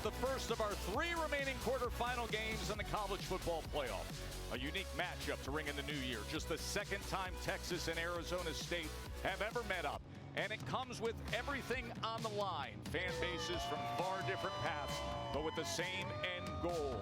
the first of our 3 remaining quarterfinal games in the college football playoff. A unique matchup to ring in the new year. Just the second time Texas and Arizona State have ever met up. And it comes with everything on the line. Fan bases from far different paths, but with the same end goal.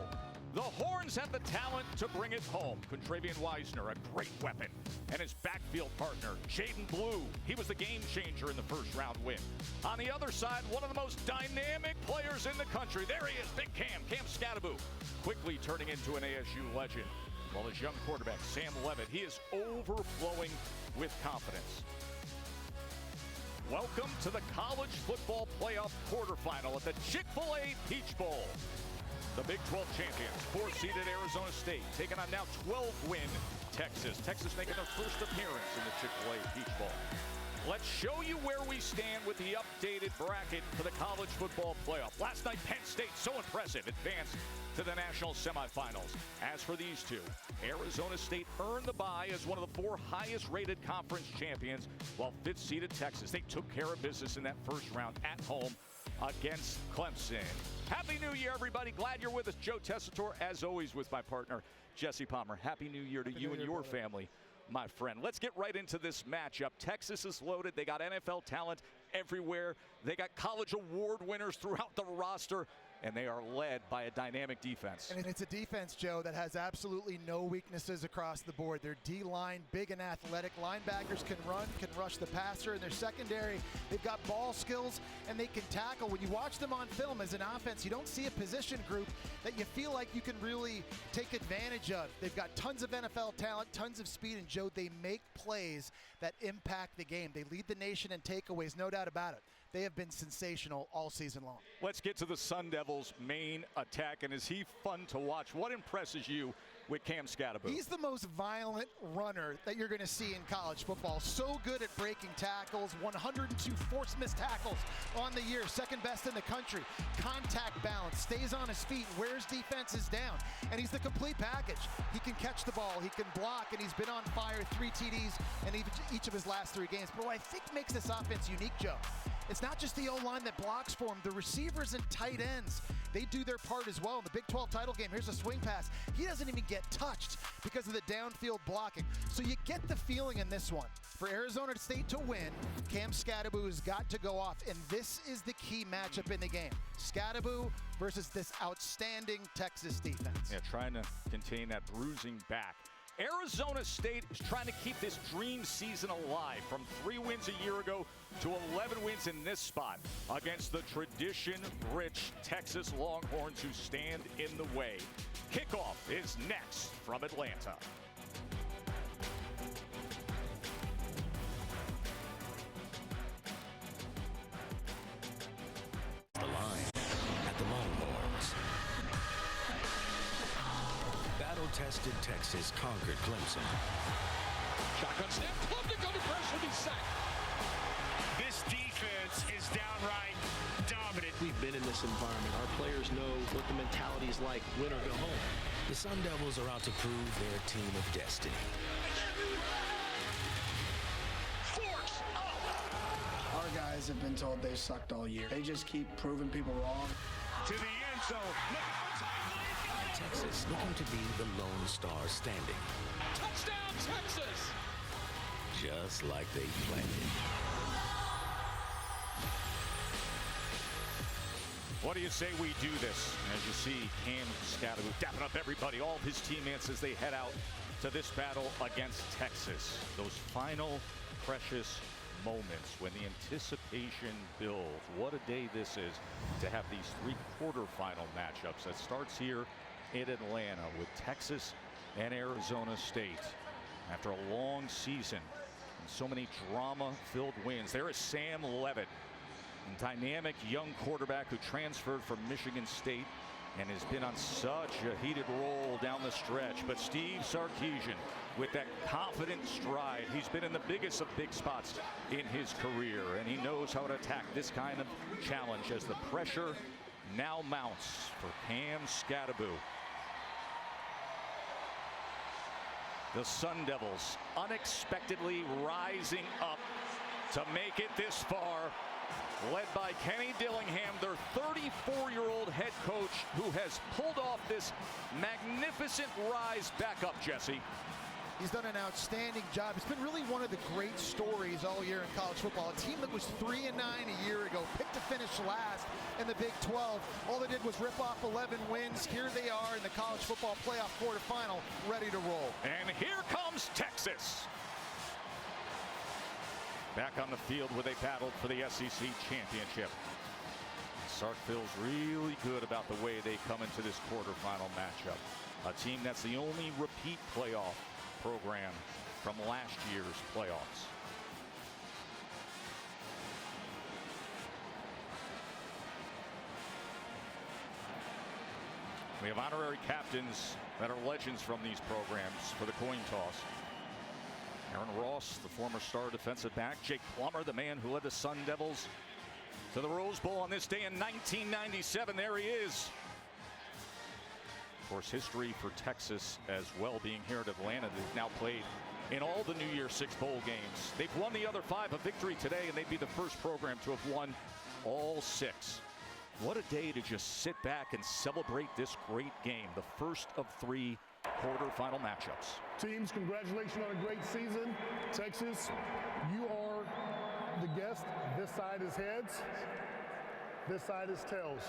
The Horns have the talent to bring it home. Contravian Weisner, a great weapon. And his backfield partner, Jaden Blue. He was the game changer in the first round win. On the other side, one of the most dynamic players in the country. There he is, Big Cam Scattaboo, quickly turning into an ASU legend. While his young quarterback, Sam Levitt, he is overflowing with confidence. Welcome to the college football playoff quarterfinal at the Chick-fil-A Peach Bowl. The Big 12 champions, 4th-seeded Arizona State, taking on now 12-win Texas. Texas making their first appearance in the Chick-fil-A Peach Bowl. Let's show you where we stand with the updated bracket for the college football playoff. Last night, Penn State, so impressive, advanced to the national semifinals. As for these two, Arizona State earned the bye as one of the 4 highest-rated conference champions, while 5th-seeded Texas, they took care of business in that first round at home against Clemson. Happy New Year, everybody. Glad you're with us. Joe Tessitore, as always, with my partner, Jesse Palmer. Happy New Year to you and your family, my friend. Let's get right into this matchup. Texas is loaded. They got NFL talent everywhere. They got college award winners throughout the roster, and they are led by a dynamic defense. And it's a defense, Joe, that has absolutely no weaknesses across the board. Their D-line, big and athletic. Linebackers can run, can rush the passer. In their secondary, they've got ball skills, and they can tackle. When you watch them on film as an offense, you don't see a position group that you feel like you can really take advantage of. They've got tons of NFL talent, tons of speed, and Joe, they make plays that impact the game. They lead the nation in takeaways, no doubt about it. They have been sensational all season long. Let's get to the Sun Devils' main attack, and is he fun to watch? What impresses you with Cam Scattaboo? He's the most violent runner that you're going to see in college football. So good at breaking tackles, 102 forced missed tackles on the year, second best in the country. Contact balance, stays on his feet, wears defenses down, and he's the complete package. He can catch the ball, he can block, and he's been on fire, 3 TDs in each of his last 3 games. But what I think makes this offense unique, Joe, it's not just the O-line that blocks for him. The receivers and tight ends, they do their part as well. In the Big 12 title game, here's a swing pass. He doesn't even get touched because of the downfield blocking. So you get the feeling in this one. For Arizona State to win, Cam Scattaboo has got to go off, and this is the key matchup in the game. Scattaboo versus this outstanding Texas defense. Yeah, trying to contain that bruising back. Arizona State is trying to keep this dream season alive from 3 wins a year ago to 11 wins in this spot against the tradition-rich Texas Longhorns who stand in the way. Kickoff is next from Atlanta. The line at the Longhorns. Battle-tested Texas conquered Clemson. Shotgun snap, Clemson under pressure, he's sacked. This defense is downright dominant. We've been in this environment. Our players know what the mentality is like, win or go home. The Sun Devils are out to prove they're a team of destiny. Force up! Our guys have been told they sucked all year. They just keep proving people wrong. To the end zone. Texas looking to be the lone star standing. Touchdown, Texas! Just like they planned. What do you say we do this? As you see, Cam Scattaboo dapping up everybody, all of his teammates as they head out to this battle against Texas. Those final precious moments when the anticipation builds. What a day this is to have these 3 quarterfinal matchups. That starts here in Atlanta with Texas and Arizona State. After a long season and so many drama-filled wins, there is Sam Levitt, a dynamic young quarterback who transferred from Michigan State and has been on such a heated roll down the stretch. But Steve Sarkisian with that confident stride. He's been in the biggest of big spots in his career, and he knows how to attack this kind of challenge as the pressure now mounts for Cam Scattaboo. The Sun Devils unexpectedly rising up to make it this far, led by Kenny Dillingham, their 34th 34-year-old head coach who has pulled off this magnificent rise back up, Jesse. He's done an outstanding job. It's been really one of the great stories all year in college football. A team that was 3-9 a year ago, picked to finish last in the Big 12. All they did was rip off 11 wins. Here they are in the college football playoff quarterfinal, ready to roll. And here comes Texas. Back on the field where they battled for the SEC championship. Sark feels really good about the way they come into this quarterfinal matchup. A team that's the only repeat playoff program from last year's playoffs. We have honorary captains that are legends from these programs for the coin toss. Aaron Ross, the former star defensive back. Jake Plummer, the man who led the Sun Devils to the Rose Bowl on this day in 1997. There he is. Of course, history for Texas as well, being here at Atlanta. They've now played in all the New Year's Six bowl games. They've won the other 5, a victory today, and they'd be the first program to have won all 6. What a day to just sit back and celebrate this great game, the first of 3 quarterfinal matchups. Teams, congratulations on a great season. Texas, you are the guest. This side is heads. This side is tails.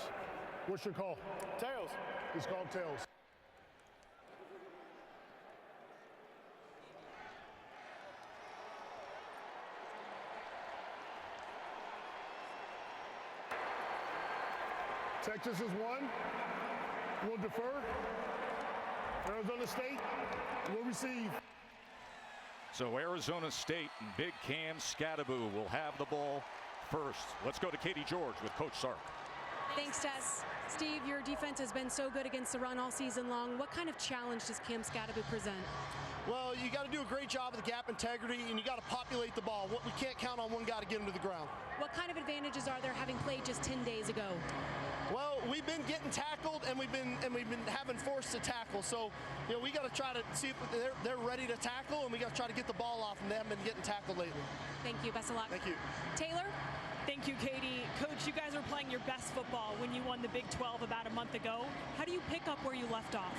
What's your call? Tails. It's called tails. Texas has won. We'll defer. Arizona State will receive. So Arizona State and Big Cam Scadaboo will have the ball first. Let's go to Katie George with Coach Sark. Thanks, Tess. Steve, your defense has been so good against the run all season long. What kind of challenge does Cam Scadaboo present? Well, you got to do a great job of the gap integrity, and you got to populate the ball. We can't count on one guy to get him to the ground. What kind of advantages are there having played just 10 days ago? Well, we've been getting tackled, and we've been having forced to tackle. So, you know, we got to try to see if they're ready to tackle, and we got to try to get the ball off, and they haven't been getting tackled lately. Thank you. Best of luck. Thank you. Taylor? Thank you, Katie. Coach, you guys are playing your best football when you won the Big 12 about a month ago. How do you pick up where you left off?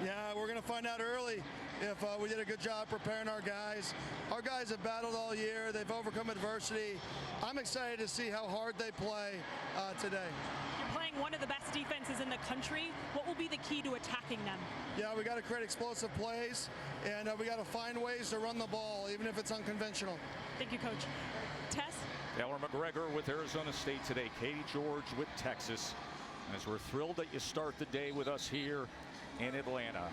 Yeah, we're going to find out early if we did a good job preparing our guys. Our guys have battled all year. They've overcome adversity. I'm excited to see how hard they play today. You're playing one of the best defenses in the country. What will be the key to attacking them? Yeah, we got to create explosive plays, and we got to find ways to run the ball, even if it's unconventional. Thank you, Coach. Tess? Taylor McGregor with Arizona State today. Katie George with Texas. As we're thrilled that you start the day with us here in Atlanta.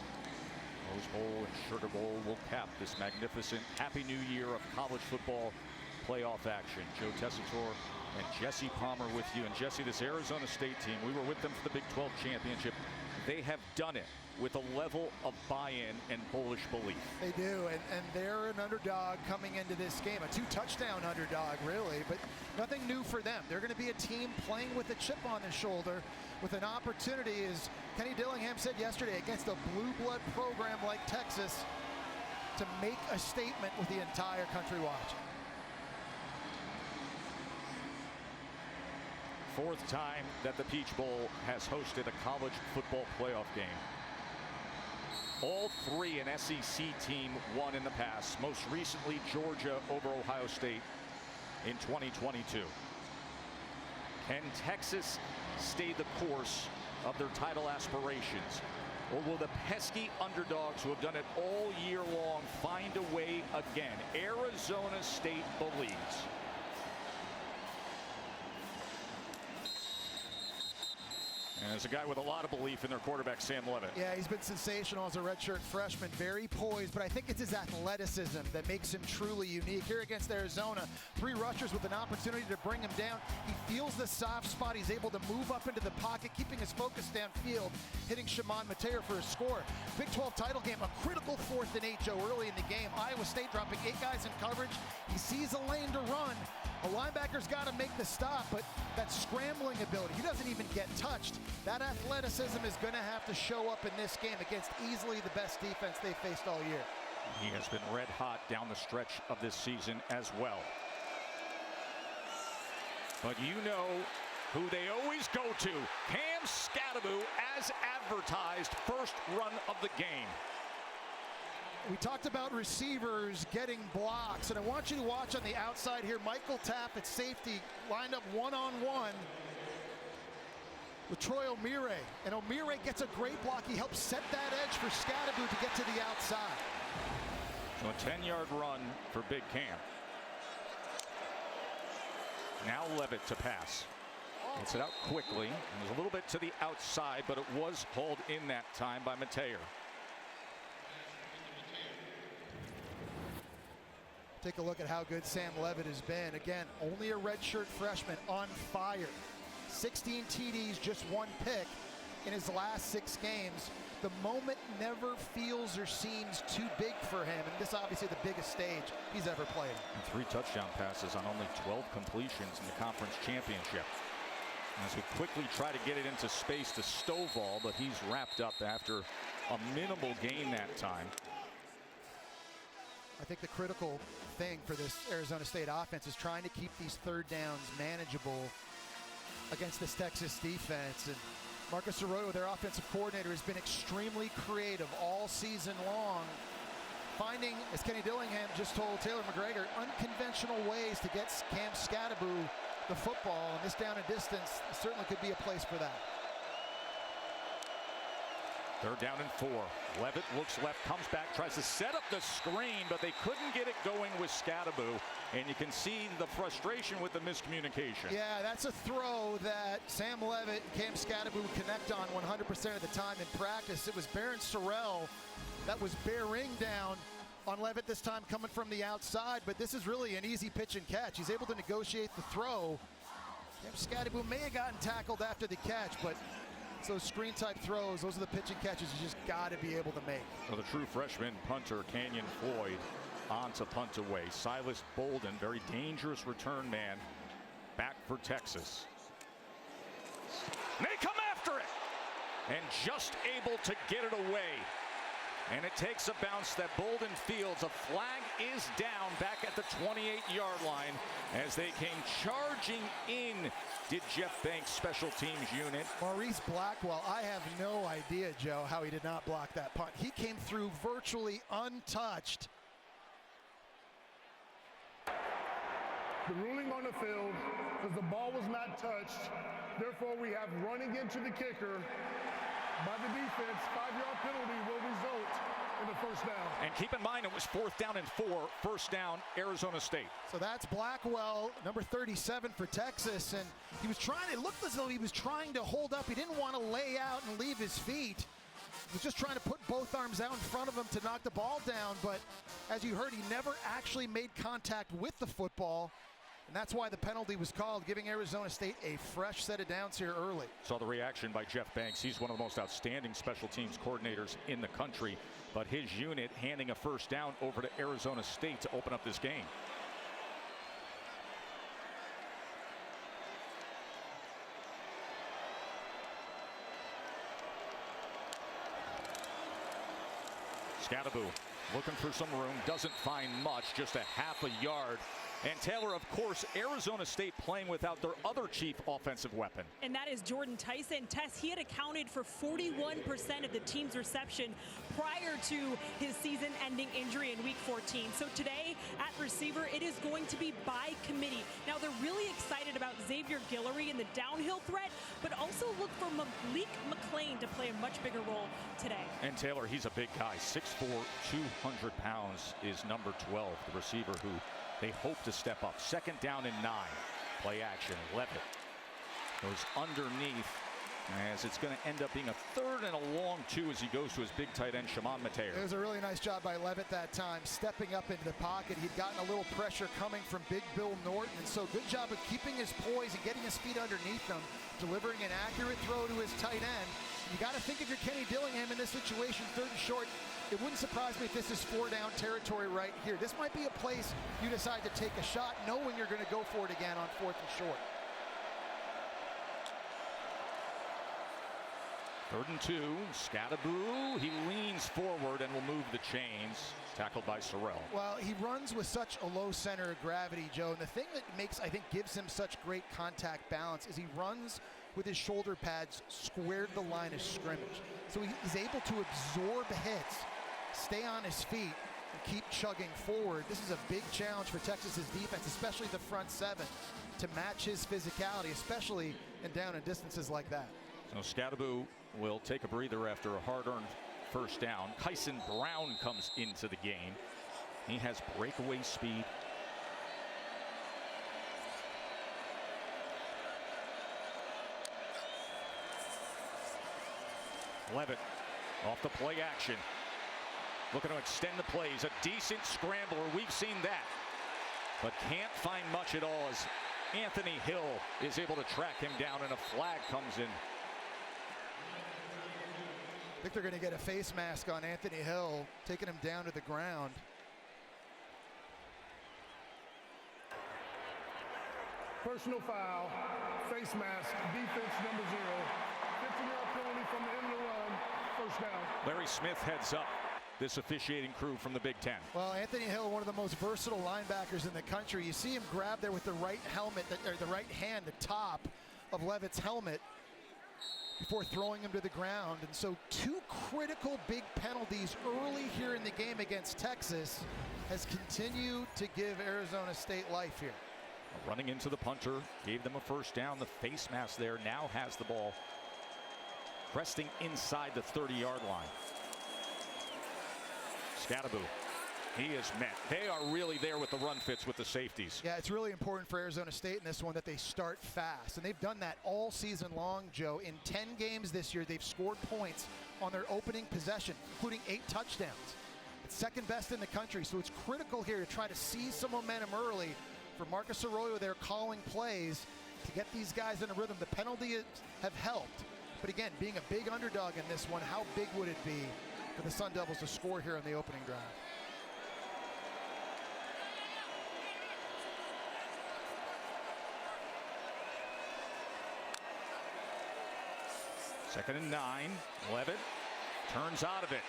Rose Bowl and Sugar Bowl will cap this magnificent Happy New Year of college football playoff action. Joe Tessitore and Jesse Palmer with you. And Jesse, this Arizona State team, we were with them for the Big 12 championship. They have done it with a level of buy-in and bullish belief. They do, and they're an underdog coming into this game, a 2-touchdown underdog, really, but nothing new for them. They're going to be a team playing with a chip on their shoulder, with an opportunity, as Kenny Dillingham said yesterday, against a blue blood program like Texas, to make a statement with the entire country watching. 4th time that the Peach Bowl has hosted a college football playoff game. All 3 an SEC team won in the past, most recently Georgia over Ohio State in 2022. Can Texas stay the course of their title aspirations? Or will the pesky underdogs who have done it all year long find a way again? Arizona State believes. And there's a guy with a lot of belief in their quarterback, Sam Levitt. Yeah, he's been sensational as a redshirt freshman, very poised, but I think it's his athleticism that makes him truly unique. Here against Arizona, 3 rushers with an opportunity to bring him down. He feels the soft spot. He's able to move up into the pocket, keeping his focus downfield, hitting Shimon Mateo for a score. Big 12 title game, a critical 4th and 8, Joe, early in the game. Iowa State dropping 8 guys in coverage. He sees a lane to run. A linebacker's got to make the stop, but that scrambling ability, he doesn't even get touched. That athleticism is going to have to show up in this game against easily the best defense they've faced all year. He has been red hot down the stretch of this season as well. But you know who they always go to. Cam Scadaboo, as advertised, first run of the game. We talked about receivers getting blocks, and I want you to watch on the outside here. Michael Tapp at safety lined up one-on-one with Troy O'Meara, and O'Meara gets a great block. He helps set that edge for Scadaboo to get to the outside. So a 10-yard run for Big Cam. Now Levitt to pass. Gets it out quickly. It was a little bit to the outside, but it was hauled in that time by Mateer. Take a look at how good Sam Levitt has been. Again, only a redshirt freshman, on fire. 16 TDs, just 1 pick in his last 6 games. The moment never feels or seems too big for him, and this obviously the biggest stage he's ever played. And 3 touchdown passes on only 12 completions in the conference championship. As we quickly try to get it into space to Stovall, but he's wrapped up after a minimal gain that time. I think the critical thing for this Arizona State offense is trying to keep these third downs manageable against this Texas defense. And Marcus Arroyo, their offensive coordinator, has been extremely creative all season long, finding, as Kenny Dillingham just told Taylor McGregor, unconventional ways to get Cam Scadaboo the football, and this down and distance certainly could be a place for that. 3rd down and 4. Levitt looks left, comes back, tries to set up the screen, but they couldn't get it going with Scadaboo, and you can see the frustration with the miscommunication. Yeah, that's a throw that Sam Levitt and Cam Scadaboo connect on 100% of the time in practice. It was Barron Sorrell that was bearing down on Levitt this time, coming from the outside, but this is really an easy pitch and catch. He's able to negotiate the throw. Cam Scadaboo may have gotten tackled after the catch, but it's those screen type throws, those are the pitch and catches you just got to be able to make. Well, the true freshman punter, Canyon Floyd, on to punt away. Silas Bolden, very dangerous return man, back for Texas. They come after it, and just able to get it away. And it takes a bounce that Bolden fields. A flag is down back at the 28-yard line as they came charging in, did Jeff Banks' special teams unit. Maurice Blackwell, I have no idea, Joe, how he did not block that punt. He came through virtually untouched. The ruling on the field is the ball was not touched. Therefore, we have running into the kicker by the defense. 5-yard penalty will result in the first down. And keep in mind, it was 4th down and 4, first down, Arizona State. So that's Blackwell, number 37 for Texas, and he was trying, it looked as though he was trying to hold up. He didn't want to lay out and leave his feet. He was just trying to put both arms out in front of him to knock the ball down, but as you heard, he never actually made contact with the football. And that's why the penalty was called, giving Arizona State a fresh set of downs here early. Saw the reaction by Jeff Banks. He's one of the most outstanding special teams coordinators in the country. But his unit handing a first down over to Arizona State to open up this game. Scadaboo looking for some room, doesn't find much, just a half a yard. And Taylor, of course, Arizona State playing without their other chief offensive weapon. And that is Jordan Tyson. Tess, he had accounted for 41% of the team's reception prior to his season-ending injury in Week 14. So today, at receiver, it is going to be by committee. Now, they're really excited about Xavier Guillory in the downhill threat, but also look for Malik McClain to play a much bigger role today. And Taylor, he's a big guy. 6'4", 200 pounds is number 12, the receiver who they hope to step up. 2nd down and 9. Play action. Levitt goes underneath as it's going to end up being a 3rd and a long 2 as he goes to his big tight end, Shimon Mateer. It was a really nice job by Levitt that time, stepping up into the pocket. He'd gotten a little pressure coming from Big Bill Norton, and so good job of keeping his poise and getting his feet underneath him, delivering an accurate throw to his tight end. You got to think if you're Kenny Dillingham in this situation, 3rd and short, it wouldn't surprise me if this is 4-down territory right here. This might be a place you decide to take a shot knowing you're going to go for it again on 4th and short. 3rd and 2. Scadaboo, he leans forward and will move the chains. Tackled by Sorrell. Well, he runs with such a low center of gravity, Joe. And the thing that gives him such great contact balance is he runs with his shoulder pads squared the line of scrimmage. So he's able to absorb hits, stay on his feet, and keep chugging forward. This is a big challenge for Texas's defense, especially the front seven, to match his physicality, especially in down and distances like that. So Scadaboo will take a breather after a hard-earned first down. Kyson Brown comes into the game. He has breakaway speed. Levitt off the play action. Looking to extend the plays. A decent scrambler. We've seen that. But can't find much at all as Anthony Hill is able to track him down and a flag comes in. I think they're going to get a face mask on Anthony Hill, taking him down to the ground. Personal foul, face mask, defense number 0. 15-yard penalty from the end of the run, first down. Larry Smith heads up this officiating crew from the Big Ten. Well, Anthony Hill, one of the most versatile linebackers in the country. You see him grab there with the right helmet, or the right hand, the top of Levitt's helmet, before throwing him to the ground. And so 2 critical big penalties early here in the game against Texas has continued to give Arizona State life here. Running into the punter, gave them a first down. The face mask there now has the ball cresting inside the 30-yard line. Scadaboo, he is met. They are really there with the run fits with the safeties. Yeah, it's really important for Arizona State in this one that they start fast. And they've done that all season long, Joe. In 10 games this year, they've scored points on their opening possession, including 8 touchdowns. It's second best in the country, so it's critical here to try to seize some momentum early for Marcus Arroyo there calling plays to get these guys in a rhythm. The penalties have helped. But again, being a big underdog in this one, how big would it be for the Sun Devils to score here on the opening drive? Second and 9. Levitt turns out of it.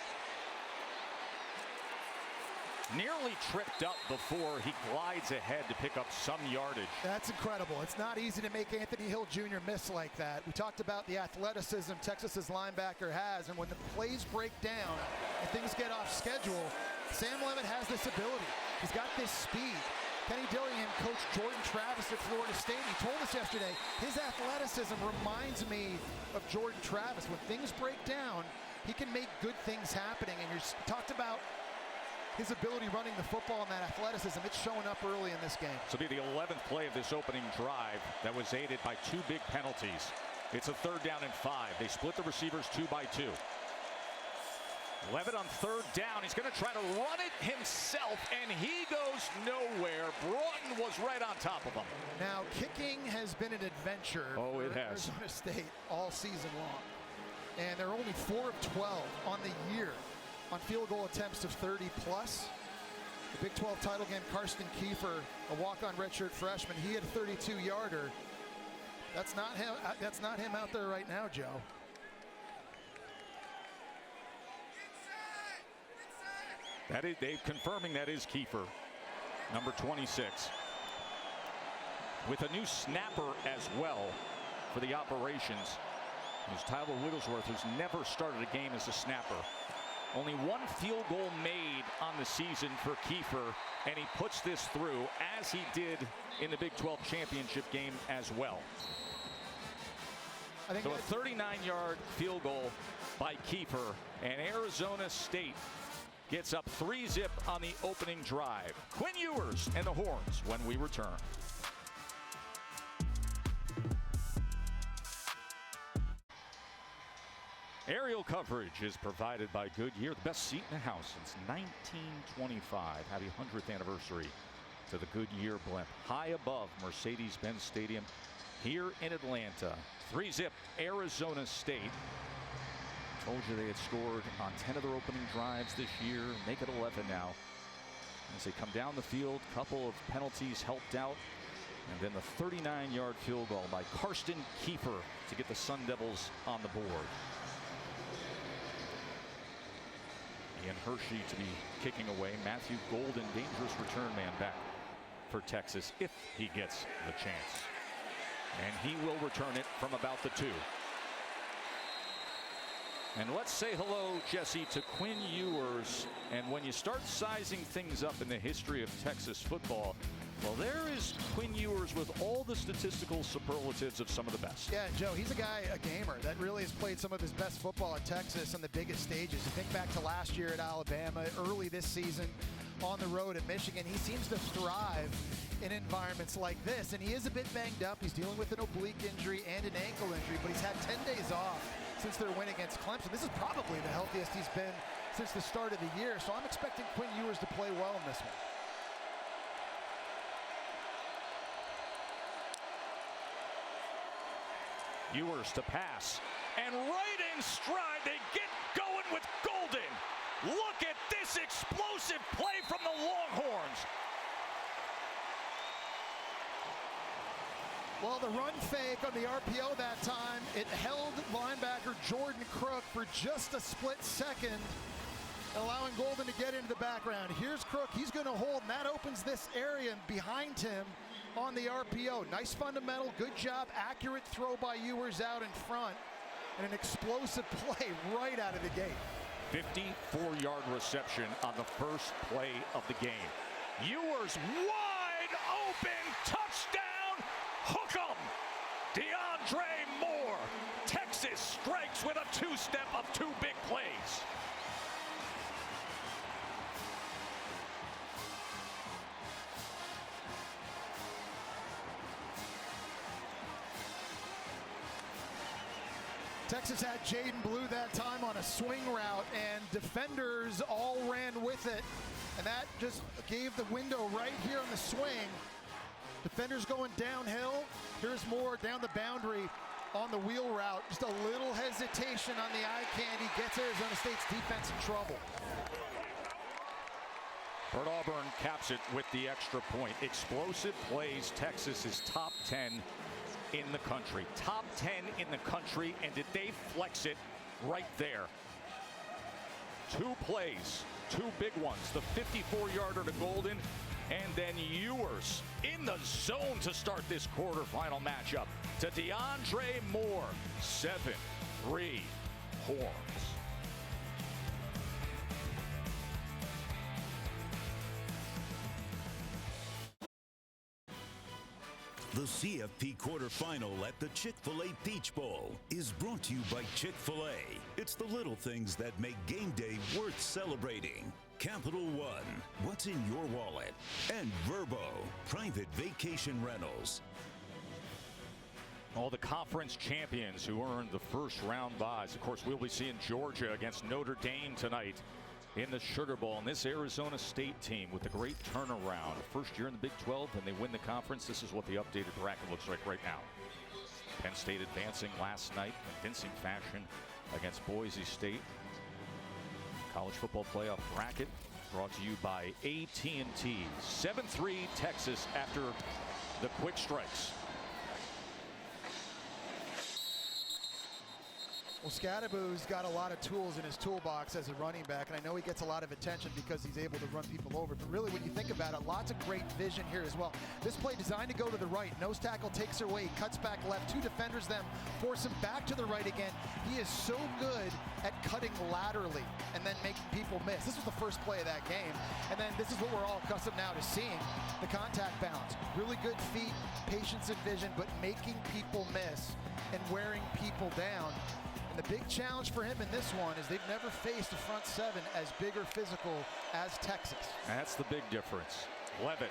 Nearly tripped up before he glides ahead to pick up some yardage. That's incredible. It's not easy to make Anthony Hill Jr. miss like that. We talked about the athleticism Texas's linebacker has, and when the plays break down and things get off schedule, Sam Levitt has this ability. He's got this speed. Kenny Dillingham coached Jordan Travis at Florida State. He told us yesterday his athleticism reminds me of Jordan Travis. When things break down, he can make good things happening. And you talked about his ability running the football and that athleticism. It's showing up early in this game. This will be the 11th play of this opening drive that was aided by 2 big penalties. It's a 3rd down and 5. They split the receivers 2 by 2. Levitt on 3rd down. He's going to try to run it himself, and he goes nowhere. Broughton was right on top of him. Now, kicking has been an adventure for Arizona State all season long. And they're only 4 of 12 on the year on field goal attempts of 30 plus. The Big 12 title game, Karsten Kiefer, a walk-on redshirt freshman, he had a 32-yarder. That's not him. That's not him out there right now, Joe. That is, they're confirming that is Kiefer, number 26, with a new snapper as well for the operations. There's Tyler Wigglesworth, who's never started a game as a snapper. Only 1 field goal made on the season for Kiefer, and he puts this through as he did in the Big 12 championship game as well. So a 39-yard field goal by Kiefer, and Arizona State gets up 3-zip on the opening drive. Quinn Ewers and the Horns when we return. Aerial coverage is provided by Goodyear, the best seat in the house since 1925. Happy 100th anniversary to the Goodyear blimp. High above Mercedes-Benz Stadium here in Atlanta. 3-zip Arizona State. Told you they had scored on 10 of their opening drives this year. Make it 11 now. As they come down the field, couple of penalties helped out. And then the 39-yard field goal by Karsten Kiefer to get the Sun Devils on the board. Ian Hershey to be kicking away. Matthew Golden, dangerous return man back for Texas if he gets the chance. And he will return it from about the 2. And let's say hello, Jesse, to Quinn Ewers. And when you start sizing things up in the history of Texas football, well, there is Quinn Ewers with all the statistical superlatives of some of the best. Yeah, Joe, he's a guy, a gamer, that really has played some of his best football at Texas on the biggest stages. You think back to last year at Alabama, early this season on the road at Michigan. He seems to thrive in environments like this, and he is a bit banged up. He's dealing with an oblique injury and an ankle injury, but he's had 10 days off since their win against Clemson. This is probably the healthiest he's been since the start of the year, so I'm expecting Quinn Ewers to play well in this one. Ewers to pass, and right in stride, they get going with Golden. Look at this explosive play from the Longhorns. Well, the run fake on the RPO that time, it held linebacker Jordan Crook for just a split second, allowing Golden to get into the background. Here's Crook, he's going to hold, and that opens this area behind him on the RPO. Nice fundamental, good job, accurate throw by Ewers out in front, and an explosive play right out of the gate. 54-yard reception on the first play of the game. Ewers wide open, touchdown, hook 'em. DeAndre Moore. Texas strikes with a 2-step of 2 big plays. Texas had Jaden Blue that time on a swing route, and defenders all ran with it, and that just gave the window right here on the swing. Defenders going downhill. Here's Moore down the boundary on the wheel route. Just a little hesitation on the eye candy gets Arizona State's defense in trouble. Bert Auburn caps it with the extra point. Explosive plays. Texas is top 10 in the country. Top 10 in the country, and did they flex it right there? 2 plays, 2 big ones. The 54-yarder to Golden, and then Ewers in the zone to start this quarterfinal matchup to DeAndre Moore. 7-3 Horns. The CFP quarterfinal at the Chick-fil-A Peach Bowl is brought to you by Chick-fil-A. It's the little things that make game day worth celebrating. Capital One, what's in your wallet? And Verbo, private vacation rentals. All the conference champions who earned the first round buys. Of course, we'll be seeing Georgia against Notre Dame tonight in the Sugar Bowl. And this Arizona State team with a great turnaround. First year in the Big 12, and they win the conference. This is what the updated bracket looks like right now. Penn State advancing last night in convincing fashion against Boise State. College football playoff bracket brought to you by AT&T. 7-3 Texas after the quick strikes. Well, Scadaboo's got a lot of tools in his toolbox as a running back, and I know he gets a lot of attention because he's able to run people over. But really, when you think about it, lots of great vision here as well. This play designed to go to the right. Nose tackle takes her away, cuts back left. 2 defenders then force him back to the right again. He is so good at cutting laterally and then making people miss. This was the first play of that game. And then this is what we're all accustomed now to seeing, the contact balance. Really good feet, patience and vision, but making people miss and wearing people down. The big challenge for him in this one is they've never faced a front 7 as big or physical as Texas. That's the big difference. Levitt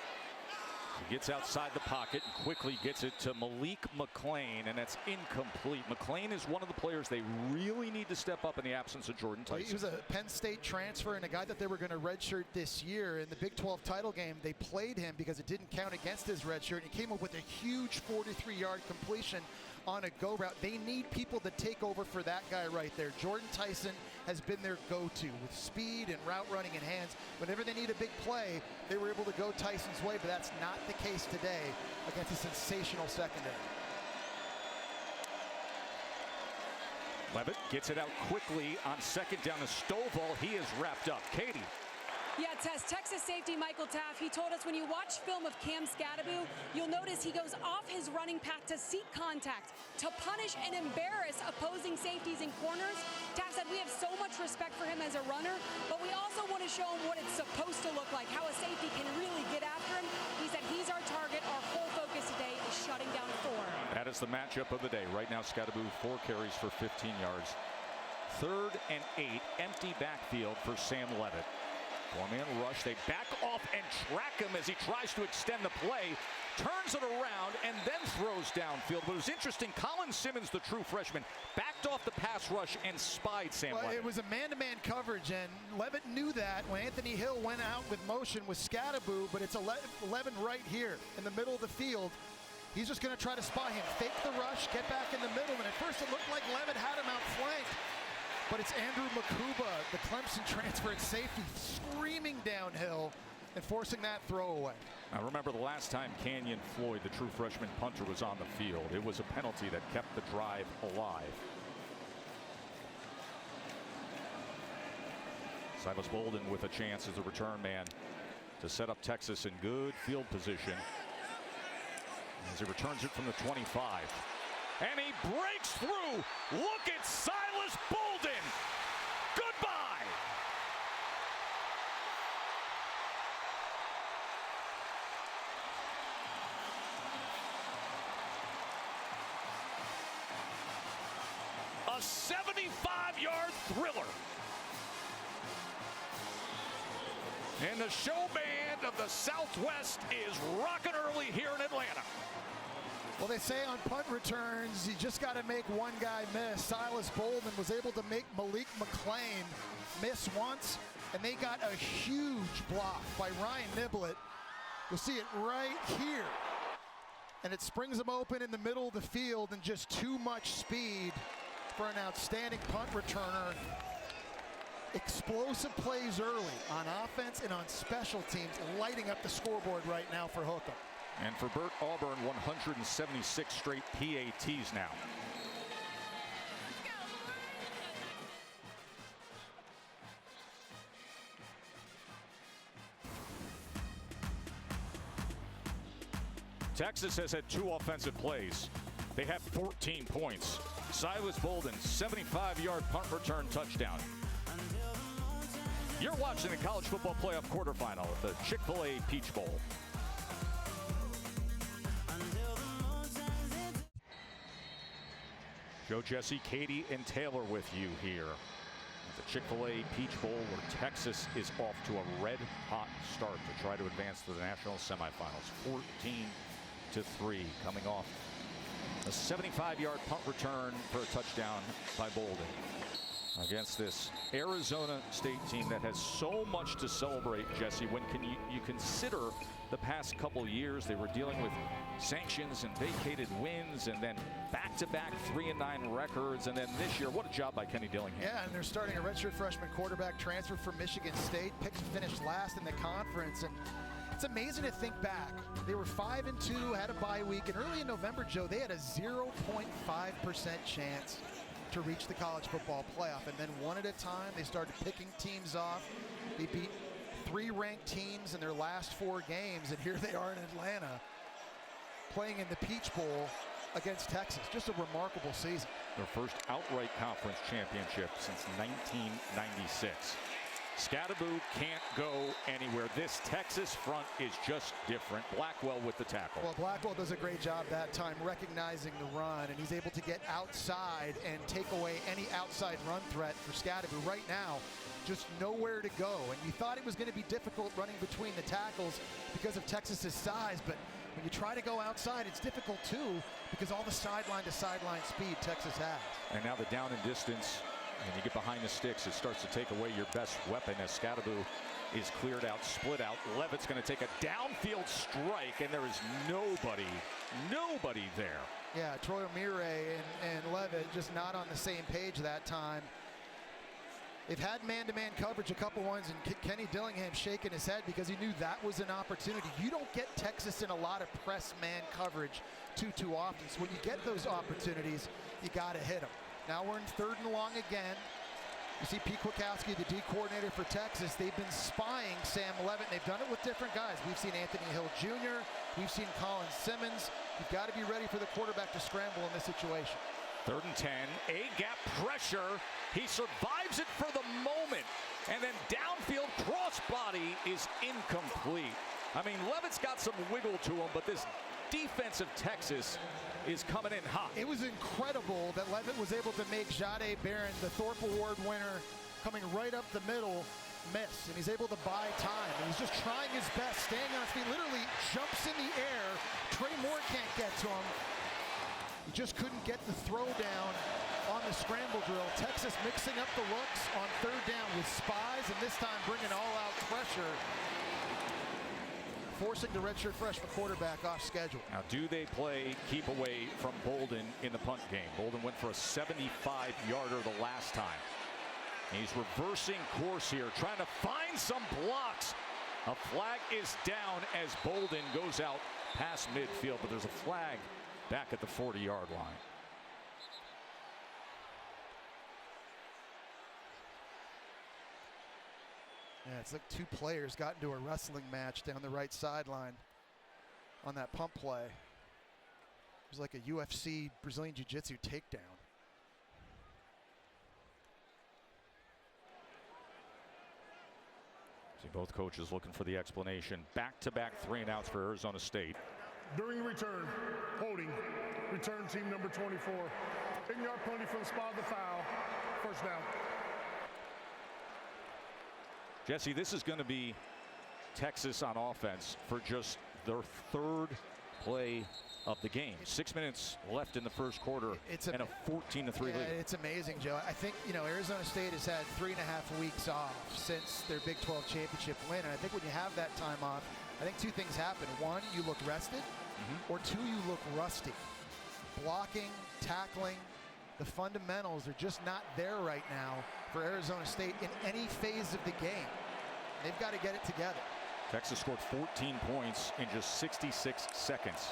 gets outside the pocket and quickly gets it to Malik McClain, and that's incomplete. McClain is one of the players they really need to step up in the absence of Jordan Tyson. He was a Penn State transfer and a guy that they were going to redshirt this year. In the Big 12 title game, they played him because it didn't count against his redshirt. He came up with a huge 43-yard completion on a go route. They need people to take over for that guy right there. Jordan Tyson has been their go-to with speed and route running and hands. Whenever they need a big play, they were able to go Tyson's way, but that's not the case today against a sensational secondary. Levitt gets it out quickly on second down to Stovall. He is wrapped up. Katie. Yeah, Texas safety Michael Taff, he told us when you watch film of Cam Scadaboo, you'll notice he goes off his running path to seek contact, to punish and embarrass opposing safeties and corners. Taff said we have so much respect for him as a runner, but we also want to show him what it's supposed to look like, how a safety can really get after him. He said he's our target. Our whole focus today is shutting down Thor. That is the matchup of the day. Right now, Scadaboo 4 carries for 15 yards. 3rd and 8, empty backfield for Sam Levitt. 4-man rush. They back off and track him as he tries to extend the play, turns it around, and then throws downfield. But it was interesting. Colin Simmons, the true freshman, backed off the pass rush and spied Sam Levitt. It was a man-to-man coverage, and Levitt knew that when Anthony Hill went out with motion with Scadaboo, but it's 11 right here in the middle of the field. He's just going to try to spy him, fake the rush, get back in the middle, and at first it looked like Levitt had him outflanked. But it's Andrew Makuba, the Clemson transfer at safety, screaming downhill and forcing that throwaway. Now remember the last time Canyon Floyd, the true freshman punter, was on the field. It was a penalty that kept the drive alive. Silas Bolden with a chance as a return man to set up Texas in good field position as he returns it from the 25. And he breaks through. Look at Silas Bolden. Goodbye. A 75-yard thriller. And the show band of the Southwest is rocking early here in Atlanta. Well, they say on punt returns, you just got to make one guy miss. Silas Bolden was able to make Malik McClain miss once, and they got a huge block by Ryan Niblett. You'll see it right here. And it springs him open in the middle of the field, and just too much speed for an outstanding punt returner. Explosive plays early on offense and on special teams, lighting up the scoreboard right now for Hookham. And for Bert Auburn, 176 straight PATs now. Texas has had 2 offensive plays. They have 14 points. Silas Bolden, 75-yard punt return touchdown. You're watching the college football playoff quarterfinal at the Chick-fil-A Peach Bowl. Joe, Jesse, Katie, and Taylor with you here at the Chick-fil-A Peach Bowl, where Texas is off to a red-hot start to try to advance to the national semifinals. 14-3, coming off a 75-yard punt return for a touchdown by Bolden against this Arizona State team that has so much to celebrate, Jesse. When you consider the past couple years, they were dealing with sanctions and vacated wins, and then back-to-back 3-9 records, and then this year, what a job by Kenny Dillingham. Yeah, and they're starting a redshirt freshman quarterback transfer from Michigan State, finished last in the conference, and it's amazing to think back. They were 5-2, had a bye week, and early in November, Joe, they had a 0.5% chance to reach the college football playoff, and then one at a time, they started picking teams off. They beat 3 ranked teams in their last 4 games, and here they are in Atlanta, playing in the Peach Bowl against Texas. Just a remarkable season. Their first outright conference championship since 1996. Scadaboo can't go anywhere. This Texas front is just different. Blackwell with the tackle. Well, Blackwell does a great job that time recognizing the run, and he's able to get outside and take away any outside run threat for Scadaboo. Right now, just nowhere to go. And you thought it was going to be difficult running between the tackles because of Texas's size, but when you try to go outside, it's difficult too because all the sideline to sideline speed Texas has. And now the down and distance, and you get behind the sticks, it starts to take away your best weapon as Scadaboo is cleared out, split out. Levitt's going to take a downfield strike, and there is nobody there. Yeah, Troy O'Meara and Levitt just not on the same page that time. They've had man-to-man coverage a couple ones, and Kenny Dillingham shaking his head because he knew that was an opportunity. You don't get Texas in a lot of press man coverage too often. So when you get those opportunities, you got to hit them. Now we're in 3rd and long again. You see Pete Kwiatkowski, the D coordinator for Texas. They've been spying Sam Levitt. They've done it with different guys. We've seen Anthony Hill Jr. We've seen Colin Simmons. You've got to be ready for the quarterback to scramble in this situation. 3rd and 10, A-gap pressure. He survives it for the moment. And then downfield crossbody is incomplete. I mean, Levitt's got some wiggle to him, but this defense of Texas is coming in hot. It was incredible that Levitt was able to make Jahdae Barron, the Thorpe Award winner, coming right up the middle, miss. And he's able to buy time. And he's just trying his best, staying on his feet, literally jumps in the air. Trey Moore can't get to him. He just couldn't get the throw down on the scramble drill. Texas mixing up the looks on 3rd down with spies, and this time bringing all-out pressure, forcing the redshirt freshman quarterback off schedule. Now, do they play keep away from Bolden in the punt game? Bolden went for a 75-yarder the last time. He's reversing course here, trying to find some blocks. A flag is down as Bolden goes out past midfield, but there's a flag back at the 40-yard line. Yeah, it's like 2 players got into a wrestling match down the right sideline on that pump play. It was like a UFC Brazilian Jiu-Jitsu takedown. See both coaches looking for the explanation. Back-to-back 3-and-outs for Arizona State. During return, holding, return team number 24. 10-yard penalty from the spot of the foul. 1st down. Jesse, this is going to be Texas on offense for just their 3rd play of the game. 6 minutes left in the 1st quarter and a 14-3 lead. It's amazing, Joe. I think, Arizona State has had 3.5 weeks off since their Big 12 championship win. And I think when you have that time off, I think 2 things happen. 1, you look rested, or 2, you look rusty. Blocking, tackling, the fundamentals are just not there right now for Arizona State in any phase of the game. They've got to get it together. Texas scored 14 points in just 66 seconds.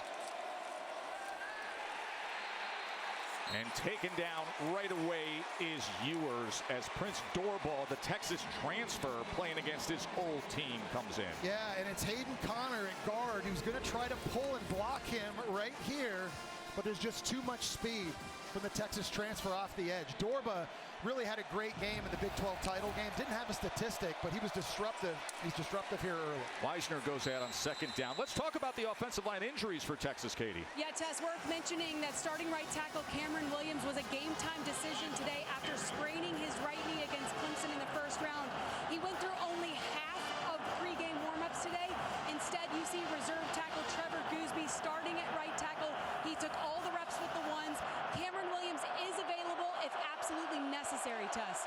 And taken down right away is Ewers as Prince Doorball, the Texas transfer playing against his old team, comes in. Yeah, and it's Hayden Connor at guard who's going to try to pull and block him right here, but there's just too much speed from the Texas transfer off the edge. Dorba really had a great game in the Big 12 title game. Didn't have a statistic, but he was disruptive. He's disruptive here early. Weisner goes out on 2nd down. Let's talk about the offensive line injuries for Texas, Katie. Yeah, Tess, worth mentioning that starting right tackle Cameron Williams was a game-time decision today after spraining his right knee against Clemson in the 1st round. He went through only half of pregame warm-ups today. Instead, you see reserve tackle Trevor Gooseby starting at right tackle. He took all the reps with the ones. Cameron Williams is available if absolutely necessary, Tess.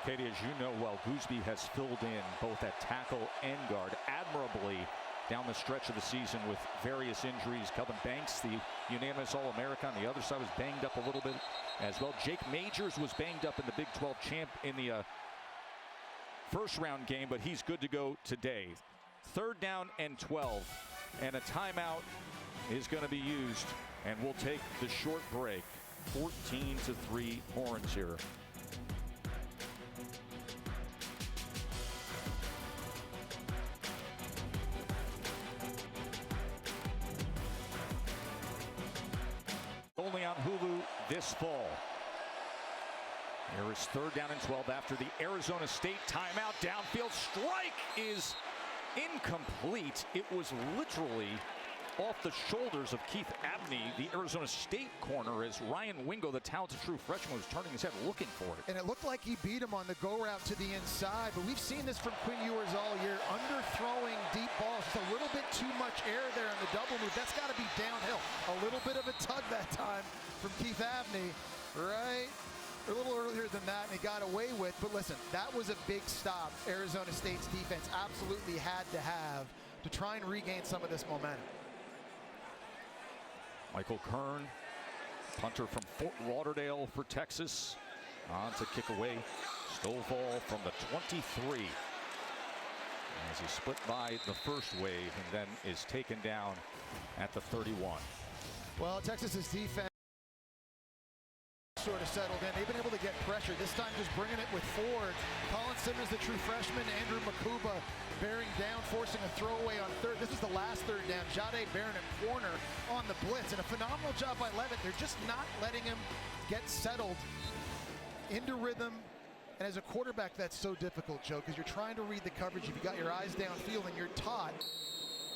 Katie, as you know well, Gooseby has filled in both at tackle and guard admirably down the stretch of the season with various injuries. Kelvin Banks, the unanimous All-American on the other side, was banged up a little bit as well. Jake Majors was banged up in the Big 12 champ in the 1st round game, but he's good to go today. 3rd down and 12, and a timeout is going to be used, and we'll take the short break. 14-3 Horns here. Only on Hulu this fall. Here is 3rd down and 12 after the Arizona State timeout. Downfield strike is incomplete. It was literally off the shoulders of Keith Abney, the Arizona State corner, as Ryan Wingo, the talented true freshman, was turning his head looking for it. And it looked like he beat him on the go route to the inside, but we've seen this from Quinn Ewers all year, underthrowing deep balls. Just a little bit too much air there on the double move. That's got to be downhill. A little bit of a tug that time from Keith Abney, right? A little earlier than that, and he got away with. But listen, that was a big stop Arizona State's defense absolutely had to have to try and regain some of this momentum. Michael Kern, punter from Fort Lauderdale for Texas, on to kick away. Stovall from the 23. As he split by the first wave and then is taken down at the 31. Well, Texas's defense, sort of settled in. They've been able to get pressure. This time just bringing it with Ford. Colin Simmons, the true freshman. Andrew Makuba bearing down, forcing a throwaway on third. This was the last third down. Jade Barron at corner on the blitz. And a phenomenal job by Levitt. They're just not letting him get settled into rhythm. And as a quarterback, that's so difficult, Joe, because you're trying to read the coverage. You've got your eyes downfield, and you're taught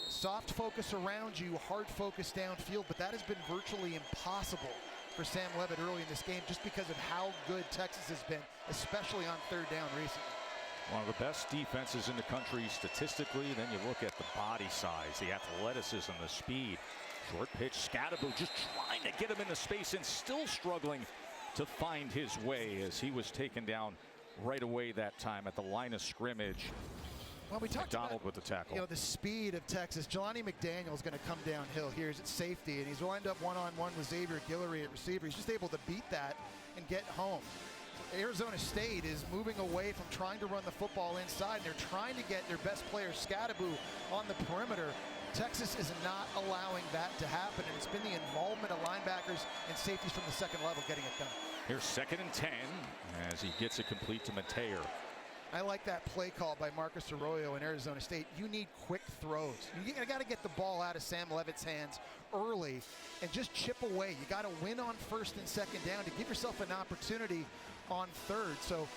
soft focus around you, hard focus downfield, but that has been virtually impossible for Sam Levitt early in this game just because of how good Texas has been, especially on third down recently. One of the best defenses in the country statistically. Then you look at the body size, the athleticism, the speed. Short pitch, Scadaboo just trying to get him into space and still struggling to find his way as he was taken down right away that time at the line of scrimmage. Well, we talked McDonald with the tackle. You know, the speed of Texas. Jelani McDaniel is going to come downhill here. He's at safety, and he's lined up one-on-one with Xavier Guillory at receiver. He's just able to beat that and get home. Arizona State is moving away from trying to run the football inside, and they're trying to get their best player, Scadaboo, on the perimeter. Texas is not allowing that to happen, and it's been the involvement of linebackers and safeties from the second level getting it done. Here's 2nd and 10 as he gets it complete to Mateer. I like that play call by Marcus Arroyo in Arizona State. You need quick throws. You got to get the ball out of Sam Levitt's hands early and just chip away. You got to win on 1st and 2nd down to give yourself an opportunity on 3rd. So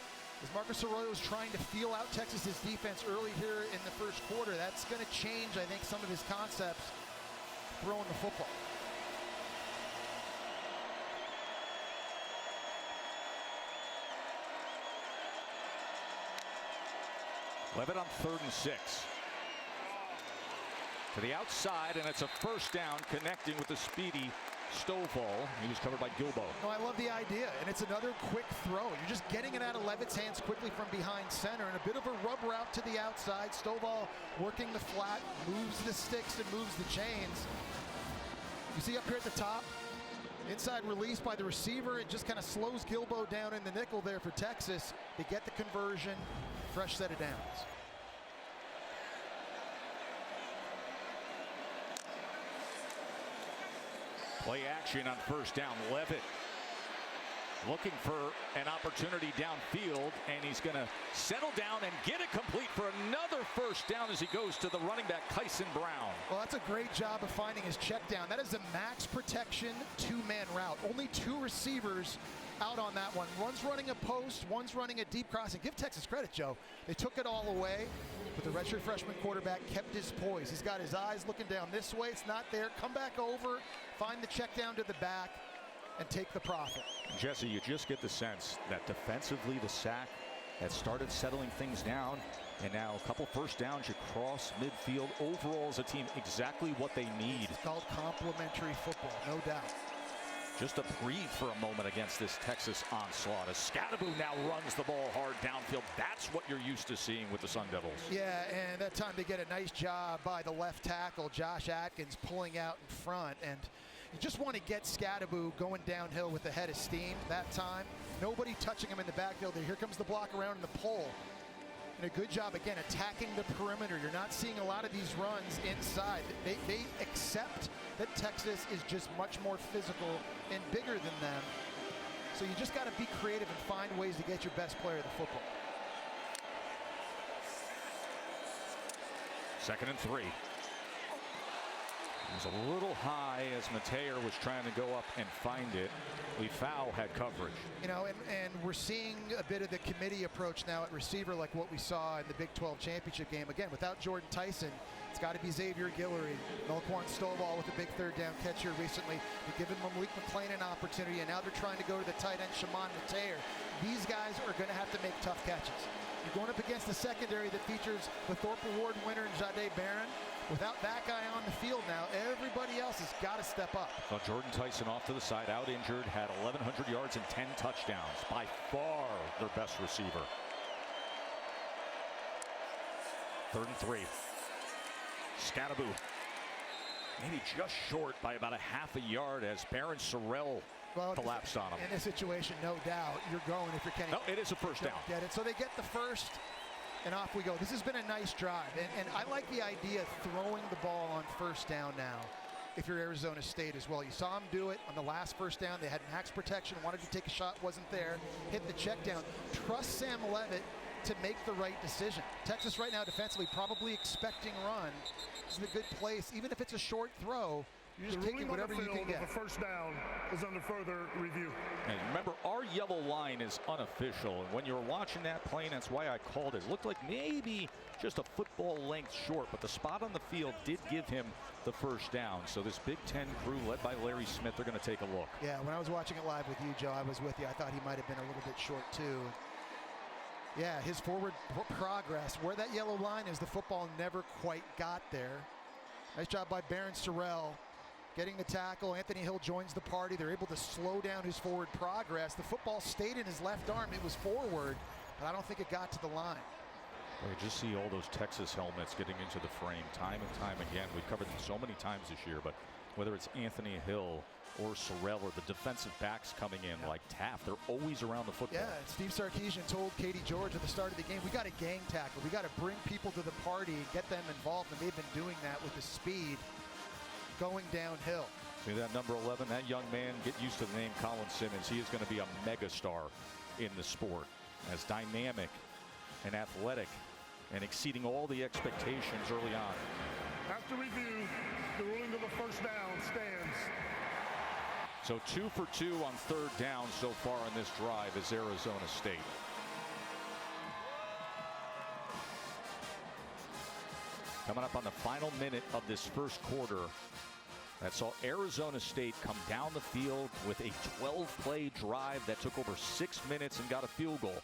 as Marcus Arroyo is trying to feel out Texas's defense early here in the 1st quarter, that's going to change, I think, some of his concepts throwing the football. Levitt on 3rd and 6. To the outside, and it's a 1st down connecting with the speedy Stovall. He was covered by Gilbo. No, I love the idea, and it's another quick throw. You're just getting it out of Levitt's hands quickly from behind center, and a bit of a rub route to the outside. Stovall working the flat, moves the sticks and moves the chains. You see up here at the top, inside release by the receiver. It just kind of slows Gilbo down in the nickel there for Texas. They get the conversion. Fresh set of downs. Play action on 1st down. Levitt looking for an opportunity downfield, and he's going to settle down and get it complete for another 1st down as he goes to the running back, Kyson Brown. Well, that's a great job of finding his check down. That is a max protection 2-man route. Only 2 receivers out on that one. One's running a post, one's running a deep crossing. Give Texas credit, Joe. They took it all away, but the redshirt freshman quarterback kept his poise. He's got his eyes looking down this way. It's not there. Come back over, find the check down to the back, and take the profit. Jesse, you just get the sense that defensively the sack has started settling things down, and now a couple 1st downs across midfield. Overall as a team, exactly what they need. It's called complementary football, no doubt. Just to breathe for a moment against this Texas onslaught as Scadaboo now runs the ball hard downfield. That's what you're used to seeing with the Sun Devils. Yeah, and that time they get a nice job by the left tackle, Josh Atkins, pulling out in front. And you just want to get Scadaboo going downhill with the head of steam that time. Nobody touching him in the backfield. Here comes the block around the pole. And a good job, again, attacking the perimeter. You're not seeing a lot of these runs inside. They accept that Texas is just much more physical and bigger than them. So you just got to be creative and find ways to get your best player the football. 2nd and 3. It was a little high as Mateer was trying to go up and find it. Leafau had coverage. You know, and we're seeing a bit of the committee approach now at receiver, like what we saw in the Big 12 championship game. Again, without Jordan Tyson, it's got to be Xavier Guillory. Melquan Stovall with a big 3rd down catch here recently. They're giving Malik McClain an opportunity, and now they're trying to go to the tight end, Shimon Mateer. These guys are going to have to make tough catches. You're going up against the secondary that features the Thorpe Award winner, Jade Barron. Without that guy on the field now, everybody else has got to step up. So Jordan Tyson off to the side, out injured, had 1,100 yards and 10 touchdowns. By far their best receiver. 3rd and 3. Scadaboo. Maybe just short by about a half a yard as Baron Sorrell collapsed on him. In this situation, no doubt, you're going if you're Kenny. No, it is a 1st down. Get it. So they get the 1st. And off we go. This has been a nice drive. And I like the idea of throwing the ball on 1st down now. if you're Arizona State as well. You saw them do it on the last first down. They had max protection, wanted to take a shot, wasn't there, hit the check down. Trust Sam Levitt to make the right decision. Texas right now defensively probably expecting run. This is a good place. Even if it's a short throw, you're just taking whatever you can get. The first down is under further review. And remember, our yellow line is unofficial. And when you were watching that play, that's why I called it. It looked like maybe just a football length short, but the spot on the field did give him the first down. So this Big Ten crew led by Larry Smith, they're going to take a look. Yeah, when I was watching it live with you, Joe, I was with you. I thought he might have been a little bit short too. Yeah, his forward progress, where that yellow line is, the football never quite got there. Nice job by Baron Sorrell getting the tackle. Anthony Hill joins the party. They're able to slow down his forward progress. The football stayed in his left arm. It was forward, but I don't think it got to the line. Well, you just see all those Texas helmets getting into the frame time and time again. We've covered them so many times this year, but whether it's Anthony Hill or Sorrell or the defensive backs coming in like Taft, they're always around the football. Yeah, Steve Sarkisian told Katie George at the start of the game, we got to gang tackle. We got to bring people to the party, get them involved, and they've been doing that with the speed going downhill. See that number 11, that young man, get used to the name Colin Simmons. He is going to be a megastar in the sport, as dynamic and athletic and exceeding all the expectations early on. After review, the ruling of the first down stands. So 2 for 2 on third down so far in this drive is Arizona State. Coming up on the final minute of this first quarter, that saw Arizona State come down the field with a 12-play drive that took over 6 minutes and got a field goal.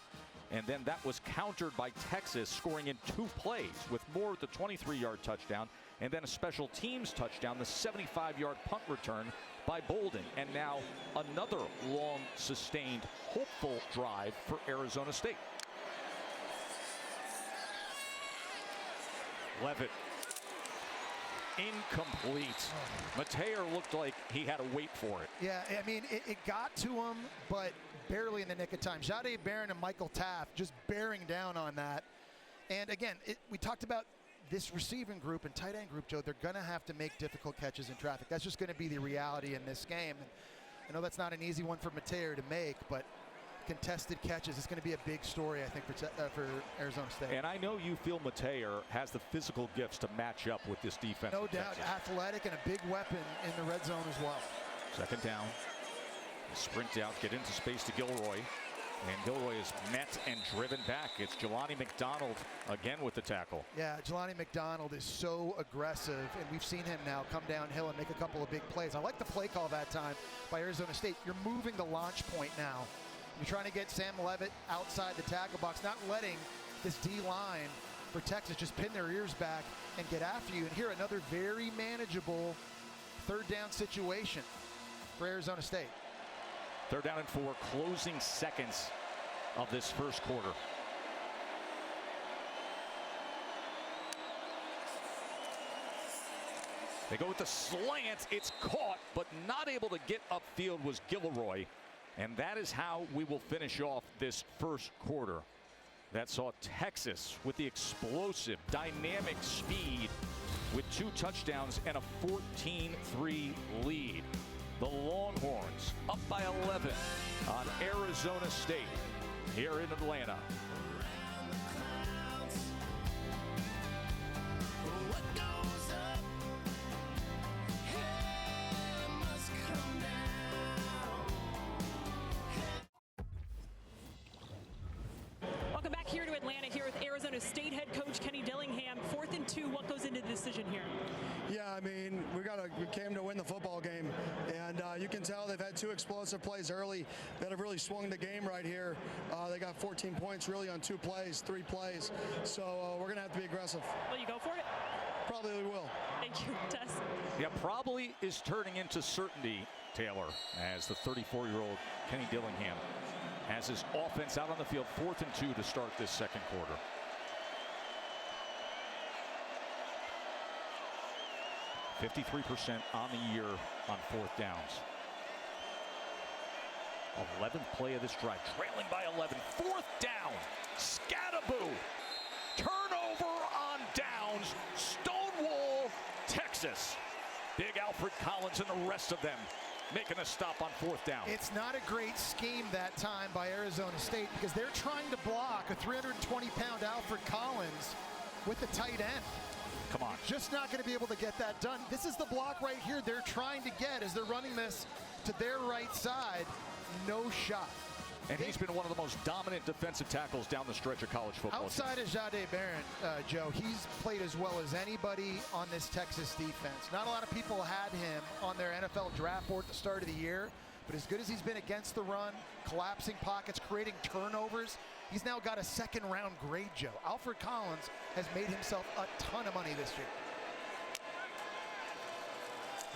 And then that was countered by Texas scoring in 2 plays with Moore at the 23-yard touchdown and then a special teams touchdown, the 75-yard punt return by Bolden. And now another long, sustained, hopeful drive for Arizona State. Levitt. Incomplete. Mateer looked like he had to wait for it. Yeah, I mean, it got to him, but barely in the nick of time. Jahdae Barron and Michael Taft just bearing down on that. And again, we talked about this receiving group and tight end group, Joe. They're going to have to make difficult catches in traffic. That's just going to be the reality in this game. And I know that's not an easy one for Mateer to make, but contested catches, it's going to be a big story, I think, for Arizona State. And I know you feel Mateer has the physical gifts to match up with this defense. No doubt, athletic and a big weapon in the red zone as well. Second down. Sprint out, get into space to Gilroy. And Gilroy is met and driven back. It's Jelani McDonald again with the tackle. Yeah, Jelani McDonald is so aggressive, and we've seen him now come downhill and make a couple of big plays. I like the play call that time by Arizona State. You're moving the launch point now. You're trying to get Sam Levitt outside the tackle box, not letting this D-line for Texas just pin their ears back and get after you. And here, another very manageable third down situation for Arizona State. Third down and 4, closing seconds of this first quarter. They go with the slant. It's caught, but not able to get upfield was Gilroy. And that is how we will finish off this first quarter. That saw Texas with the explosive, dynamic speed with 2 touchdowns and a 14-3 lead. The Longhorns up by 11 on Arizona State here in Atlanta. Welcome back here to Atlanta, here with Arizona State head coach Kenny Dillingham. 4th and 2, what goes into the decision here? Yeah, I mean, we came to win the football game, and you can tell they've had 2 explosive plays early that have really swung the game right here. They got 14 points really on 2 plays, 3 plays, so we're going to have to be aggressive. Will you go for it? Probably we will. Thank you, Tess. Yeah, probably is turning into certainty, Taylor, as the 34-year-old Kenny Dillingham has his offense out on the field. 4th and 2 to start this second quarter. .53% on the year on 4th downs. 11th play of this drive, trailing by 11. 4th down, Scadaboo. Turnover on downs, Stonewall, Texas. Big Alfred Collins and the rest of them making a stop on 4th down. It's not a great scheme that time by Arizona State because they're trying to block a 320-pound Alfred Collins with the tight end. Come on. Just not going to be able to get that done. This is the block right here they're trying to get as they're running this to their right side. No shot. And he's been one of the most dominant defensive tackles down the stretch of college football. Outside of Jahdae Barron, Joe, he's played as well as anybody on this Texas defense. Not a lot of people had him on their NFL draft board at the start of the year, but as good as he's been against the run, collapsing pockets, creating turnovers, he's now got a second-round grade, Joe. Alfred Collins has made himself a ton of money this year.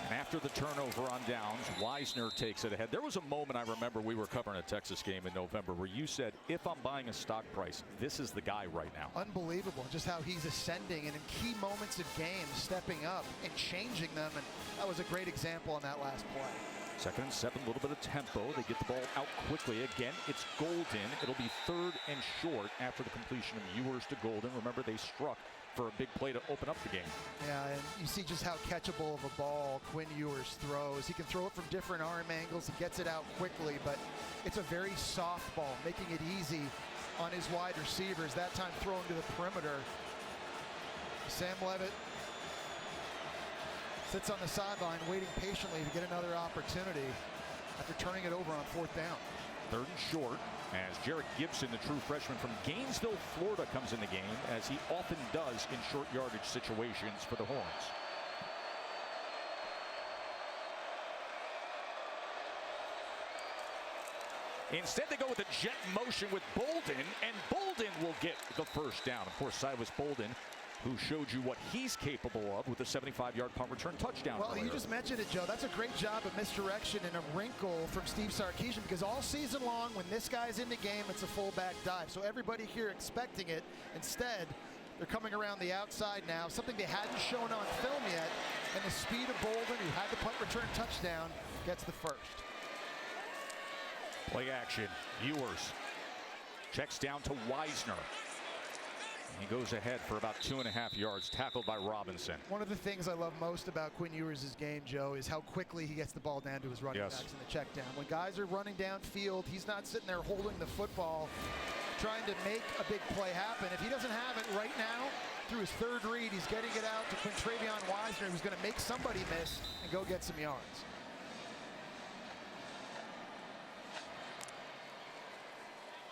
And after the turnover on downs, Wisner takes it ahead. There was a moment I remember we were covering a Texas game in November where you said, if I'm buying a stock price, this is the guy right now. Unbelievable just how he's ascending and in key moments of games stepping up and changing them. And that was a great example on that last play. 2nd and 7, a little bit of tempo. They get the ball out quickly. Again, it's Golden. It'll be 3rd and short after the completion of Ewers to Golden. Remember, they struck for a big play to open up the game. Yeah, and you see just how catchable of a ball Quinn Ewers throws. He can throw it from different arm angles. He gets it out quickly, but it's a very soft ball, making it easy on his wide receivers. That time thrown to the perimeter. Sam Levitt sits on the sideline waiting patiently to get another opportunity after turning it over on 4th down. 3rd and short as Jarek Gibson, the true freshman from Gainesville, Florida, comes in the game, as he often does in short yardage situations for the Horns. Instead, they go with a jet motion with Bolden, and Bolden will get the 1st down. Of course, Cyrus Bolden, who showed you what he's capable of with a 75-yard punt return touchdown. Well, you just mentioned it, Joe. That's a great job of misdirection and a wrinkle from Steve Sarkisian, because all season long, when this guy's in the game, it's a fullback dive. So everybody here expecting it. Instead, they're coming around the outside now, something they hadn't shown on film yet. And the speed of Bolden, who had the punt return touchdown, gets the 1st. Play action. Ewers checks down to Wisner. He goes ahead for about 2.5 yards, tackled by Robinson. One of the things I love most about Quinn Ewers' game, Joe, is how quickly he gets the ball down to his running backs in the check down. When guys are running downfield, he's not sitting there holding the football, trying to make a big play happen. If he doesn't have it right now, through his 3rd read, he's getting it out to Quintravion Wisner, who's going to make somebody miss and go get some yards.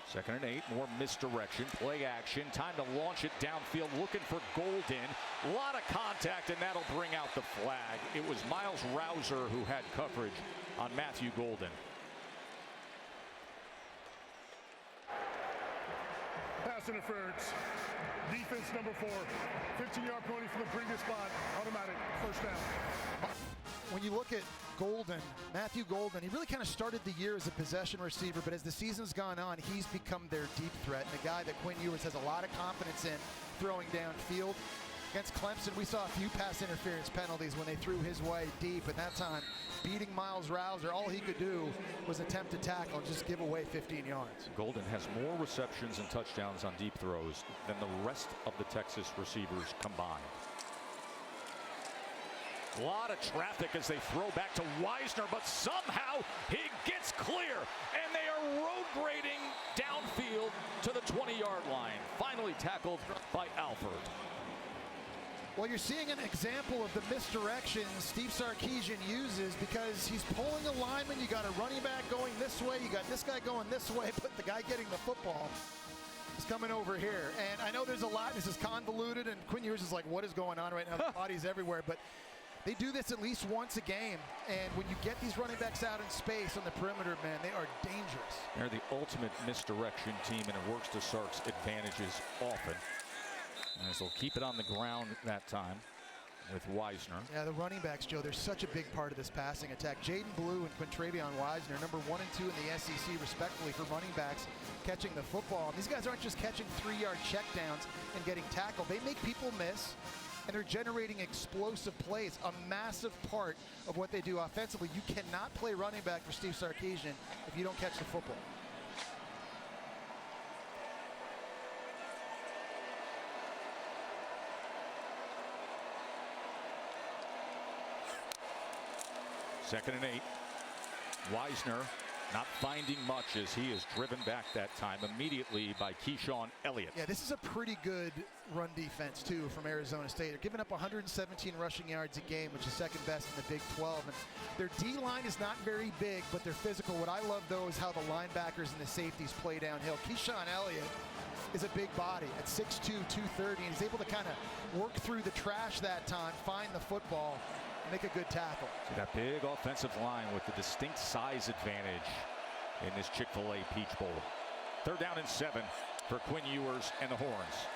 Second and 8, more misdirection, play action, time to launch it downfield, looking for Golden. A lot of contact, and that'll bring out the flag. It was Miles Rouser who had coverage on Matthew Golden. Pass interference. Defense number 4. 15-yard penalty from the previous spot. Automatic. 1st down. When you look at Golden, Matthew Golden, he really kind of started the year as a possession receiver, but as the season's gone on, he's become their deep threat, and a guy that Quinn Ewers has a lot of confidence in throwing downfield. Against Clemson, we saw a few pass interference penalties when they threw his way deep, and that time, beating Miles Rouser, all he could do was attempt to tackle and just give away 15 yards. Golden has more receptions and touchdowns on deep throws than the rest of the Texas receivers combined. A lot of traffic as they throw back to Wisner, but somehow he gets clear, and they are road grading downfield to the 20-yard line. Finally tackled by Alford. Well, you're seeing an example of the misdirection Steve Sarkisian uses, because he's pulling a lineman. You got a running back going this way, you got this guy going this way, but the guy getting the football is coming over here. And I know there's a lot, this is convoluted, and Quinn Ewers is like, what is going on right now? The body's everywhere, but they do this at least once a game, and when you get these running backs out in space on the perimeter, man, they are dangerous. They're the ultimate misdirection team, and it works to Sark's advantages often. As they'll keep it on the ground that time with Wisner. Yeah, the running backs, Joe, they're such a big part of this passing attack. Jaden Blue and Quintravion Wisner, number 1 and 2 in the SEC, respectively, for running backs catching the football. And these guys aren't just catching 3-yard checkdowns and getting tackled. They make people miss, and they're generating explosive plays, a massive part of what they do offensively. You cannot play running back for Steve Sarkisian if you don't catch the football. 2nd and 8. Wisner not finding much as he is driven back that time immediately by Keyshawn Elliott. Yeah, this is a pretty good run defense, too, from Arizona State. They're giving up 117 rushing yards a game, which is second best in the Big 12. And their D-line is not very big, but they're physical. What I love, though, is how the linebackers and the safeties play downhill. Keyshawn Elliott is a big body at 6'2", 230, and he's able to kind of work through the trash that time, find the football, make a good tackle. See that big offensive line with the distinct size advantage in this Chick-fil-A Peach Bowl. 3rd down and 7 for Quinn Ewers and the Horns.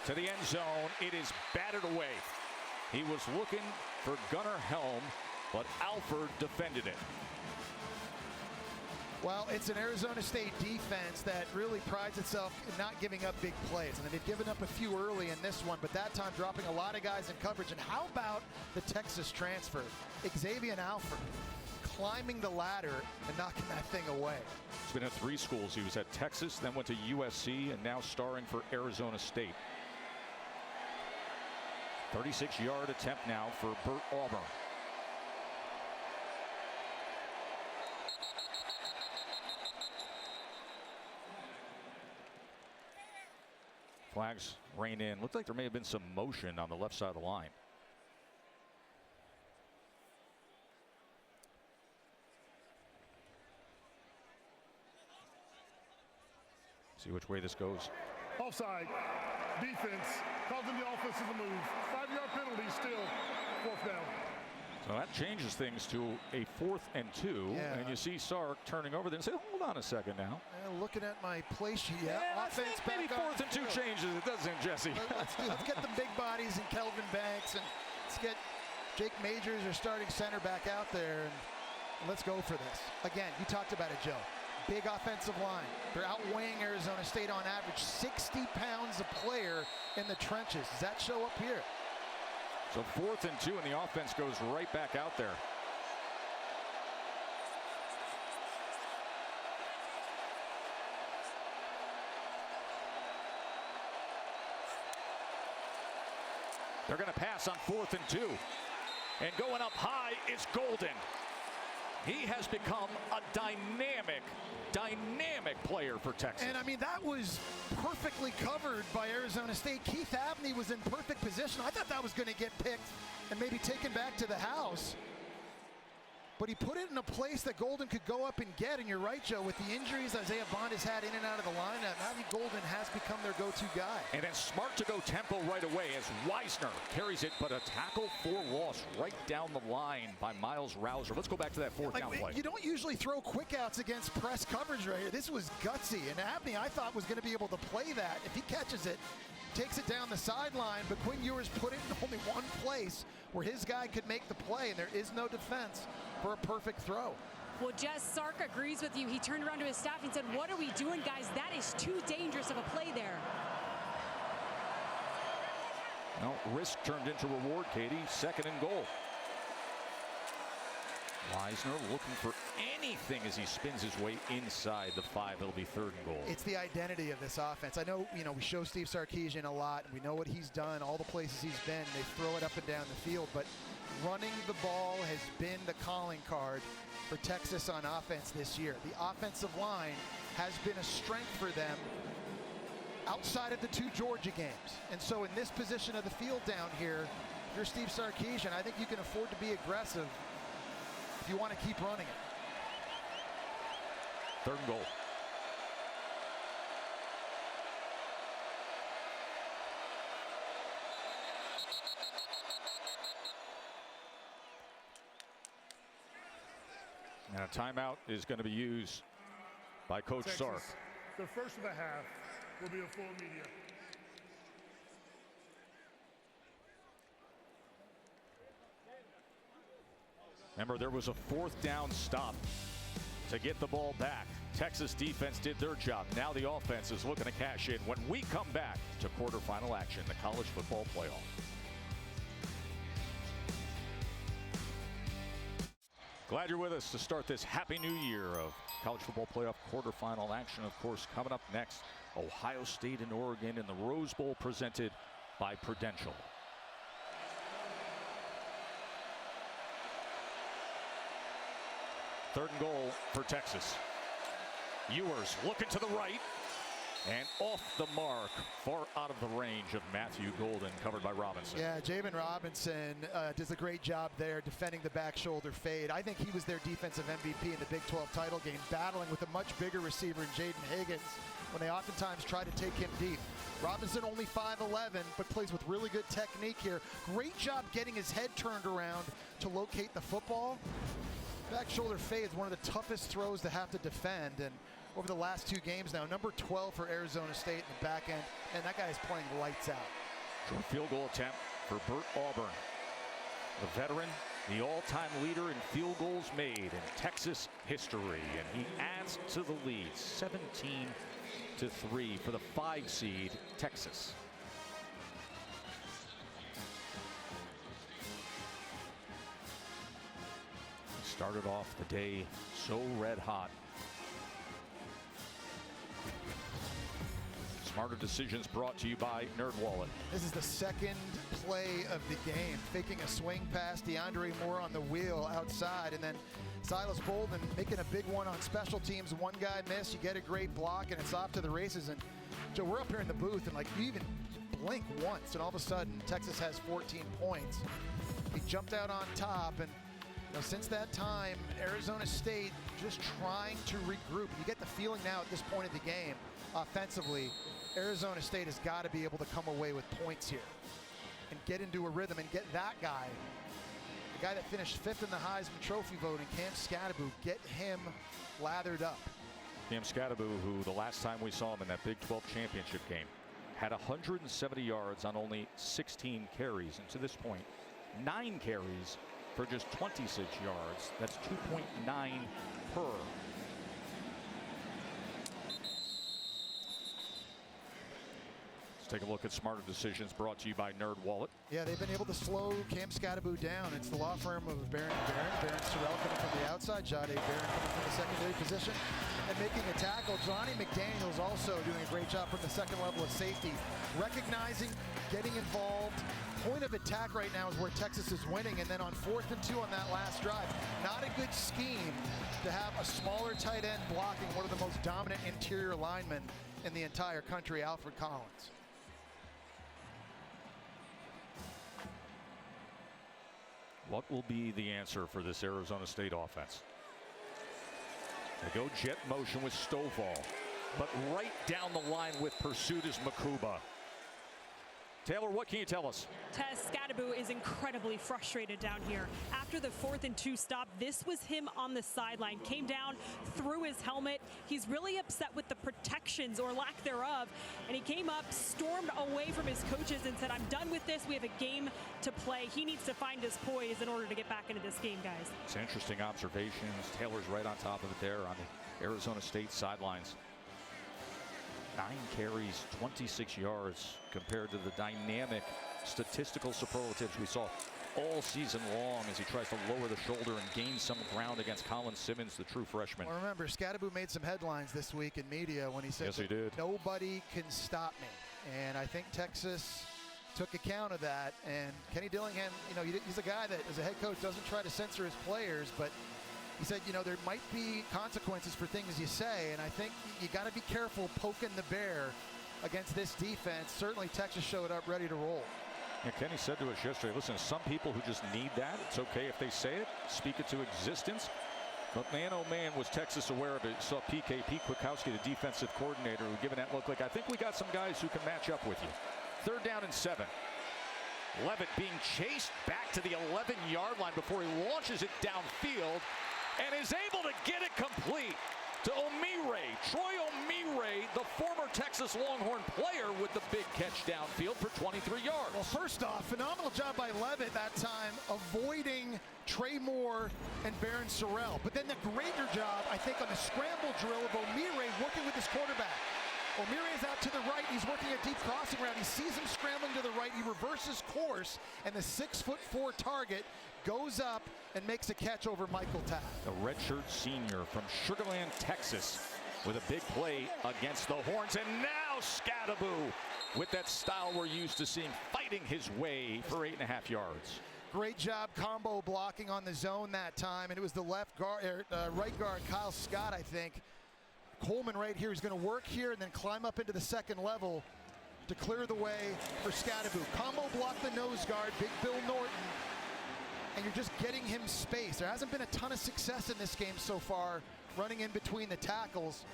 To the end zone, it is batted away. He was looking for Gunnar Helm, but Alford defended it. Well, it's an Arizona State defense that really prides itself in not giving up big plays. And they've given up a few early in this one, but that time dropping a lot of guys in coverage. And how about the Texas transfer? Xavier Alford climbing the ladder and knocking that thing away. He's been at 3 schools. He was at Texas, then went to USC, and now starring for Arizona State. 36-yard attempt now for Bert Auburn. Flags rain in. Looked like there may have been some motion on the left side of the line. See which way this goes. Offside. Defense causing the offense to move. 5-yard penalty still. 4th down. So that changes things to a 4th and 2. Yeah. And you see Sark turning over there and say, hold on a second now. Looking at my play sheet, offense maybe back 4th and 2 changes it, doesn't it, Jesse? Let's get the big bodies and Kelvin Banks, and let's get Jake Majors, your starting center, back out there, and let's go for this. Again, you talked about it, Joe. Big offensive line. They're outweighing Arizona State on average 60 pounds a player in the trenches. Does that show up here? So 4th and 2, and the offense goes right back out there. They're going to pass on 4th and 2. And going up high is Golden. He has become a dynamic player for Texas. And I mean, that was perfectly covered by Arizona State. Keith Abney was in perfect position. I thought that was going to get picked and maybe taken back to the house. But he put it in a place that Golden could go up and get. And you're right, Joe, with the injuries Isaiah Bond has had in and out of the lineup, Matthew Golden has become their go-to guy. And then smart to go tempo right away as Wisner carries it, but a tackle for loss right down the line by Miles Rouser. Let's go back to that 4th down play. You don't usually throw quick outs against press coverage right here. This was gutsy, and Abney, I thought, was going to be able to play that. If he catches it, takes it down the sideline, but Quinn Ewers put it in only one place where his guy could make the play, and there is no defense for a perfect throw. Well, Jess, Sark agrees with you. He turned around to his staff and said, what are we doing, guys? That is too dangerous of a play there. Well, risk turned into reward, Katie. 2nd and goal. Wisner looking for anything as he spins his way inside the 5. It'll be 3rd and goal. It's the identity of this offense. I know, we show Steve Sarkisian a lot, and we know what he's done, all the places he's been. They throw it up and down the field, but running the ball has been the calling card for Texas on offense this year. The offensive line has been a strength for them outside of the 2 Georgia games. And so in this position of the field down here, if you're Steve Sarkisian, I think you can afford to be aggressive if you want to keep running it. 3rd and goal. And a timeout is going to be used by Coach Texas, Sark. The first of the half will be a full media. Remember, there was a 4th down stop to get the ball back. Texas defense did their job. Now the offense is looking to cash in when we come back to quarterfinal action, the college football playoff. Glad you're with us to start this happy new year of college football playoff quarterfinal action. Of course, coming up next, Ohio State and Oregon in the Rose Bowl presented by Prudential. 3rd and goal for Texas. Ewers looking to the right. And off the mark, far out of the range of Matthew Golden, covered by Robinson. Yeah, Javen Robinson does a great job there defending the back shoulder fade. I think he was their defensive MVP in the Big 12 title game, battling with a much bigger receiver in Jaden Higgins when they oftentimes try to take him deep. Robinson only 5'11", but plays with really good technique here. Great job getting his head turned around to locate the football. Back shoulder fade is one of the toughest throws to have to defend, and over the last 2 games now, number 12 for Arizona State in the back end, and that guy is playing lights out. Short field goal attempt for Bert Auburn. The veteran, the all-time leader in field goals made in Texas history, and he adds to the lead, 17-3 for the 5 seed Texas. Started off the day so red hot. Smarter Decisions brought to you by NerdWallet. This is the 2nd play of the game. Faking a swing pass, DeAndre Moore on the wheel outside, and then Silas Bolden making a big one on special teams. One guy missed, you get a great block, and it's off to the races. And Joe, we're up here in the booth, and like you even blink once, and all of a sudden Texas has 14 points. He jumped out on top, and since that time, Arizona State just trying to regroup. You get the feeling now at this point of the game, offensively, Arizona State has got to be able to come away with points here and get into a rhythm and get that guy, the guy that finished 5th in the Heisman Trophy voting, Cam Skattebo, get him lathered up. Cam Skattebo, who the last time we saw him in that Big 12 championship game, had 170 yards on only 16 carries. And to this point, 9 carries for just 26 yards. That's 2.9 per. Take a look at Smarter Decisions brought to you by NerdWallet. Yeah, they've been able to slow Cam Skattebo down. It's the law firm of Barron & Barron. Barron Sorrell coming from the outside. Jade Barron coming from the secondary position and making a tackle. Johnny McDaniels also doing a great job from the 2nd level of safety. Recognizing, getting involved. Point of attack right now is where Texas is winning. And then on 4th and 2 on that last drive, not a good scheme to have a smaller tight end blocking one of the most dominant interior linemen in the entire country, Alfred Collins. What will be the answer for this Arizona State offense? They go jet motion with Stovall, but right down the line with pursuit is Makuba. Taylor, what can you tell us? Tess, Skattebo is incredibly frustrated down here. After the 4th and 2 stop, this was him on the sideline. Came down, threw his helmet. He's really upset with the protections or lack thereof. And he came up, stormed away from his coaches and said, I'm done with this. We have a game to play. He needs to find his poise in order to get back into this game, guys. It's interesting observations. Taylor's right on top of it there on the Arizona State sidelines. 9 carries, 26 yards compared to the dynamic statistical superlatives we saw all season long as he tries to lower the shoulder and gain some ground against Colin Simmons, the true freshman. Well, remember, Skattebo made some headlines this week in media when he said, yes, he did. Nobody can stop me. And I think Texas took account of that. And Kenny Dillingham, he's a guy that as a head coach doesn't try to censor his players, but he said, there might be consequences for things you say, and I think you got to be careful poking the bear against this defense. Certainly Texas showed up ready to roll. Yeah, Kenny said to us yesterday, listen, some people who just need that, it's okay if they say it, speak it to existence. But man, oh man, was Texas aware of it. You saw Pete Kwiatkowski, the defensive coordinator, who given that look like, I think we got some guys who can match up with you. 3rd down and 7. Levitt being chased back to the 11-yard line before he launches it downfield and is able to get it complete to Omire. Troy Omire, the former Texas Longhorn player, with the big catch downfield for 23 yards. Well, first off, phenomenal job by Levitt that time avoiding Trey Moore and Barron Sorrell. But then the greater job, I think, on the scramble drill of Omire working with his quarterback. Omire is out to the right. He's working a deep crossing route. He sees him scrambling to the right. He reverses course, and the 6'4" target goes up and makes a catch over Michael Taft. The redshirt senior from Sugar Land, Texas, with a big play against the Horns. And now Skattebo with that style we're used to seeing, fighting his way for 8.5 yards. Great job combo blocking on the zone that time, and it was the right guard, Kyle Scott, I think. Coleman right here is going to work here and then climb up into the second level to clear the way for Scadaboo. Combo block the nose guard, Big Bill Norton, and you're just getting him space. There hasn't been a ton of success in this game so far, running in between the tackles.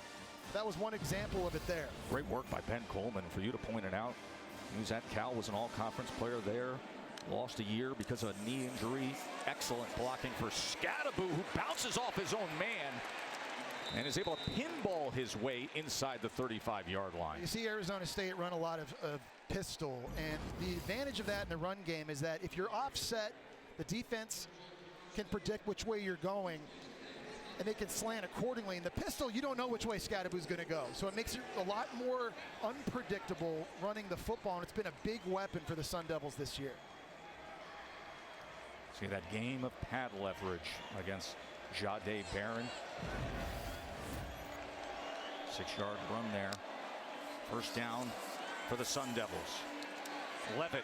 That was one example of it there. Great work by Ben Coleman. For you to point it out, he was at Cal, was an all-conference player there. Lost a year because of a knee injury. Excellent blocking for Scadaboo, who bounces off his own man and is able to pinball his way inside the 35-yard line. You see Arizona State run a lot of pistol, and the advantage of that in the run game is that if you're offset, the defense can predict which way you're going, and they can slant accordingly. In the pistol, you don't know which way Scadaboo's going to go, so it makes it a lot more unpredictable running the football, and it's been a big weapon for the Sun Devils this year. See that game of pad leverage against Jahdae Barron. 6-yard run there. First down for the Sun Devils. Levitt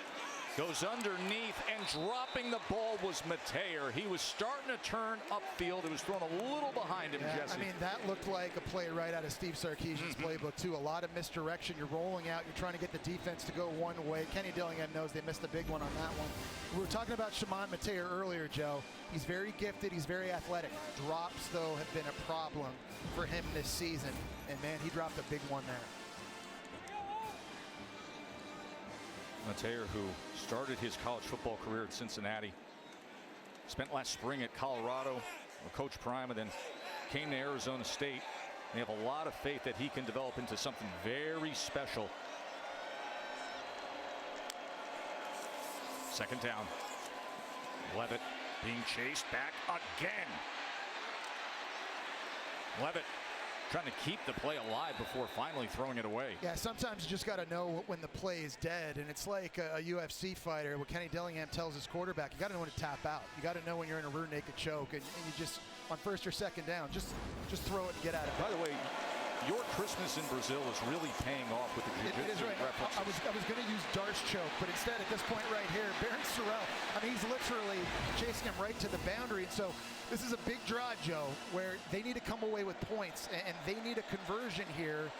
goes underneath, and dropping the ball was Mateer. He was starting to turn upfield. It was thrown a little behind him, Jesse. I mean, that looked like a play right out of Steve Sarkisian's playbook, too. A lot of misdirection. You're rolling out. You're trying to get the defense to go one way. Kenny Dillingham knows they missed a big one on that one. We were talking about Shimon Mateer earlier, Joe. He's very gifted. He's very athletic. Drops, though, have been a problem for him this season. And, man, he dropped a big one there. Mateer, who started his college football career at Cincinnati, spent last spring at Colorado with Coach Prime, and then came to Arizona State. They have a lot of faith that he can develop into something very special. Second down. Levitt being chased back again. Levitt trying to keep the play alive before finally throwing it away. Yeah, sometimes you just got to know when the play is dead, and it's like a UFC fighter where Kenny Dillingham tells his quarterback, you got to know when to tap out. You got to know when you're in a rear naked choke, and you just, on first or second down, just throw it and get out of it. By the way, your Christmas in Brazil is really paying off with the jiu-jitsu references. I was going to use Darce choke, but instead at this point right here, Baron Sorrell, I mean, he's literally chasing him right to the boundary. And so this is a big drive, Joe, where they need to come away with points, and they need a conversion here.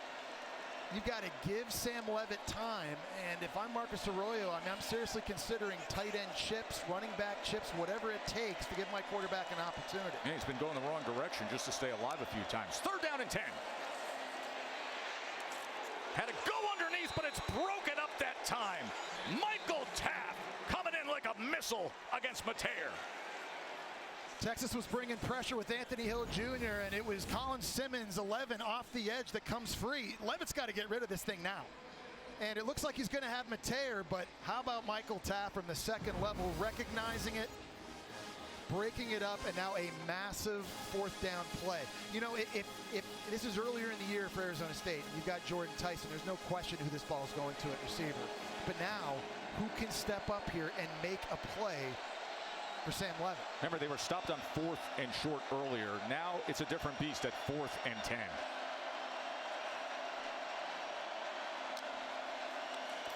You've got to give Sam Levitt time, and if I'm Marcus Arroyo, I mean, I'm seriously considering tight end chips, running back chips, whatever it takes to give my quarterback an opportunity. Yeah, he's been going the wrong direction just to stay alive a few times. Third down and 10. Had to go underneath, but it's broken up that time. Michael Taft coming in like a missile against Mateer. Texas was bringing pressure with Anthony Hill Jr., and it was Colin Simmons, 11, off the edge that comes free. Levitt's got to get rid of this thing now. And it looks like he's going to have Mateer, but how about Michael Taft from the second level, recognizing it, breaking it up, and now a massive fourth down play. You know, if this is earlier in the year for Arizona State, you've got Jordan Tyson, there's no question who this ball is going to at receiver. But now, who can step up here and make a play for Sam Levitt? Remember, they were stopped on 4th and short earlier. Now it's a different beast at 4th and 10.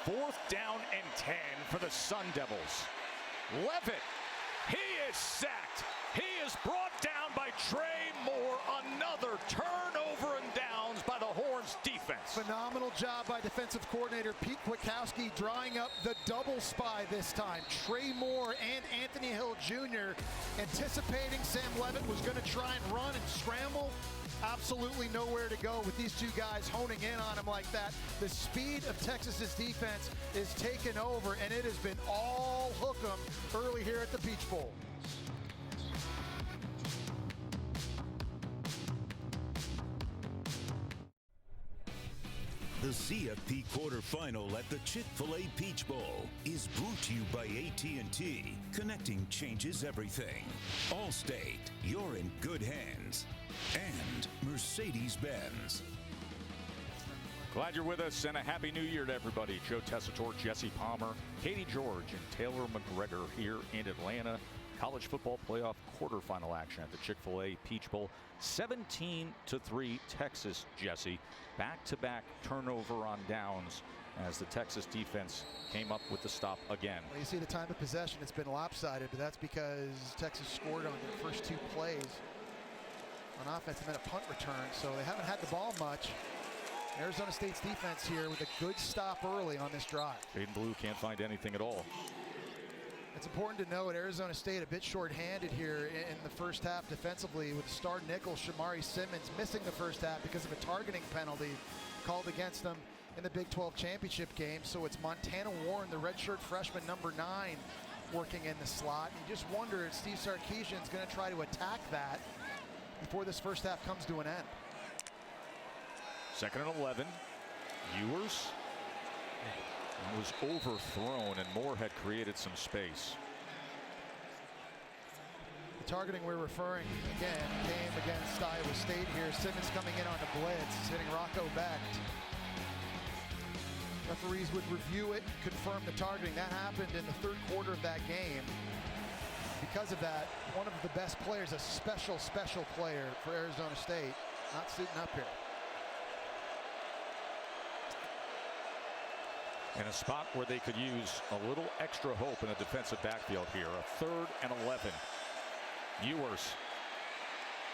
Fourth down and 10 for the Sun Devils. Levitt, he is sacked. He is brought down by Trey Moore. Another turnover and downs by the Horns defense. Phenomenal job by defensive coordinator Pete Kwiatkowski, drawing up the double spy this time. Trey Moore and Anthony Hill Jr. anticipating Sam Levitt was going to try and run and scramble. Absolutely nowhere to go with these two guys honing in on him like that. The speed of Texas's defense is taken over, and it has been all hook 'em early here at the Peach Bowl. The CFP quarterfinal at the Chick-fil-A Peach Bowl is brought to you by AT&T. Connecting changes everything. Allstate, you're in good hands. And Mercedes-Benz. Glad you're with us, and a happy new year to everybody. Joe Tessitore, Jesse Palmer, Katie George, and Taylor McGregor here in Atlanta. College football playoff quarterfinal action at the Chick-fil-A Peach Bowl. 17-3 Texas, Jesse. Back-to-back turnover on downs as the Texas defense came up with the stop again. Well, you see the time of possession, it's been lopsided, but that's because Texas scored on their first 2 plays on offense and then a punt return, so they haven't had the ball much. Arizona State's defense here with a good stop early on this drive. Jaden Blue can't find anything at all. It's important to note Arizona State a bit short-handed here in the first half defensively, with the star nickel Shamari Simmons missing the first half because of a targeting penalty called against them in the Big 12 championship game. So it's Montana Warren, the redshirt freshman number 9, working in the slot. And you just wonder if Steve Sarkisian's going to try to attack that before this first half comes to an end. 2nd and 11. Ewers was overthrown, and Moore had created some space. The targeting we're referring again came against Iowa State here. Simmons coming in on the blitz, hitting Rocco Becht. Referees would review it, confirm the targeting. That happened in the 3rd quarter of that game. Because of that, one of the best players, a special player for Arizona State, not suiting up here. In a spot where they could use a little extra hope in the defensive backfield here. A 3rd and 11. Ewers.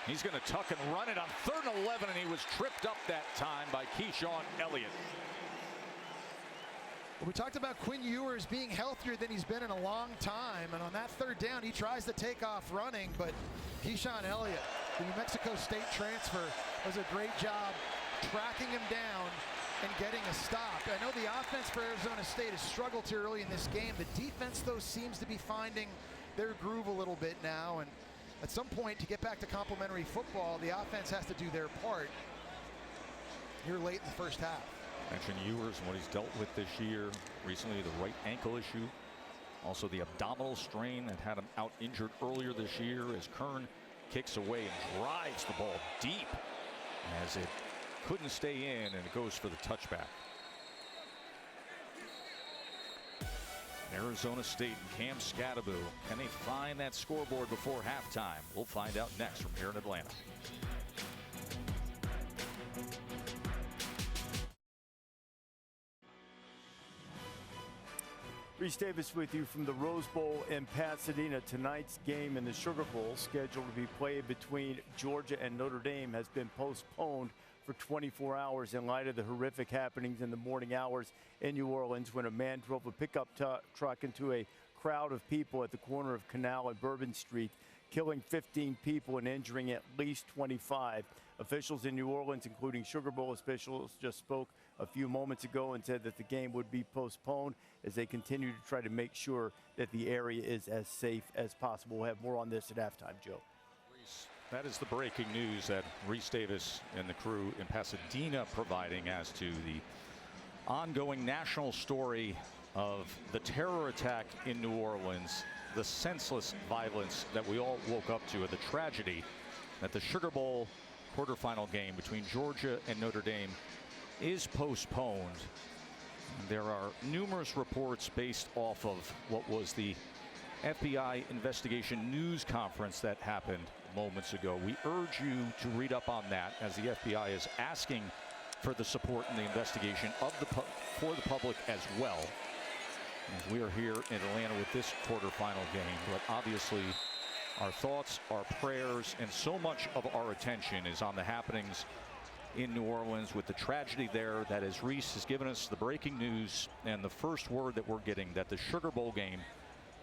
He's going to tuck and run it on 3rd and 11, and he was tripped up that time by Keyshawn Elliott. We talked about Quinn Ewers being healthier than he's been in a long time, and on that 3rd down, he tries to take off running, but Keyshawn Elliott, the New Mexico State transfer, does a great job tracking him down and getting a stop. I know the offense for Arizona State has struggled here early in this game. The defense, though, seems to be finding their groove a little bit now, and at some point, to get back to complementary football, the offense has to do their part here late in the first half. Mention Ewers and what he's dealt with this year. Recently, the right ankle issue. Also, the abdominal strain that had him out injured earlier this year, as Kern kicks away and drives the ball deep as it couldn't stay in, and it goes for the touchback. Arizona State and Cam Scadaboo, can they find that scoreboard before halftime? We'll find out next from here in Atlanta. Reese Davis with you from the Rose Bowl in Pasadena. Tonight's game in the Sugar Bowl, scheduled to be played between Georgia and Notre Dame, has been postponed for 24 hours in light of the horrific happenings in the morning hours in New Orleans when a man drove a pickup truck into a crowd of people at the corner of Canal and Bourbon Street, killing 15 people and injuring at least 25. Officials in New Orleans, including Sugar Bowl officials, just spoke a few moments ago and said that the game would be postponed as they continue to try to make sure that the area is as safe as possible. We'll have more on this at halftime, Joe. That is the breaking news that Reese Davis and the crew in Pasadena providing as to the ongoing national story of the terror attack in New Orleans, the senseless violence that we all woke up to, and the tragedy that the Sugar Bowl quarterfinal game between Georgia and Notre Dame is postponed. There are numerous reports based off of what was the FBI investigation news conference that happened moments ago. We urge you to read up on that, as the FBI is asking for the support in the investigation of for the public as well. As we are here in Atlanta with this quarterfinal game, but obviously our thoughts, our prayers, and so much of our attention is on the happenings in New Orleans with the tragedy there. That, as Reese has given us the breaking news and the first word that we're getting, that the Sugar Bowl game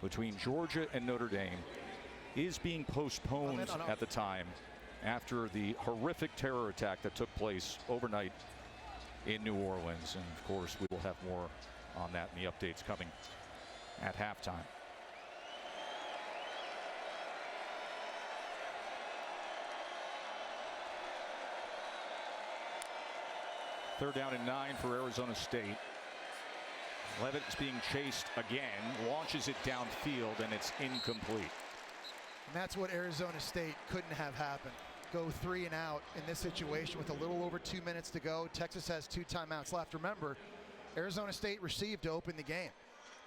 between Georgia and Notre Dame is being postponed at the time after the horrific terror attack that took place overnight in New Orleans. And of course, we will have more on that in the updates coming at halftime. Third down and 9 for Arizona State. Levitt is being chased again, launches it downfield, and it's incomplete. And that's what Arizona State couldn't have happened. Go 3 and out in this situation with a little over 2 minutes to go. Texas has 2 timeouts left. Remember, Arizona State received to open the game.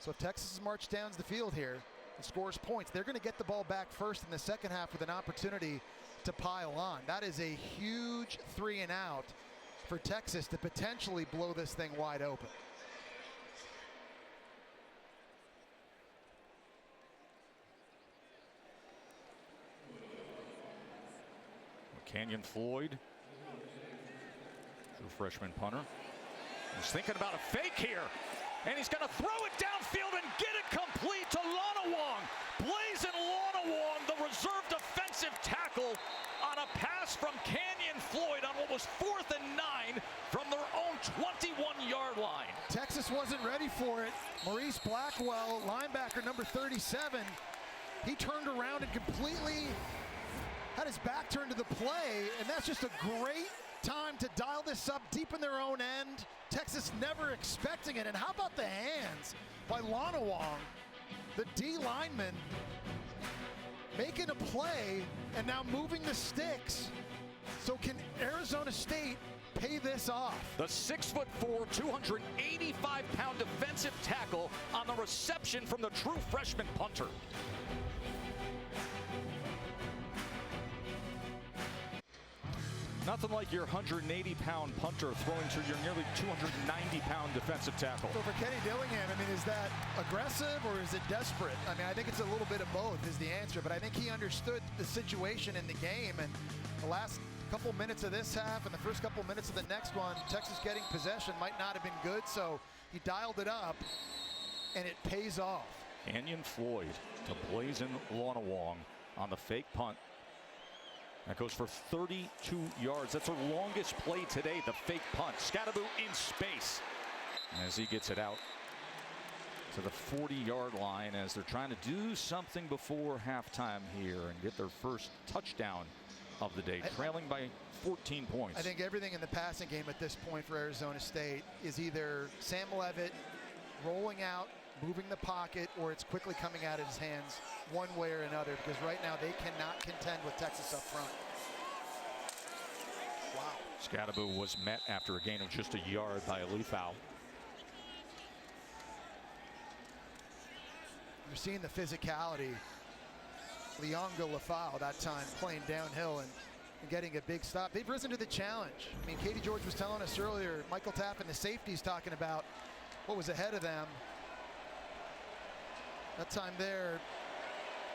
So if Texas marches down the field here and scores points, they're going to get the ball back first in the second half with an opportunity to pile on. That is a huge 3 and out for Texas to potentially blow this thing wide open. Canyon Floyd, true freshman punter. He's thinking about a fake here, and he's going to throw it downfield and get it complete to Lonawong. Blazin Lonawong, the reserve defensive tackle, on a pass from Canyon Floyd on what was 4th and 9 from their own 21-yard line. Texas wasn't ready for it. Maurice Blackwell, linebacker number 37, he turned around and completely had his back turned to the play, and that's just a great time to dial this up deep in their own end. Texas never expecting it. And how about the hands by Lonawong, the D lineman, making a play and now moving the sticks. So can Arizona State pay this off? The 6'4", 285-pound defensive tackle on the reception from the true freshman punter. Nothing like your 180-pound punter throwing to your nearly 290-pound defensive tackle. So for Kenny Dillingham, I mean, is that aggressive or is it desperate? I mean, I think it's a little bit of both is the answer, but I think he understood the situation in the game, and the last couple minutes of this half and the first couple minutes of the next one, Texas getting possession might not have been good, so he dialed it up, and it pays off. Canyon Floyd to Blazin Lonawong on the fake punt. That goes for 32 yards. That's their longest play today, the fake punt. Scadaboo in space as he gets it out to the 40-yard line as they're trying to do something before halftime here and get their first touchdown of the day, trailing by 14 points. I think everything in the passing game at this point for Arizona State is either Sam Leavitt rolling out, moving the pocket, or it's quickly coming out of his hands one way or another, because right now they cannot contend with Texas up front. Wow. Scadaboo was met after a gain of just a yard by Alufau. You're seeing the physicality. Leonga Lafau that time playing downhill and getting a big stop. They've risen to the challenge. I mean, Katie George was telling us earlier, Michael Tapp and the safeties talking about what was ahead of them. That time there,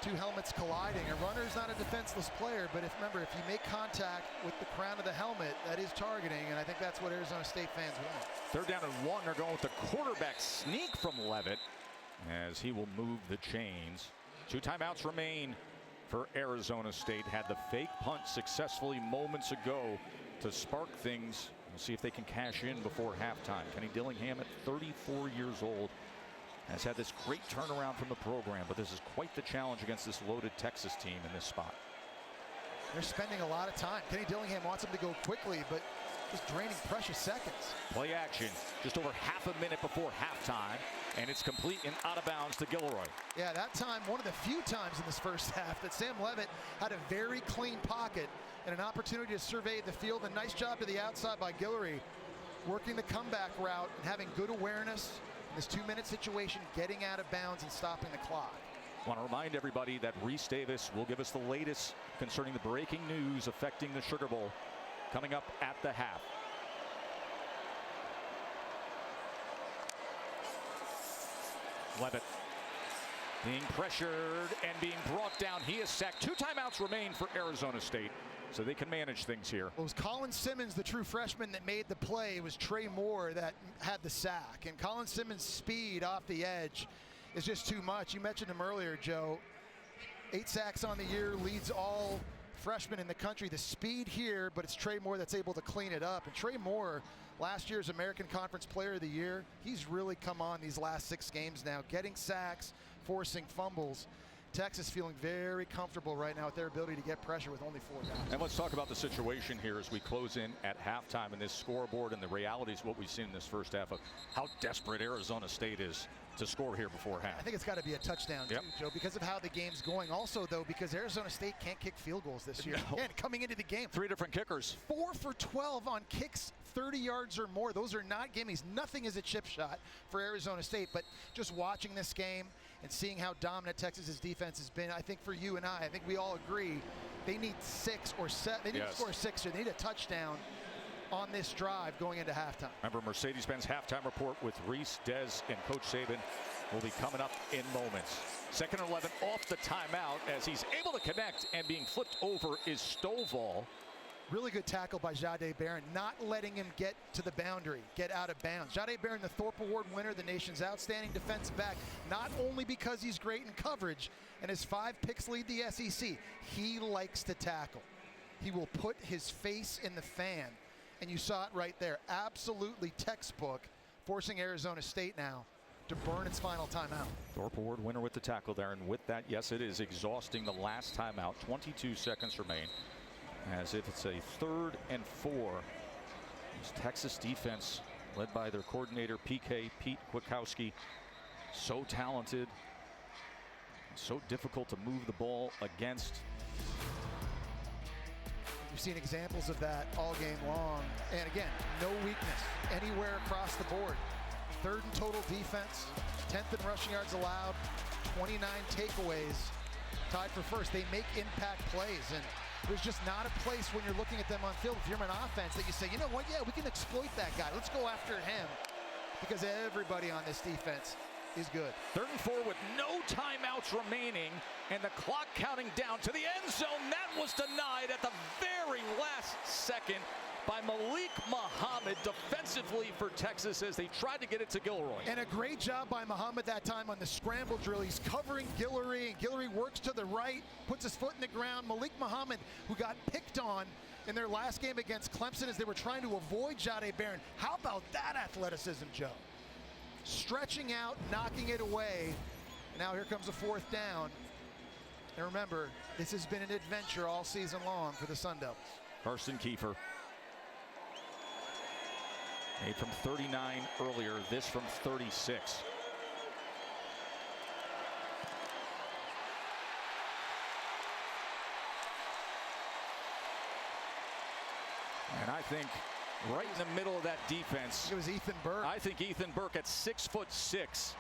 two helmets colliding. A runner is not a defenseless player, but remember, if you make contact with the crown of the helmet, that is targeting, and I think that's what Arizona State fans want. 3rd down and 1. They're going with the quarterback sneak from Leavitt as he will move the chains. 2 timeouts remain for Arizona State. Had the fake punt successfully moments ago to spark things. We'll see if they can cash in before halftime. Kenny Dillingham at 34 years old has had this great turnaround from the program, but this is quite the challenge against this loaded Texas team in this spot. They're spending a lot of time. Kenny Dillingham wants them to go quickly, but just draining precious seconds. Play action just over half a minute before halftime, and it's complete and out of bounds to Gilroy. Yeah, that time, one of the few times in this first half that Sam Leavitt had a very clean pocket and an opportunity to survey the field. A nice job to the outside by Guillory, working the comeback route and having good awareness. This 2-minute situation, getting out of bounds and stopping the clock. I want to remind everybody that Reese Davis will give us the latest concerning the breaking news affecting the Sugar Bowl coming up at the half. Leavitt being pressured and being brought down. He is sacked. 2 timeouts remain for Arizona State, so they can manage things here. It was Colin Simmons, the true freshman, that made the play. It was Trey Moore that had the sack. And Colin Simmons' speed off the edge is just too much. You mentioned him earlier, Joe. 8 sacks on the year, leads all freshmen in the country. The speed here, but it's Trey Moore that's able to clean it up. And Trey Moore, last year's American Conference Player of the Year, he's really come on these last 6 games now, getting sacks, forcing fumbles. Texas feeling very comfortable right now with their ability to get pressure with only 4 guys. And let's talk about the situation here as we close in at halftime in this scoreboard and the realities of what we've seen in this first half of how desperate Arizona State is to score here before half. I think it's got to be a touchdown too, Joe, because of how the game's going. Also, though, because Arizona State can't kick field goals this year. No. Again, coming into the game. 3 different kickers. 4 for 12 on kicks 30 yards or more. Those are not gimmies. Nothing is a chip shot for Arizona State. But just watching this game and seeing how dominant Texas's defense has been, I think for you and I think we all agree they need 6 or 7. They need to score 6 or they need a touchdown on this drive going into halftime. Remember, Mercedes-Benz halftime report with Reese, Dez, and Coach Saban will be coming up in moments. 2nd and 11 off the timeout as he's able to connect, and being flipped over is Stovall. Really good tackle by Jahdae Barron, not letting him get to the boundary, get out of bounds. Jahdae Barron, the Thorpe Award winner, the nation's outstanding defensive back, not only because he's great in coverage and his 5 picks lead the SEC, he likes to tackle. He will put his face in the fan, and you saw it right there. Absolutely textbook, forcing Arizona State now to burn its final timeout. Thorpe Award winner with the tackle there, and with that, yes, it is exhausting the last timeout. 22 seconds remain. As if it's a 3rd and 4. This Texas defense, led by their coordinator, PK, Pete Kwiatkowski, so talented, so difficult to move the ball against. We've seen examples of that all game long. And again, no weakness anywhere across the board. 3rd in total defense, 10th in rushing yards allowed, 29 takeaways, tied for 1st. They make impact plays, and there's just not a place when you're looking at them on field, if you're an offense, that you say, you know what, yeah, we can exploit that guy. Let's go after him, because everybody on this defense is good. 3rd and 4 with no timeouts remaining, and the clock counting down to the end zone. That was denied at the very last second by Malik Muhammad defensively for Texas as they tried to get it to Gilroy. And a great job by Muhammad that time on the scramble drill. He's covering Guillory, and Guillory works to the right, puts his foot in the ground. Malik Muhammad, who got picked on in their last game against Clemson as they were trying to avoid Jahdae Barron. How about that athleticism, Joe? Stretching out, knocking it away. Now here comes a 4th down. And remember, this has been an adventure all season long for the Sun Devils. Carson Kiefer. Made from 39 earlier, this from 36. And I think right in the middle of that defense, it was Ethan Burke. I think Ethan Burke at 6'6"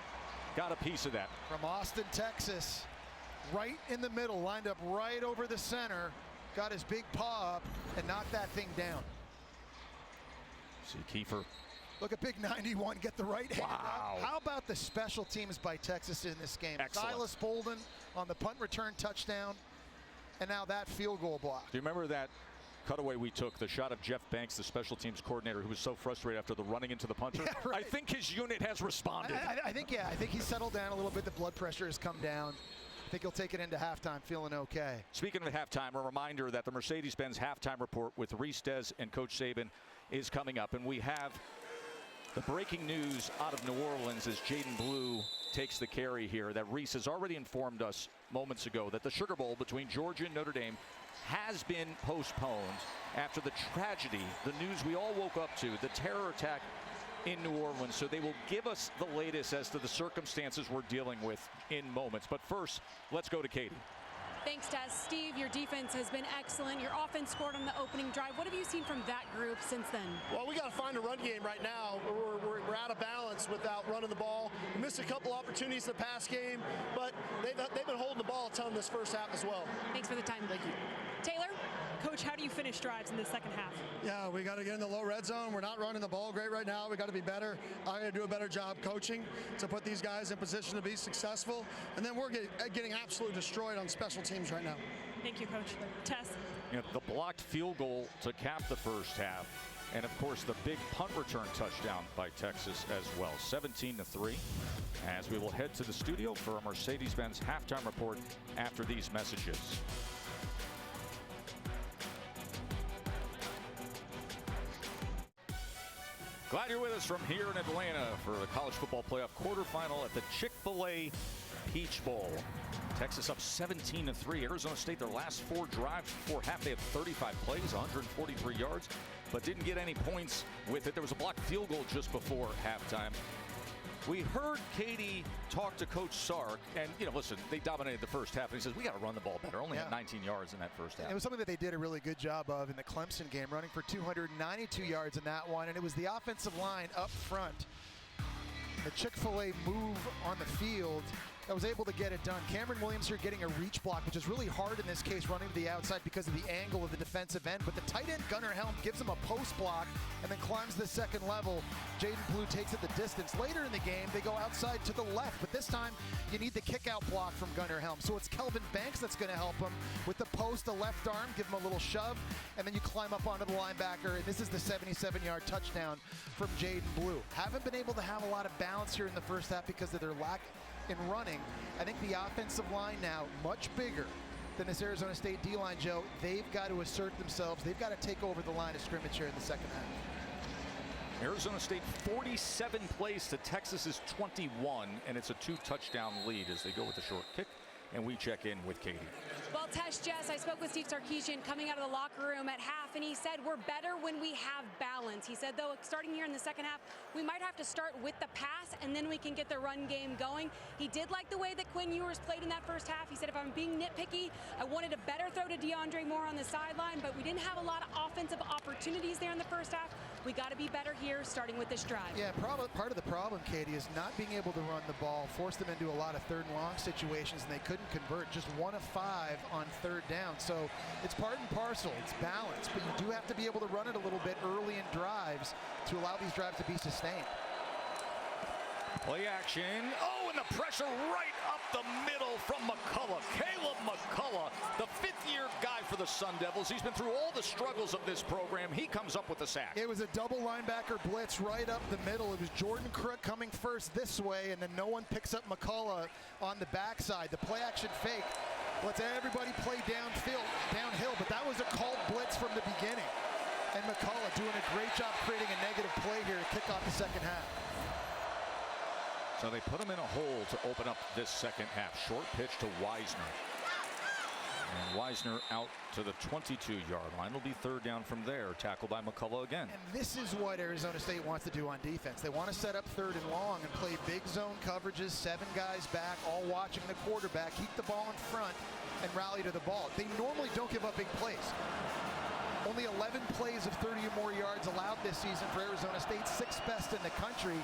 got a piece of that. From Austin, Texas, right in the middle, lined up right over the center, got his big paw up and knocked that thing down. See Kiefer. Look at big 91, get the right hand. Wow. How about the special teams by Texas in this game? Excellent. Silas Bolden on the punt return touchdown, and now that field goal block. Do you remember that cutaway we took, the shot of Jeff Banks, the special teams coordinator, who was so frustrated after the running into the punter? Yeah, right. I think his unit has responded. I think he's settled down a little bit. The blood pressure has come down. I think he'll take it into halftime feeling okay. Speaking of halftime, a reminder that the Mercedes-Benz halftime report with Reese Dez and Coach Saban is coming up, and we have the breaking news out of New Orleans as Jaden Blue takes the carry here, that Reese has already informed us moments ago that the Sugar Bowl between Georgia and Notre Dame has been postponed after the tragedy, the news we all woke up to, the terror attack in New Orleans. So they will give us the latest as to the circumstances we're dealing with in moments. But first, let's go to Katie. Thanks, Tess. Steve, your defense has been excellent. Your offense scored on the opening drive. What have you seen from that group since then? Well, we got to find a run game right now. We're out of balance without running the ball. We missed a couple opportunities in the pass game, but they've been holding the ball a ton this first half as well. Thanks for the time. Thank you. Taylor? Coach, how do you finish drives in the second half? Yeah, we got to get in the low red zone. We're not running the ball great right now. We got to be better. I got to do a better job coaching to put these guys in position to be successful. And then we're getting absolutely destroyed on special teams right now. Thank you, Coach. Tess? You know, the blocked field goal to cap the first half. And of course, the big punt return touchdown by Texas as well. 17-3. As we will head to the studio for a Mercedes-Benz halftime report after these messages. Glad you're with us from here in Atlanta for the college football playoff quarterfinal at the Chick-fil-A Peach Bowl. Texas up 17-3. Arizona State, their last 4 drives before half, they had 35 plays, 143 yards, but didn't get any points with it. There was a blocked field goal just before halftime. We heard Katie talk to Coach Sark, and, you know, listen, they dominated the first half, and he says, we got to run the ball better. Only had 19 yards in that first half. It was something that they did a really good job of in the Clemson game, running for 292 yards in that one, and it was the offensive line up front. The Chick-fil-A move on the field that was able to get it done. Cameron Williams here getting a reach block, which is really hard in this case, running to the outside because of the angle of the defensive end. But the tight end Gunnar Helm gives him a post block and then climbs the second level. Jaden Blue takes it the distance. Later in the game, they go outside to the left, but this time you need the kick out block from Gunnar Helm. So it's Kelvin Banks that's going to help him with the post, the left arm, give him a little shove, and then you climb up onto the linebacker, and this is the 77-yard touchdown from Jaden Blue. Haven't been able to have a lot of balance here in the first half because of their lack in running. I think the offensive line now much bigger than this Arizona State D-line, Joe. They've got to assert themselves. They've got to take over the line of scrimmage here in the second half. Arizona State 47 plays to Texas's 21, and it's a 2-touchdown lead as they go with the short kick. And we check in with Katie. Well, Tesh, Jess, I spoke with Steve Sarkisian coming out of the locker room at half, and he said we're better when we have balance. He said, though, starting here in the second half, we might have to start with the pass, and then we can get the run game going. He did like the way that Quinn Ewers played in that first half. He said, if I'm being nitpicky, I wanted a better throw to DeAndre Moore on the sideline, but we didn't have a lot of offensive opportunities there in the first half. We got to be better here, starting with this drive. Yeah, part of the problem, Katie, is not being able to run the ball, forced them into a lot of third and long situations, and they couldn't convert. Just 1 of 5 on third down. So it's part and parcel. It's balance, but you do have to be able to run it a little bit early in drives to allow these drives to be sustained. Play action. Oh, and the pressure right up the middle from McCullough. Caleb McCullough, the fifth-year guy for the Sun Devils. He's been through all the struggles of this program. He comes up with the sack. It was a double linebacker blitz right up the middle. It was Jordan Crook coming first this way, and then no one picks up McCullough on the backside. The play action fake lets everybody play downhill, but that was a called blitz from the beginning. And McCullough doing a great job creating a negative play here to kick off the second half. So they put him in a hole to open up this second half. Short pitch to Wisner. And Wisner out to the 22-yard line. It'll be third down from there. Tackled by McCullough again. And this is what Arizona State wants to do on defense. They want to set up third and long and play big zone coverages, 7 guys back, all watching the quarterback, keep the ball in front, and rally to the ball. They normally don't give up big plays. Only 11 plays of 30 or more yards allowed this season for Arizona State, 6th best in the country.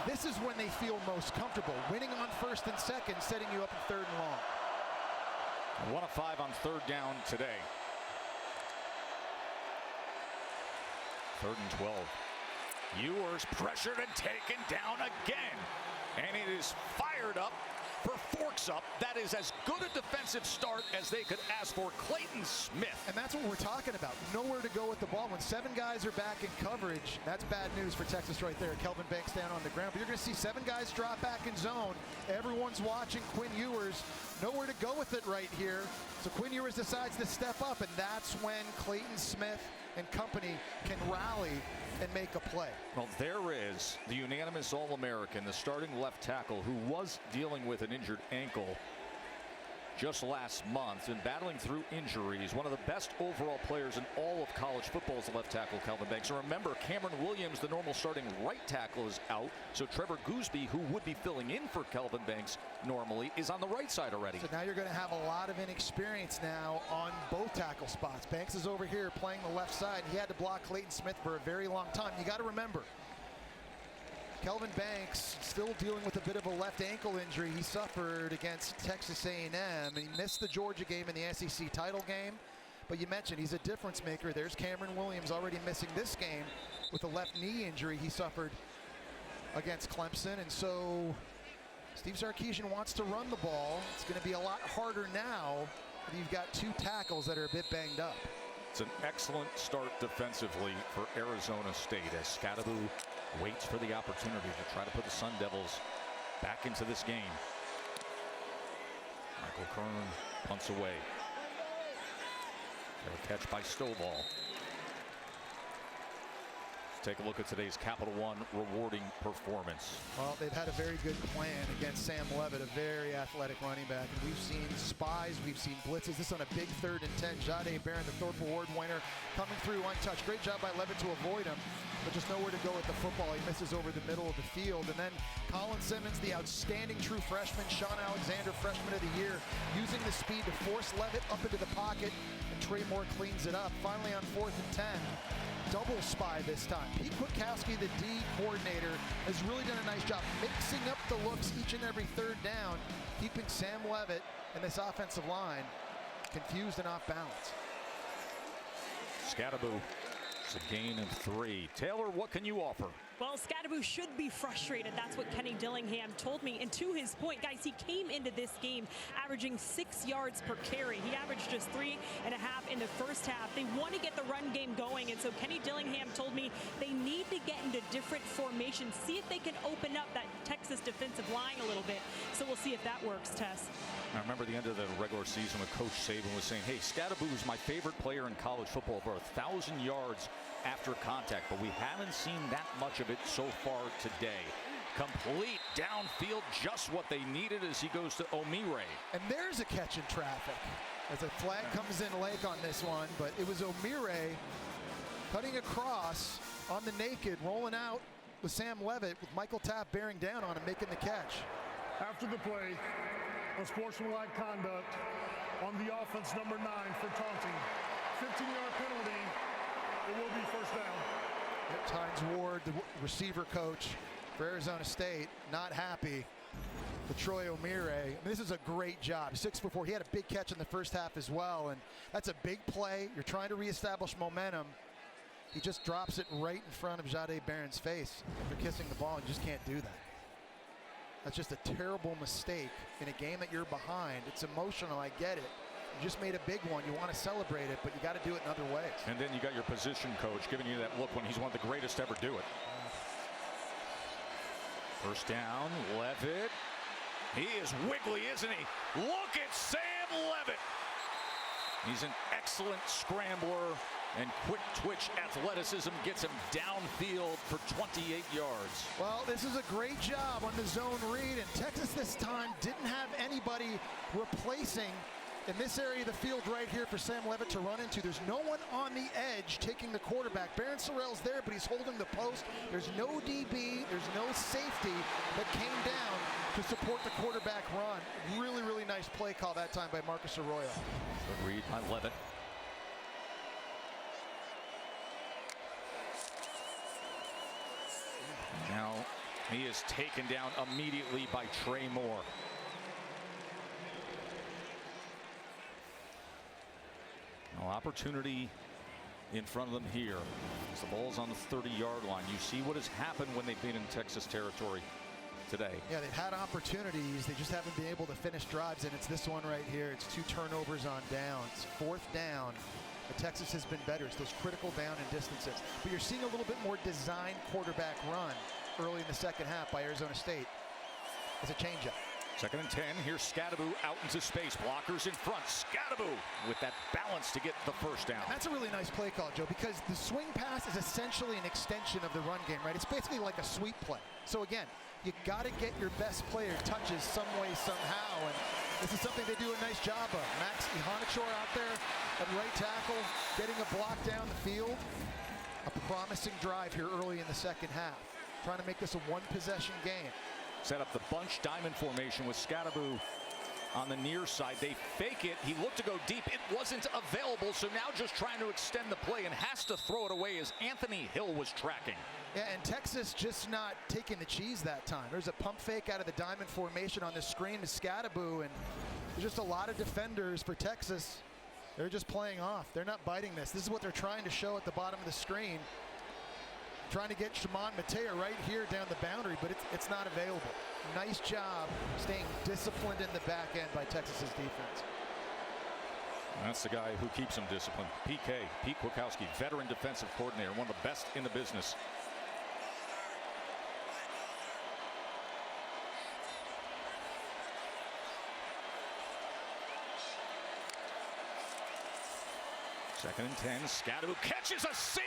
This is when they feel most comfortable, winning on first and second, setting you up in third and long. 1 of 5 on third down today. Third and 12. Ewers pressured and taken down again. And it is fired up for Forks Up. That is as good a defensive start as they could ask for. Clayton Smith. And that's what we're talking about. Nowhere to go with the ball. When 7 guys are back in coverage, that's bad news for Texas right there. Kelvin Banks down on the ground. But you're going to see 7 guys drop back in zone. Everyone's watching Quinn Ewers. Nowhere to go with it right here. So Quinn Ewers decides to step up, and that's when Clayton Smith and company can rally and make a play. Well, there is the unanimous All-American, the starting left tackle, who was dealing with an injured ankle just last month and battling through injuries. One of the best overall players in all of college football is the left tackle, Kelvin Banks. And remember, Cameron Williams, the normal starting right tackle, is out. So Trevor Gooseby, who would be filling in for Kelvin Banks normally, is on the right side already. So now you're going to have a lot of inexperience now on both tackle spots. Banks is over here playing the left side. He had to block Clayton Smith for a very long time. You got to remember, Kelvin Banks still dealing with a bit of a left ankle injury he suffered against Texas A&M. He missed the Georgia game and the SEC title game. But you mentioned he's a difference maker. There's Cameron Williams already missing this game with a left knee injury he suffered against Clemson. And so Steve Sarkisian wants to run the ball. It's going to be a lot harder now that you've got 2 tackles that are a bit banged up. It's an excellent start defensively for Arizona State as Scadaboo waits for the opportunity to try to put the Sun Devils back into this game. Michael Kern punts away. Fair catch by Stovall. Take a look at today's Capital One rewarding performance. Well, they've had a very good plan against Sam Levitt, a very athletic running back. And we've seen spies, we've seen blitzes. This on a big 3rd and 10. Jade Barron, the Thorpe Award winner, coming through untouched. Great job by Levitt to avoid him, but just nowhere to go with the football. He misses over the middle of the field. And then Colin Simmons, the outstanding true freshman. Sean Alexander, freshman of the year, using the speed to force Levitt up into the pocket. And Trey Moore cleans it up. Finally on 4th and 10. double spy this time. Pete Kwiatkowski, the D coordinator, has really done a nice job mixing up the looks each and every third down, keeping Sam Levitt and this offensive line confused and off balance. Scadaboo, it's a gain of 3. Taylor, what can you offer? Well, Scadaboo should be frustrated. That's what Kenny Dillingham told me. And to his point, guys, he came into this game averaging 6 yards per carry. He averaged just 3.5 in the first half. They want to get the run game going. And so Kenny Dillingham told me they need to get into different formations, see if they can open up that Texas defensive line a little bit. So we'll see if that works, Tess. I remember the end of the regular season when Coach Saban was saying, hey, Scadaboo is my favorite player in college football, over 1,000 yards after contact, but we haven't seen that much of it so far today. Complete downfield, just what they needed as he goes to Omire. And there's a catch in traffic as a flag comes in late on this one, but it was Omire cutting across on the naked, rolling out with Sam Levitt, with Michael Taft bearing down on him, making the catch. After the play, unsportsmanlike conduct on the offense, number 9 for taunting. 15-yard penalty. It will be first down. Tynes Ward, the receiver coach for Arizona State, not happy with Troy Omire. This is a great job. 6'4". He had a big catch in the first half as well, and that's a big play. You're trying to reestablish momentum. He just drops it right in front of Jahdae Barron's face after kissing the ball, and you just can't do that. That's just a terrible mistake in a game that you're behind. It's emotional, I get it. You just made a big one. You want to celebrate it, but you got to do it in other ways. And then you got your position coach giving you that look when he's one of the greatest to ever do it. First down, Levitt. He is wiggly, isn't he? Look at Sam Levitt. He's an excellent scrambler, and quick twitch athleticism gets him downfield for 28 yards. Well, this is a great job on the zone read, and Texas this time didn't have anybody replacing in this area of the field right here for Sam Levitt to run into. There's no one on the edge taking the quarterback. Barron Sorrell's there, but he's holding the post. There's no DB, there's no safety that came down to support the quarterback run. Really, really nice play call that time by Marcus Arroyo. Good read by Levitt. Now he is taken down immediately by Trey Moore. Now opportunity in front of them here as the ball's on the 30-yard line. You see what has happened when they've been in Texas territory today. Yeah, they've had opportunities. They just haven't been able to finish drives, and it's this one right here. It's 2 turnovers on downs. 4th down. But Texas has been better. It's those critical down and distances. But you're seeing a little bit more designed quarterback run early in the second half by Arizona State. It's a changeup. 2nd and 10. Here's Scadaboo out into space. Blockers in front. Scadaboo with that balance to get the first down. And that's a really nice play call, Joe, because the swing pass is essentially an extension of the run game, right? It's basically like a sweep play. So again, you got to get your best player touches some way, somehow, and this is something they do a nice job of. Max Ihanichor out there at right tackle, getting a block down the field. A promising drive here early in the second half. Trying to make this a one-possession game. Set up the bunch diamond formation with Scadaboo on the near side. They fake it. He looked to go deep. It wasn't available, so now just trying to extend the play and has to throw it away as Anthony Hill was tracking. Yeah, and Texas just not taking the cheese that time. There's a pump fake out of the diamond formation on the screen to Scadaboo, and there's just a lot of defenders for Texas. They're just playing off. They're not biting this. This is what they're trying to show at the bottom of the screen. Trying to get Shimon Mateo right here down the boundary, but it's not available. Nice job staying disciplined in the back end by Texas's defense. That's the guy who keeps them disciplined. PK, Pete Kwiatkowski, veteran defensive coordinator, one of the best in the business. Second and 10, Scadaboo catches a seam,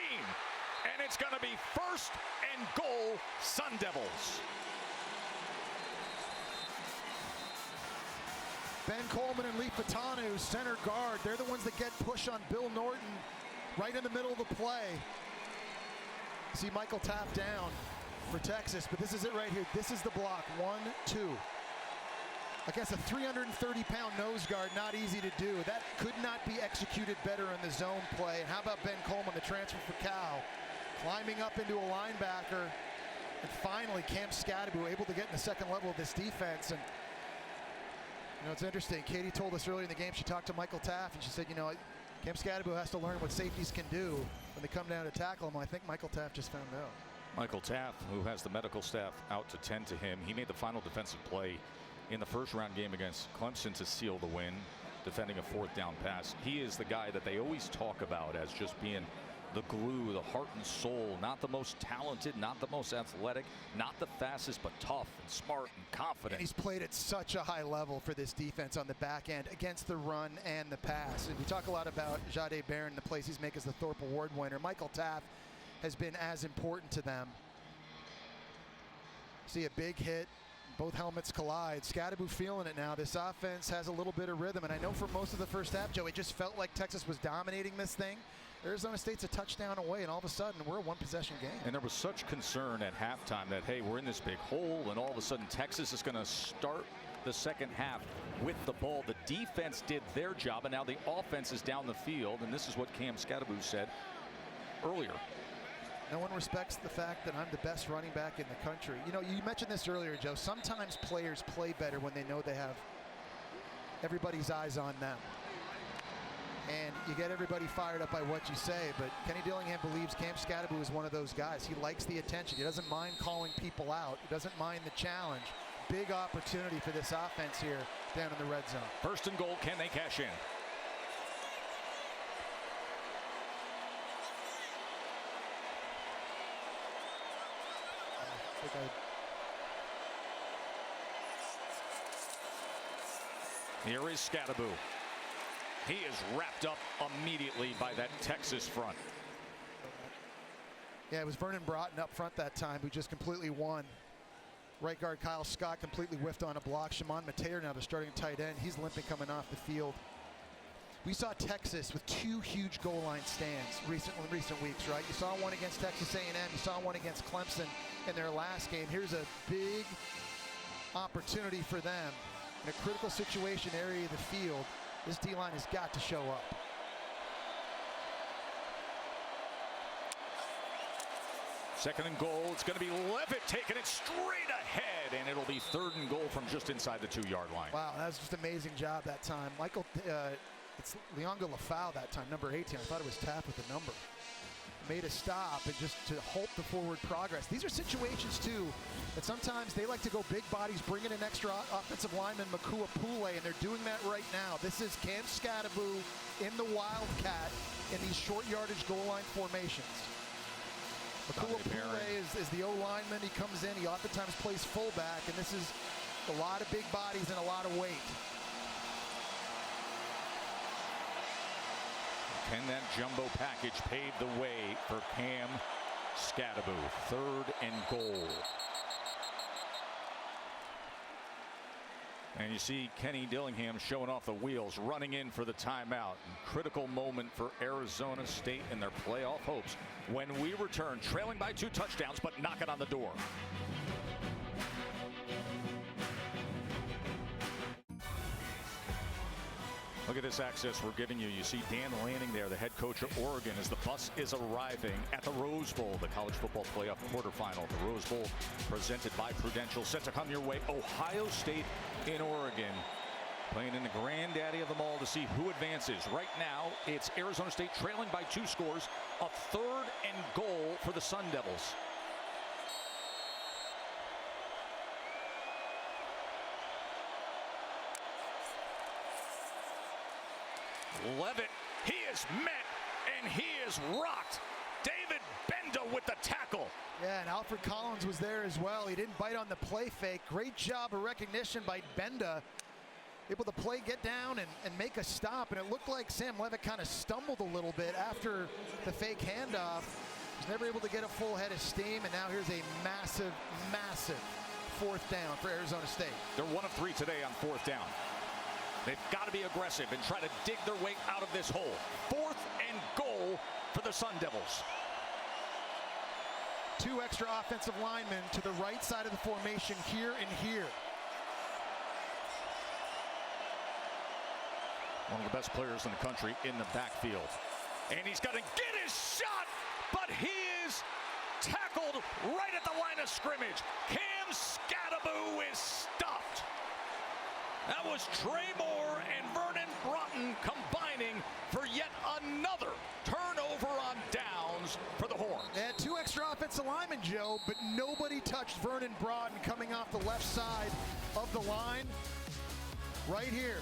and it's going to be 1st and goal, Sun Devils. Ben Coleman and Lee Fatanu, center guard. They're the ones that get push on Bill Norton right in the middle of the play. See Michael Taft down for Texas, but this is it right here. This is the block. 1, 2. Against a 330-pound nose guard, not easy to do. That could not be executed better in the zone play. And how about Ben Coleman, the transfer for Cal, climbing up into a linebacker. And finally, Cam Scadaboo able to get in the second level of this defense. And you know, it's interesting. Katie told us earlier in the game, she talked to Michael Taff, and she said, you know, Cam Scadaboo has to learn what safeties can do when they come down to tackle him. I think Michael Taff just found out. Michael Taff, who has the medical staff out to tend to him, he made the final defensive play in the first round game against Clemson to seal the win, defending a fourth down pass. He is the guy that they always talk about as just being the glue, the heart and soul, not the most talented, not the most athletic, not the fastest, but tough and smart and confident. And he's played at such a high level for this defense on the back end against the run and the pass. And we talk a lot about Jahdae Barron, the plays he's making as the Thorpe Award winner. Michael Taff has been as important to them. See a big hit. Both helmets collide. Scadaboo feeling it now. This offense has a little bit of rhythm. And I know for most of the first half, Joe, it just felt like Texas was dominating this thing. Arizona State's a touchdown away, and all of a sudden, we're a one-possession game. And there was such concern at halftime that, hey, we're in this big hole, and all of a sudden, Texas is going to start the second half with the ball. The defense did their job, and now the offense is down the field. And this is what Cam Scadaboo said earlier. No one respects the fact that I'm the best running back in the country. You know, you mentioned this earlier, Joe. Sometimes players play better when they know they have everybody's eyes on them. And you get everybody fired up by what you say, but Kenny Dillingham believes Cam Scadaboo is one of those guys. He likes the attention. He doesn't mind calling people out. He doesn't mind the challenge. Big opportunity for this offense here down in the red zone. First and goal, can they cash in? Here is Scadaboo. He is wrapped up immediately by that Texas front. Yeah, it was Vernon Broughton up front that time who just completely won. Right guard Kyle Scott completely whiffed on a block. Shimon Mateer now the starting tight end. He's limping coming off the field. We saw Texas with two huge goal line stands recent weeks, right? You saw one against Texas A&M. You saw one against Clemson in their last game. Here's a big opportunity for them in a critical situation area of the field. This D-line has got to show up. Second and goal. It's going to be Levitt taking it straight ahead, and it'll be third and goal from just inside the 2-yard line. Wow, that was just an amazing job that time. It's Leonga Lafau that time, number 18. I thought it was Taff with the number. Made a stop and just to halt the forward progress. These are situations, too, that sometimes they like to go big bodies, bring in an extra offensive lineman, Makua Pule, and they're doing that right now. This is Cam Scadaboo in the Wildcat in these short yardage goal line formations. Makua Pule is the O-lineman. He comes in. He oftentimes plays fullback, and this is a lot of big bodies and a lot of weight. Can that jumbo package pave the way for Cam Scadaboo? Third and goal. And you see Kenny Dillingham showing off the wheels, running in for the timeout. Critical moment for Arizona State and their playoff hopes when we return, trailing by 2 touchdowns, but knocking on the door. Look at this access we're giving you. You see Dan Lanning there, the head coach of Oregon, as the bus is arriving at the Rose Bowl, the college football playoff quarterfinal. The Rose Bowl presented by Prudential, set to come your way. Ohio State in Oregon, playing in the granddaddy of them all to see who advances. Right now, it's Arizona State trailing by 2 scores, a third and goal for the Sun Devils. Levitt, he is met and he is rocked. David Benda with the tackle. Yeah, and Alfred Collins was there as well. He didn't bite on the play fake. Great job of recognition by Benda. Able to get down and make a stop. And it looked like Sam Levitt kind of stumbled a little bit after the fake handoff. Was never able to get a full head of steam. And now here's a massive, massive 4th down for Arizona State. They're 1 of 3 today on 4th down. They've got to be aggressive and try to dig their way out of this hole. 4th and goal for the Sun Devils. 2 extra offensive linemen to the right side of the formation here and here. One of the best players in the country in the backfield. And he's going to get his shot, but he is tackled right at the line of scrimmage. Cam Scadaboo is stopped. That was Trey Moore and Vernon Broughton combining for yet another turnover on downs for the Horns. They had 2 extra offensive linemen, Joe, but nobody touched Vernon Broughton coming off the left side of the line right here.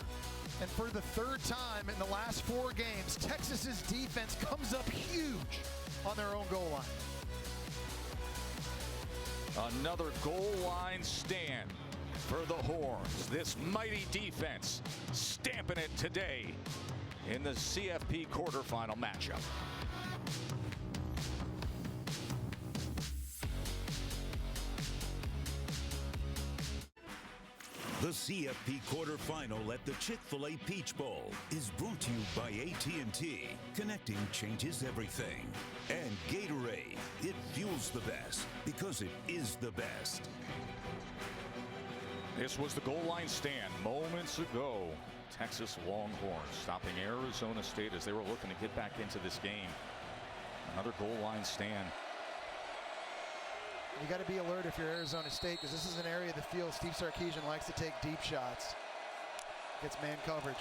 And for the 3rd time in the last 4 games, Texas's defense comes up huge on their own goal line. Another goal line stand for the Horns. This mighty defense stamping it today in the CFP quarterfinal matchup. The CFP quarterfinal at the Chick-fil-A Peach Bowl is brought to you by AT&T. Connecting changes everything. And Gatorade. It fuels the best because it is the best. This was the goal line stand moments ago. Texas Longhorns stopping Arizona State as they were looking to get back into this game. Another goal line stand. You got to be alert if you're Arizona State, because this is an area of the field Steve Sarkisian likes to take deep shots. Gets man coverage.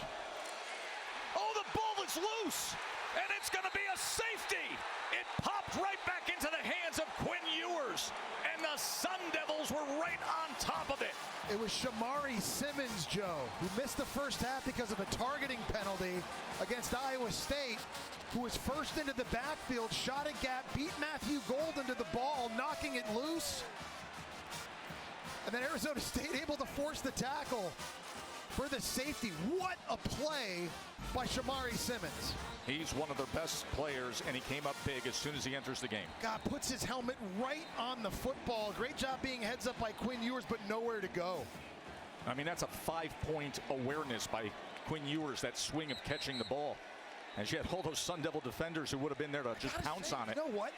Oh, the ball is loose, and it's going to be a safety. It popped right back into the hands of Quinn Ewers, and the Sun Devils were right on top of it. It was Shamari Simmons, Joe, who missed the first half because of a targeting penalty against Iowa State, who was first into the backfield, shot a gap, beat Matthew Golden to the ball, knocking it loose. And then Arizona State able to force the tackle for the safety. What a play by Shamari Simmons. He's one of their best players, and he came up big as soon as he enters the game. God, puts his helmet right on the football. Great job being heads up by Quinn Ewers, but nowhere to go. I mean, that's a 5-point awareness by Quinn Ewers, that swing of catching the ball. And she had all those Sun Devil defenders who would have been there to just pounce on it. You know what?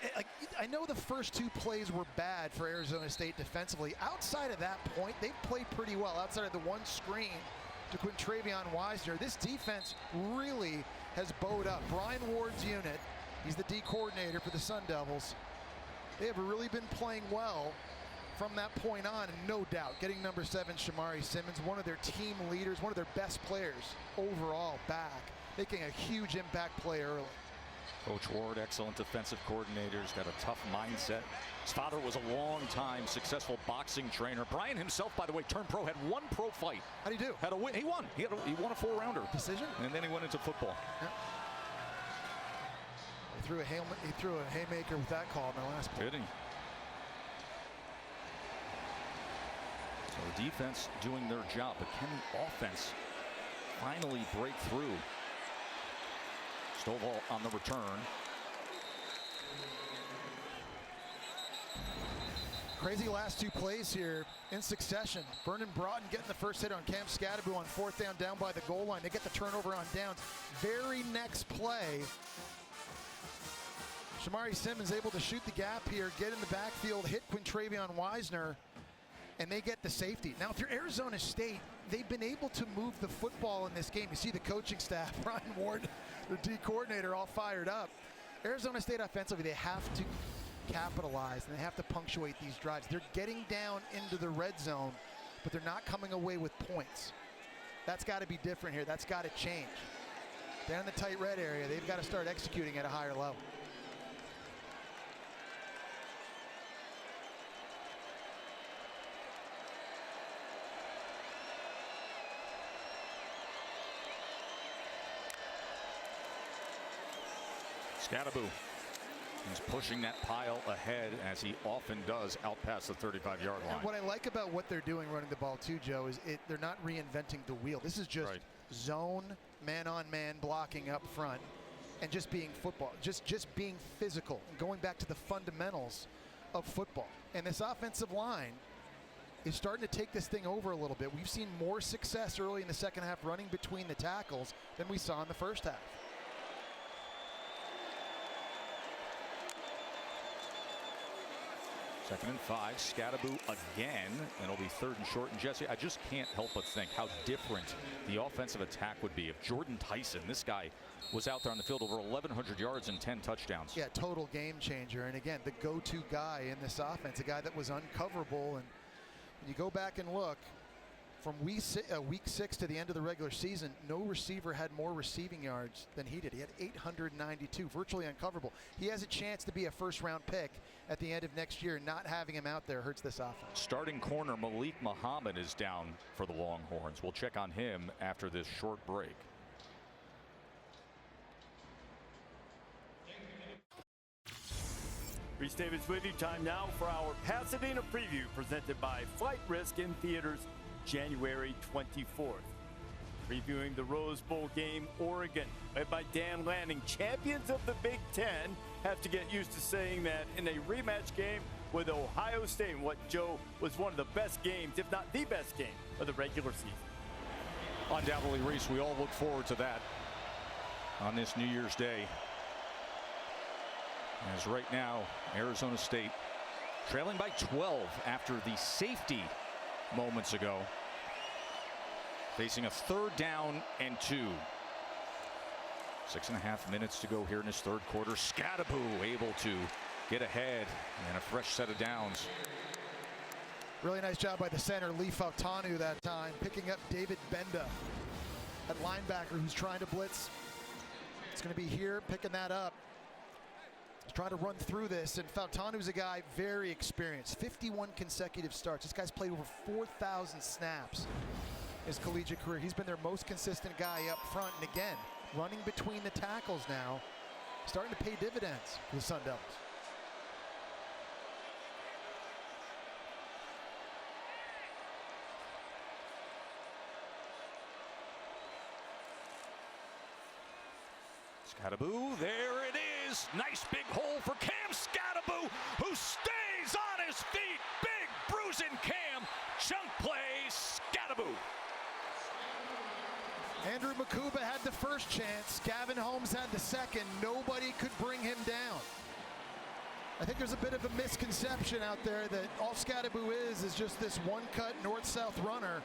I know the first 2 plays were bad for Arizona State defensively. Outside of that point, they played pretty well. Outside of the one screen to Quintravion Wisner, this defense really has bowed up. Brian Ward's unit, he's the D coordinator for the Sun Devils. They have really been playing well from that point on, and no doubt getting number 7, Shamari Simmons, one of their team leaders, one of their best players overall back, making a huge impact play early. Coach Ward, excellent defensive coordinator. He's got a tough mindset. His father was a long-time successful boxing trainer. Brian himself, by the way, turned pro, had 1 pro fight. How'd he do? Had a win. He won. He won a 4-rounder. Decision? And then he went into football. Yeah. He threw a haymaker with that call in the last play. Did he? So the defense doing their job, but can the offense finally break through? Stovall on the return. Crazy last 2 plays here in succession. Vernon Broughton getting the first hit on Cam Scadaboo on 4th down by the goal line. They get the turnover on downs. Very next play, Shamari Simmons able to shoot the gap here, get in the backfield, hit Quintravion Wisner, and they get the safety. Now, if you're Arizona State, they've been able to move the football in this game. You see the coaching staff, Brian Ward, the D coordinator, all fired up. Arizona State offensively, they have to capitalize and they have to punctuate these drives. They're getting down into the red zone, but they're not coming away with points. That's got to be different here. That's got to change. Down in the tight red area, they've got to start executing at a higher level. Scadaboo is pushing that pile ahead, as he often does, out past the 35-yard line. And what I like about what they're doing running the ball too, Joe, is they're not reinventing the wheel. This is just zone, man-on-man blocking up front, and just being football, just being physical, and going back to the fundamentals of football. And this offensive line is starting to take this thing over a little bit. We've seen more success early in the second half running between the tackles than we saw in the first half. 2nd and 5. Scadaboo again. And it'll be 3rd and short. And Jesse, I just can't help but think how different the offensive attack would be if Jordan Tyson, this guy, was out there on the field over 1,100 yards and 10 touchdowns. Yeah, total game changer. And again, the go-to guy in this offense, a guy that was uncoverable. And when you go back and look, from week 6 to the end of the regular season, no receiver had more receiving yards than he did. He had 892, virtually uncoverable. He has a chance to be a first-round pick at the end of next year. Not having him out there hurts this offense. Starting corner Malik Muhammad is down for the Longhorns. We'll check on him after this short break. Reese Davis with you. Time now for our Pasadena preview presented by Flight Risk in theaters January 24th. Previewing the Rose Bowl game, Oregon, led by Dan Lanning. Champions of the Big Ten have to get used to saying that in a rematch game with Ohio State, what, Joe, was one of the best games, if not the best game of the regular season. Undoubtedly, Reese, we all look forward to that on this New Year's Day. As right now, Arizona State trailing by 12 after the safety moments ago, facing a 3rd down and 2. 6.5 minutes to go here in this 3rd quarter. Scadaboo able to get ahead and a fresh set of downs. Really nice job by the center, Lee Fautanu, that time, picking up David Benda, that linebacker who's trying to blitz. It's going to be here, picking that up. He's trying to run through this, and Fautanu's a guy very experienced. 51 consecutive starts. This guy's played over 4,000 snaps in his collegiate career. He's been their most consistent guy up front, and again, running between the tackles now, starting to pay dividends for the Sun Devils. Scadaboo, there it is. Nice big hole for Cam Scadaboo, who stays on his feet. Big bruising Cam. Chunk play, Scadaboo. Andrew Makuba had the first chance. Gavin Holmes had the second. Nobody could bring him down. I think there's a bit of a misconception out there that all Scadaboo is just this one-cut north-south runner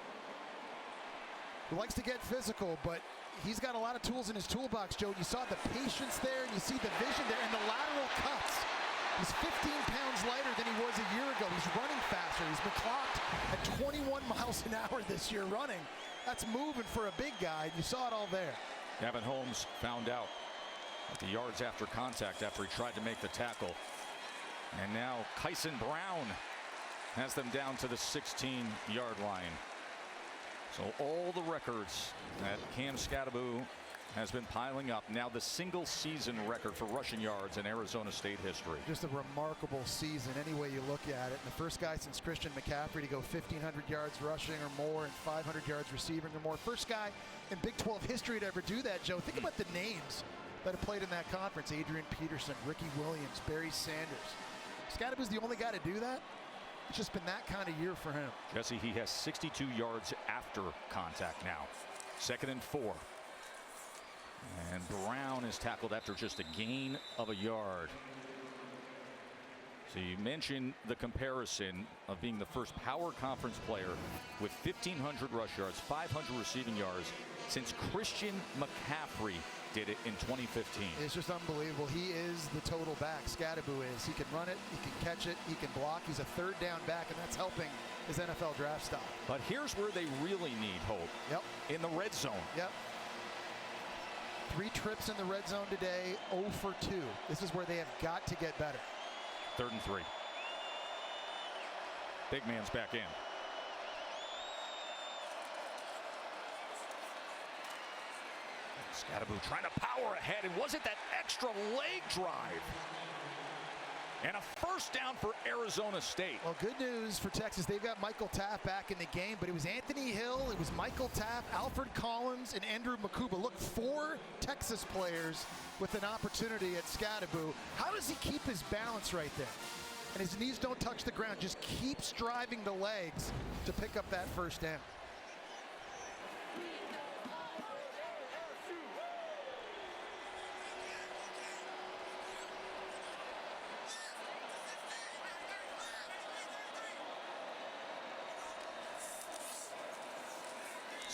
who likes to get physical, but he's got a lot of tools in his toolbox, Joe. You saw the patience there, and you see the vision there, and the lateral cuts. He's 15 pounds lighter than he was a year ago. He's running faster. He's been clocked at 21 miles an hour this year running. That's moving for a big guy, and you saw it all there. Gavin Holmes found out at the yards after contact after he tried to make the tackle. And now Kyson Brown has them down to the 16-yard line. So all the records that Cam Scadaboo has been piling up. Now the single season record for rushing yards in Arizona State history. Just a remarkable season any way you look at it. And the first guy since Christian McCaffrey to go 1,500 yards rushing or more and 500 yards receiving or more. First guy in Big 12 history to ever do that, Joe. Think about the names that have played in that conference. Adrian Peterson, Ricky Williams, Barry Sanders. Scadaboo's the only guy to do that. It's just been that kind of year for him. Jesse, he has 62 yards after contact now. 2nd and 4. And Brown is tackled after just a gain of a yard. So you mentioned the comparison of being the first power conference player with 1,500 rush yards, 500 receiving yards since Christian McCaffrey did it in 2015. It's just unbelievable. He is the total back. Scadaboo is. He can run it, he can catch it, he can block. He's a 3rd down back, and that's helping his NFL draft stock. But here's where they really need hope. Yep. In the red zone. Yep. 3 trips in the red zone today, 0 for 2. This is where they have got to get better. 3rd and 3. Big man's back in. Scadaboo trying to power ahead, and was it that extra leg drive? And a first down for Arizona State. Well, good news for Texas. They've got Michael Taft back in the game, but it was Anthony Hill, it was Michael Taft, Alfred Collins, and Andrew Makuba. Look, 4 Texas players with an opportunity at Scadaboo. How does he keep his balance right there? And his knees don't touch the ground. Just keeps driving the legs to pick up that first down.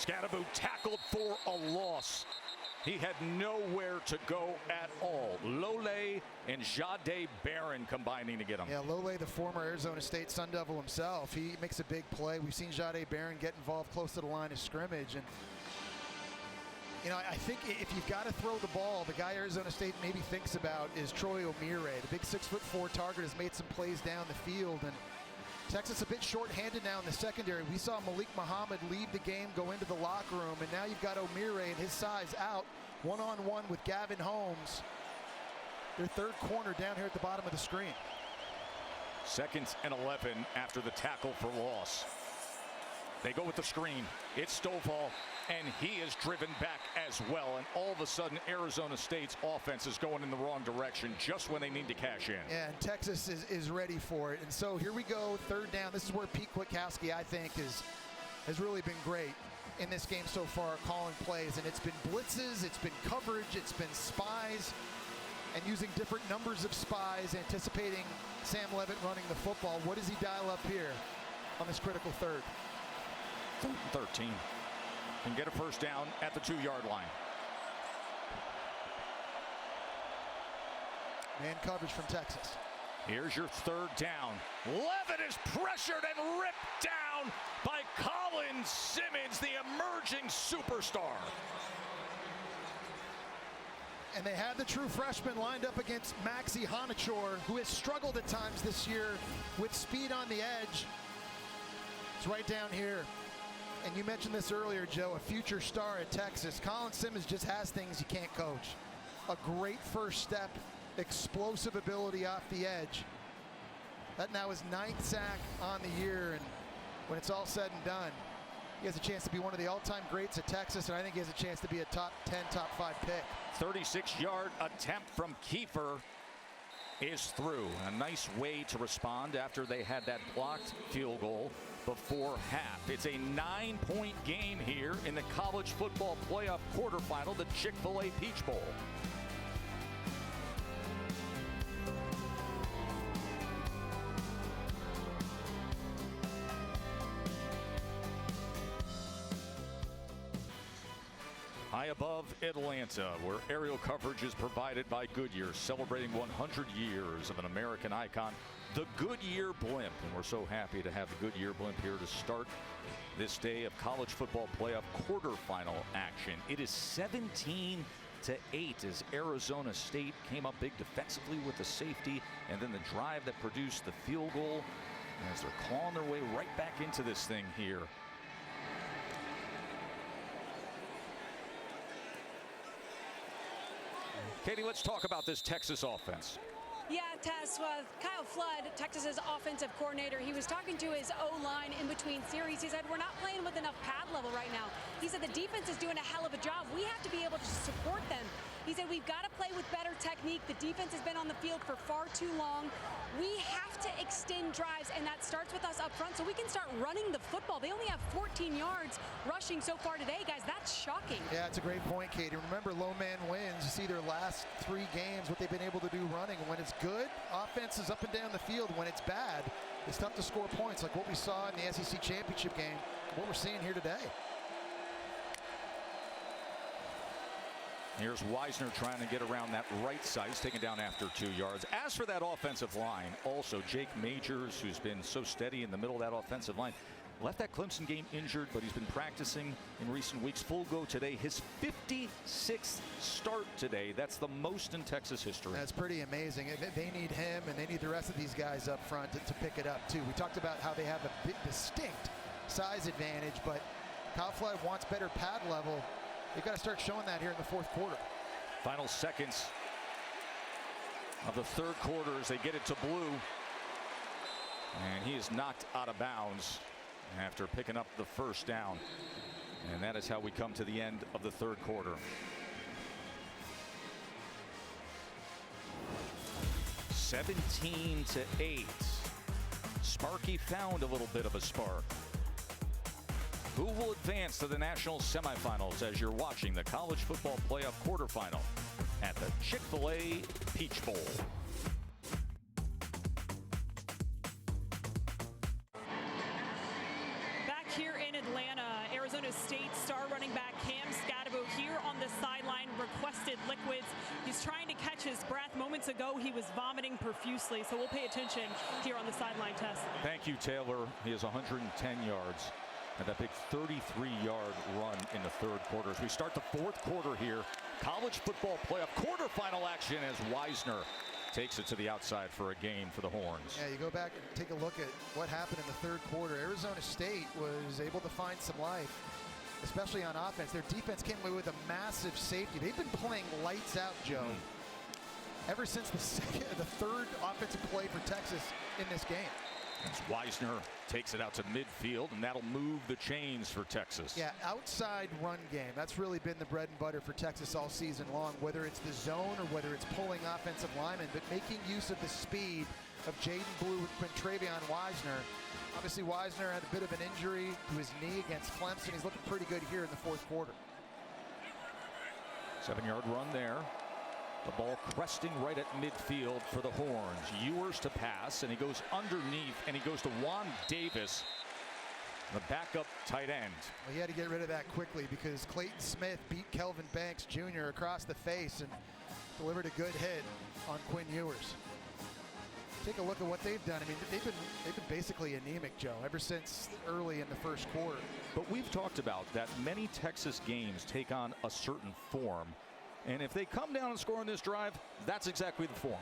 Scadaboo tackled for a loss. He had nowhere to go at all. Lole and Jade Barron combining to get him. Yeah, Lole, the former Arizona State Sun Devil himself, he makes a big play. We've seen Jade Barron get involved close to the line of scrimmage. And, you know, I think if you've got to throw the ball, the guy Arizona State maybe thinks about is Troy O'Meara. The big 6'4" target has made some plays down the field. And Texas a bit short-handed now in the secondary. We saw Malik Muhammad leave the game, go into the locker room, and now you've got O'Meara and his size out one-on-one with Gavin Holmes. Their third corner down here at the bottom of the screen. 2nd and 11 after the tackle for loss. They go with the screen. It's Stovall, and he is driven back as well. And all of a sudden, Arizona State's offense is going in the wrong direction just when they need to cash in. Yeah, and Texas is ready for it. And so here we go, 3rd down. This is where Pete Kwiatkowski, I think, has really been great in this game so far, calling plays. And it's been blitzes, it's been coverage, it's been spies, and using different numbers of spies, anticipating Sam Levitt running the football. What does he dial up here on this critical 3rd? 13. And get a first down at the 2-yard line. Man coverage from Texas. Here's your 3rd down. Levitt is pressured and ripped down by Colin Simmons, the emerging superstar. And they had the true freshman lined up against Maxi Honachor, who has struggled at times this year with speed on the edge. It's right down here. And you mentioned this earlier, Joe, a future star at Texas. Colin Simmons just has things you can't coach. A great first step, explosive ability off the edge. That now is 9th sack on the year, and when it's all said and done, he has a chance to be one of the all-time greats at Texas, and I think he has a chance to be a top 10, top 5 pick. 36-yard attempt from Kiefer is through. A nice way to respond after they had that blocked field goal before half. It's a 9-point game here in the college football playoff quarterfinal, the Chick-fil-A Peach Bowl. High above Atlanta, where aerial coverage is provided by Goodyear, celebrating 100 years of an American icon, the Goodyear Blimp. And we're so happy to have the Goodyear Blimp here to start this day of college football playoff quarterfinal action. It is 17-8 as Arizona State came up big defensively with the safety, and then the drive that produced the field goal, as they're clawing their way right back into this thing here. Katie, let's talk about this Texas offense. Yeah, Tess, Kyle Flood, Texas's offensive coordinator, he was talking to his O-line in between series. He said, we're not playing with enough pad level right now. He said the defense is doing a hell of a job. We have to be able to support them. He said we've got to play with better technique. The defense has been on the field for far too long. We have to extend drives, and that starts with us up front so we can start running the football. They only have 14 yards rushing so far today, guys. That's shocking. Yeah, it's a great point, Katie. Remember, low man wins. You see their last 3 games, what they've been able to do running. When it's good, offense is up and down the field. When it's bad, it's tough to score points, like what we saw in the SEC championship game, what we're seeing here today. Here's Wisner trying to get around that right side. He's taken down after 2 yards. As for that offensive line, also Jake Majors, who's been so steady in the middle of that offensive line, left that Clemson game injured, but he's been practicing in recent weeks. Full go today. His 56th start today. That's the most in Texas history. That's pretty amazing. They need him, and they need the rest of these guys up front to pick it up, too. We talked about how they have a big, distinct size advantage, but Kyle Flood wants better pad level. They've got to start showing that here in the 4th quarter. Final seconds of the 3rd quarter as they get it to Blue. And he is knocked out of bounds after picking up the first down. And that is how we come to the end of the 3rd quarter. (17-8). Sparky found a little bit of a spark. Who will advance to the national semifinals as you're watching the college football playoff quarterfinal at the Chick-fil-A Peach Bowl? Back here in Atlanta, Arizona State star running back Cam Scadabo here on the sideline, requested liquids. He's trying to catch his breath. Moments ago, he was vomiting profusely, so we'll pay attention here on the sideline test. Thank you, Taylor. He has 110 yards. And that big 33-yard run in the third quarter. As we start the fourth quarter here, college football playoff quarterfinal action as Wisner takes it to the outside for a gain for the Horns. Yeah, you go back and take a look at what happened in the third quarter. Arizona State was able to find some life, especially on offense. Their defense came away with a massive safety. They've been playing lights out, Joe, ever since the third offensive play for Texas in this game. As Wisner takes it out to midfield, and that'll move the chains for Texas. Yeah, outside run game. That's really been the bread and butter for Texas all season long, whether it's the zone or whether it's pulling offensive linemen, but making use of the speed of Jaden Blue with Quintravion Wisner. Obviously, Wisner had a bit of an injury to his knee against Clemson. He's looking pretty good here in the fourth quarter. 7-yard run there. The ball cresting right at midfield for the Horns. Ewers to pass, and he goes underneath, and he goes to Juan Davis, the backup tight end. Well, he had to get rid of that quickly because Clayton Smith beat Kelvin Banks Jr. across the face and delivered a good hit on Quinn Ewers. Take a look at what they've done. I mean, they've been basically anemic, Joe, ever since early in the first quarter. But we've talked about that many Texas games take on a certain form. And if they come down and score on this drive, that's exactly the form.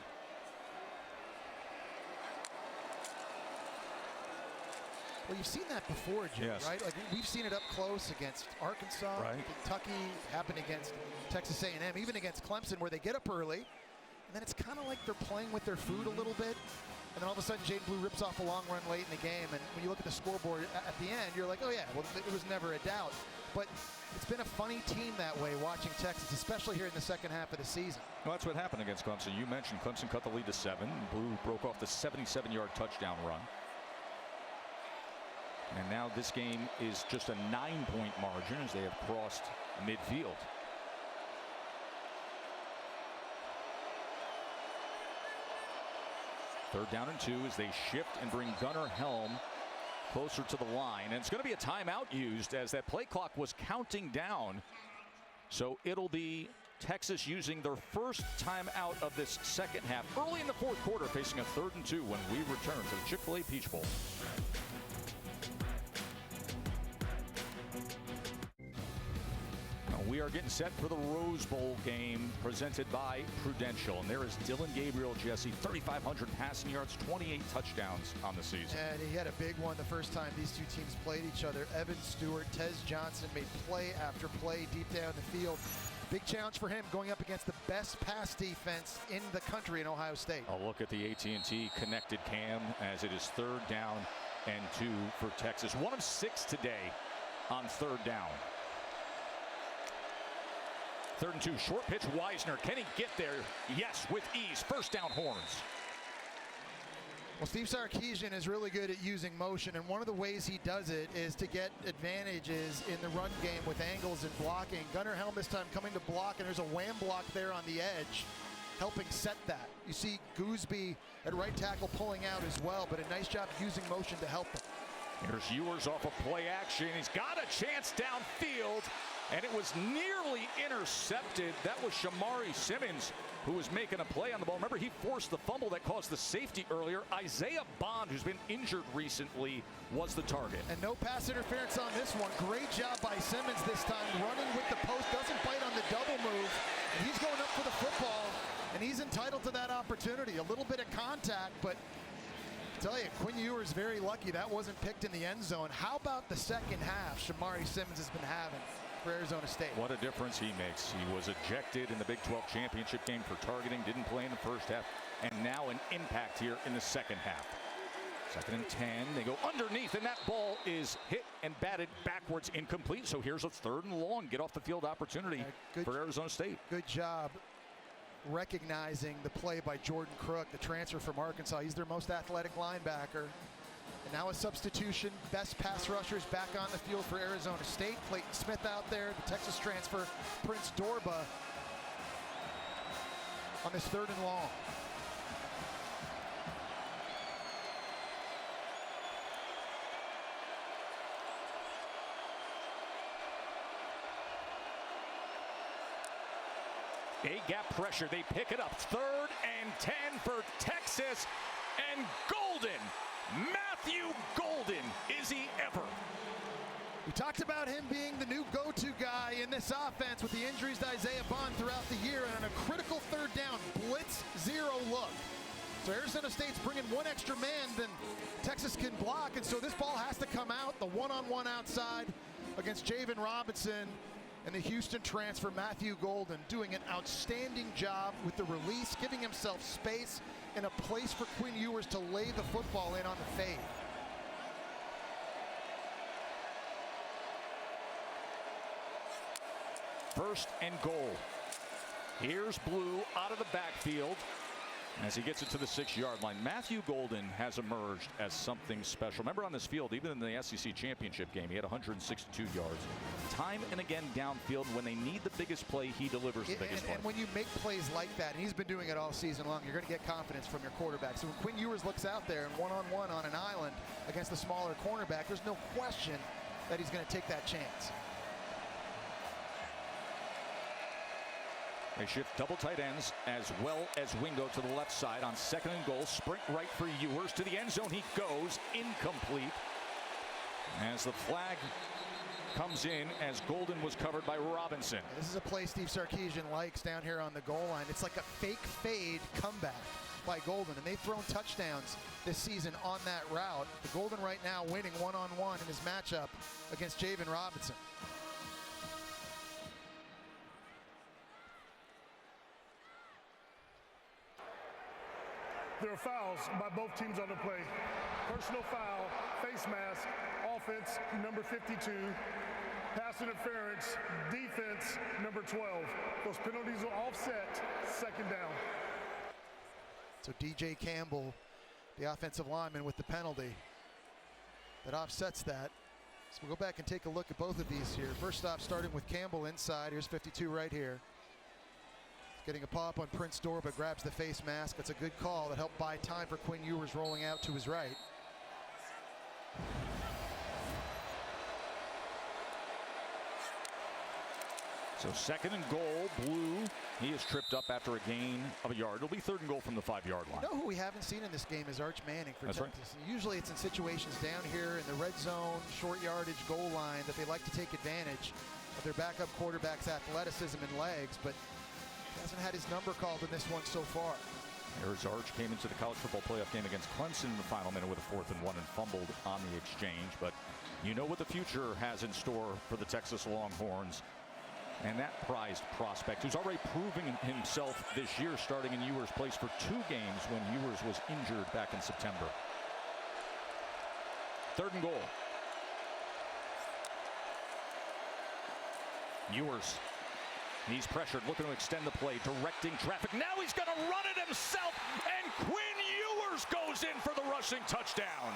Well, you've seen that before, Jim, right? Like we've seen it up close against Arkansas, Kentucky, happened against Texas A&M, even against Clemson, where they get up early, and then it's kind of like they're playing with their food a little bit. And then all of a sudden, Jaden Blue rips off a long run late in the game. And when you look at the scoreboard at the end, you're like, oh, yeah, well, it was never a doubt. But it's been a funny team that way watching Texas, especially here in the second half of the season. Well, that's what happened against Clemson. You mentioned Clemson cut the lead to 7. Blue broke off the 77-yard touchdown run. And now this game is just a 9-point margin as they have crossed midfield. Third down and 2 as they shift and bring Gunnar Helm closer to the line. And it's going to be a timeout used as that play clock was counting down. So it'll be Texas using their first timeout of this second half early in the fourth quarter, facing a 3rd and 2 when we return to the Chick-fil-A Peach Bowl. We are getting set for the Rose Bowl game presented by Prudential. And there is Dylan Gabriel, Jesse, 3,500 passing yards, 28 touchdowns on the season. And he had a big one the first time these two teams played each other. Evan Stewart, Tez Johnson made play after play deep down the field. Big challenge for him going up against the best pass defense in the country in Ohio State. A look at the AT&T connected cam as it is 3rd down and 2 for Texas. 1 of 6 today on 3rd down. 3rd and 2, short pitch, Wisner. Can he get there? Yes, with ease. First down, Horns. Well, Steve Sarkisian is really good at using motion, and one of the ways he does it is to get advantages in the run game with angles and blocking. Gunnar Helm this time coming to block, and there's a wham block there on the edge, helping set that. You see Gooseby at right tackle pulling out as well, but a nice job using motion to help them. Here's Ewers off of play action. He's got a chance downfield, and it was nearly intercepted. That was Shamari Simmons who was making a play on the ball. Remember, he forced the fumble that caused the safety earlier. Isaiah Bond, who's been injured recently, was the target. And no pass interference on this one. Great job by Simmons this time, running with the post, doesn't bite on the double move. And he's going up for the football, and he's entitled to that opportunity. A little bit of contact, but I tell you, Quinn Ewers very lucky that wasn't picked in the end zone. How about the second half Shamari Simmons has been having for Arizona State? What a difference he makes. He was ejected in the Big 12 championship game for targeting, didn't play in the first half, and now an impact here in the second half. 2nd and 10, they go underneath, and that ball is hit and batted backwards, incomplete. So here's a 3rd and long, get off the field opportunity for Arizona State. Good job recognizing the play by Jordan Crook, the transfer from Arkansas. He's their most athletic linebacker. And now a substitution, best pass rushers back on the field for Arizona State. Clayton Smith out there, the Texas transfer, Prince Dorba on this 3rd and long. A-gap pressure. They pick it up. 3rd and 10 for Texas. And Golden, Matthew Golden, is he ever? We talked about him being the new go-to guy in this offense with the injuries to Isaiah Bond throughout the year, and on a critical 3rd down, blitz zero look. So Arizona State's bringing one extra man than Texas can block, and so this ball has to come out. The one-on-one outside against Javen Robinson, and the Houston transfer Matthew Golden doing an outstanding job with the release, giving himself space and a place for Quinn Ewers to lay the football in on the fade. First and goal. Here's Blue out of the backfield as he gets it to the 6-yard line. Matthew Golden has emerged as something special. Remember on this field, even in the SEC championship game, he had 162 yards. Time and again downfield, when they need the biggest play, he delivers the biggest play. And when you make plays like that, and he's been doing it all season long, you're going to get confidence from your quarterback. So when Quinn Ewers looks out there and one-on-one on an island against the smaller cornerback, there's no question that he's going to take that chance. They shift double tight ends as well as Wingo to the left side on 2nd and goal. Sprint right for Ewers. To the end zone he goes. Incomplete. As the flag comes in as Golden was covered by Robinson. This is a play Steve Sarkisian likes down here on the goal line. It's like a fake fade comeback by Golden, and they've thrown touchdowns this season on that route. The Golden right now winning one-on-one in his matchup against Javen Robinson. There are fouls by both teams on the play. Personal foul, face mask, offense, number 52. Pass interference, defense, number 12. Those penalties will offset 2nd down. So DJ Campbell, the offensive lineman, with the penalty that offsets that. So we'll go back and take a look at both of these here. First off, starting with Campbell inside. Here's 52 right here. Getting a pop on Prince Door, but grabs the face mask. That's a good call that helped buy time for Quinn Ewers rolling out to his right. So 2nd and goal, Blue. He is tripped up after a gain of a yard. It'll be 3rd and goal from the 5-yard line. You know who we haven't seen in this game is Arch Manning for That's Texas. right. And usually it's in situations down here in the red zone, short yardage goal line that they like to take advantage of their backup quarterback's athleticism and legs, but hasn't had his number called in this one so far. There's Arch, came into the college football playoff game against Clemson in the final minute with a 4th and 1 and fumbled on the exchange. But you know what the future has in store for the Texas Longhorns. And that prized prospect, who's already proving himself this year, starting in Ewers' place for 2 games when Ewers was injured back in September. 3rd and goal. Ewers. He's pressured, looking to extend the play, directing traffic. Now he's going to run it himself, and Quinn Ewers goes in for the rushing touchdown.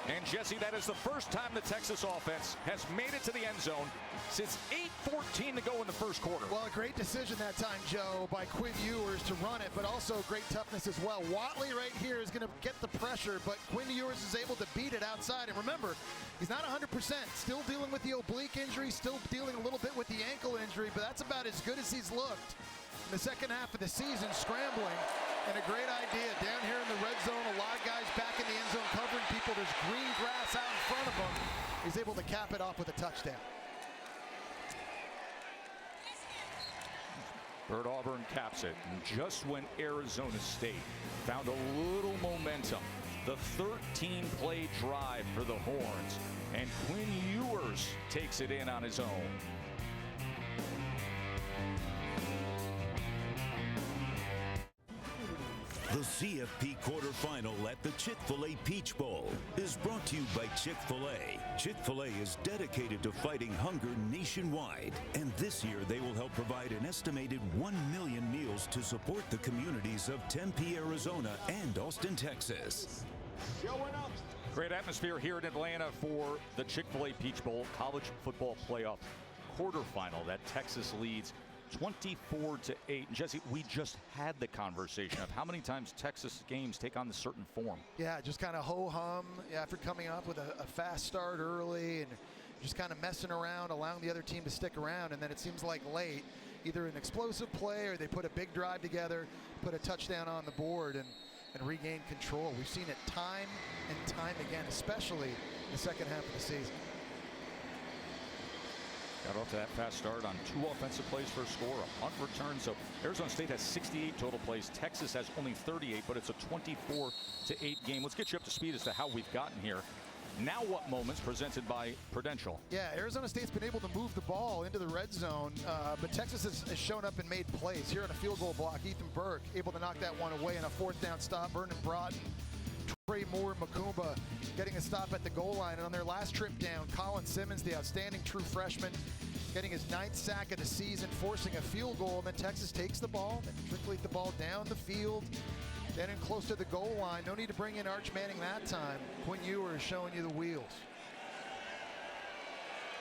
And Jesse, that is the first time the Texas offense has made it to the end zone since 8:14 to go in the first quarter. Well, a great decision that time, Joe, by Quinn Ewers to run it, but also great toughness as well. Watley right here is going to get the pressure, but Quinn Ewers is able to beat it outside. And remember, he's not 100%, still dealing with the oblique injury, still dealing a little bit with the ankle injury, but that's about as good as he's looked in the second half of the season, scrambling. And a great idea down here in the red zone. A lot of guys back in the end zone covering people. There's green grass out in front of him. He's able to cap it off with a touchdown. Bert Auburn caps it. And just when Arizona State found a little momentum, the 13-play drive for the Horns. And Quinn Ewers takes it in on his own. The CFP quarterfinal at the Chick-fil-A Peach Bowl is brought to you by Chick-fil-A. Chick-fil-A is dedicated to fighting hunger nationwide, and this year they will help provide an estimated 1 million meals to support the communities of Tempe, Arizona, and Austin, Texas. Great atmosphere here in Atlanta for the Chick-fil-A Peach Bowl college football playoff quarterfinal that Texas leads 24-8. Jesse, we just had the conversation of how many times Texas games take on the certain form. Yeah, just kind of ho-hum after coming up with a fast start early and just kind of messing around, allowing the other team to stick around, and then it seems like late, either an explosive play or they put a big drive together, put a touchdown on the board, and regain control. We've seen it time and time again, especially in the second half of the season. Got off to that fast start on 2 offensive plays for a score, a punt return. So Arizona State has 68 total plays. Texas has only 38, but it's a 24-8 game. Let's get you up to speed as to how we've gotten here. Now what moments presented by Prudential? Yeah, Arizona State's been able to move the ball into the red zone, but Texas has shown up and made plays. Here on a field goal block, Ethan Burke able to knock that one away on a 4th down stop. Vernon Broughton, Trey Moore, Makumba getting a stop at the goal line. And on their last trip down, Colin Simmons, the outstanding true freshman, getting his 9th sack of the season, forcing a field goal. And then Texas takes the ball, then trickles the ball down the field, then in close to the goal line. No need to bring in Arch Manning that time. Quinn Ewer is showing you the wheels.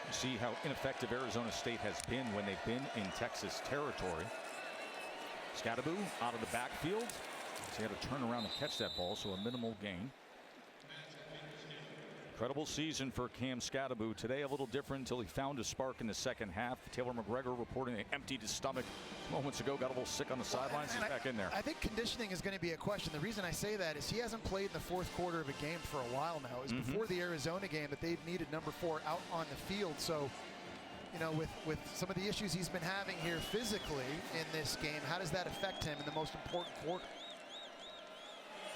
You see how ineffective Arizona State has been when they've been in Texas territory. Scadaboo out of the backfield. So he had to turn around and catch that ball, so a minimal gain. Incredible season for Cam Scadaboo. Today a little different until he found a spark in the second half. Taylor McGregor reporting they emptied his stomach moments ago, got a little sick on the sidelines. He's back in there. I think conditioning is going to be a question. The reason I say that is he hasn't played in the 4th quarter of a game for a while now. It was before the Arizona game that they've needed number 4 out on the field. So, you know, with some of the issues he's been having here physically in this game, how does that affect him in the most important quarter?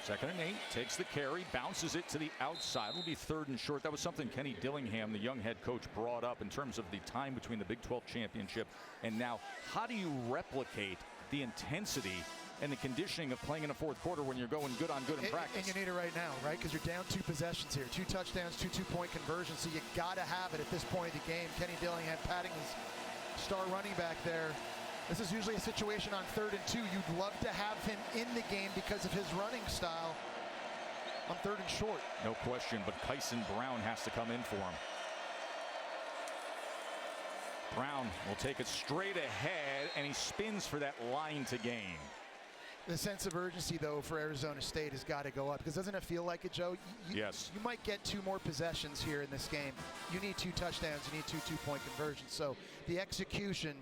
2nd and 8, takes the carry, bounces it to the outside. It'll be 3rd and short. That was something Kenny Dillingham, the young head coach, brought up in terms of the time between the Big 12 championship and now. How do you replicate the intensity and the conditioning of playing in a 4th quarter when you're going good on good in practice? And you need it right now, right? Because you're down 2 possessions here, 2 touchdowns, 2 2-point conversions. So you got to have it at this point of the game. Kenny Dillingham patting his star running back there. This is usually a situation on 3rd and 2. You'd love to have him in the game because of his running style on 3rd and short. No question, but Kyson Brown has to come in for him. Brown will take it straight ahead, and he spins for that line to gain. The sense of urgency, though, for Arizona State has got to go up, because doesn't it feel like it, Joe? Yes. You might get 2 more possessions here in this game. You need 2 touchdowns. You need 2 2-point conversions. So the execution,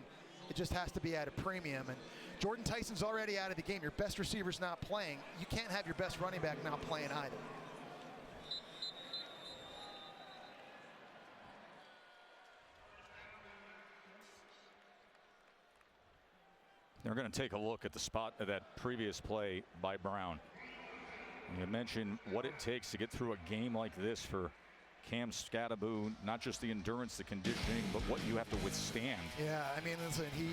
it just has to be at a premium. And Jordan Tyson's already out of the game. Your best receiver's not playing. You can't have your best running back not playing either. They're going to take a look at the spot of that previous play by Brown. You mentioned what it takes to get through a game like this for Cam Scadaboo, not just the endurance, the conditioning, but what you have to withstand. Yeah, I mean, listen, he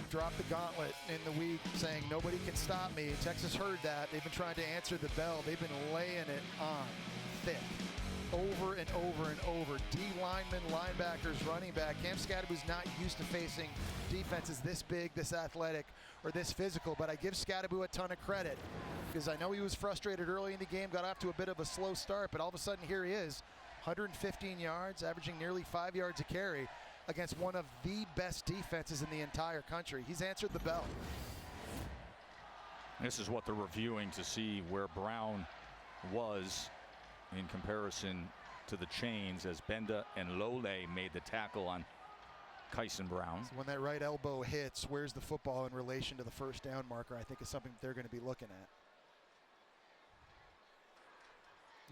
dropped the gauntlet in the week saying nobody can stop me. Texas heard that. They've been trying to answer the bell. They've been laying it on thick over and over and over. D linemen, linebackers, running back. Cam Scadaboo's not used to facing defenses this big, this athletic, or this physical, but I give Scadaboo a ton of credit because I know he was frustrated early in the game, got off to a bit of a slow start, but all of a sudden here he is. 115 yards, averaging nearly 5 yards a carry against one of the best defenses in the entire country. He's answered the bell. This is what they're reviewing to see where Brown was in comparison to the chains as Benda and Lole made the tackle on Kyson Brown. So when that right elbow hits, where's the football in relation to the 1st down marker, I think is something they're going to be looking at.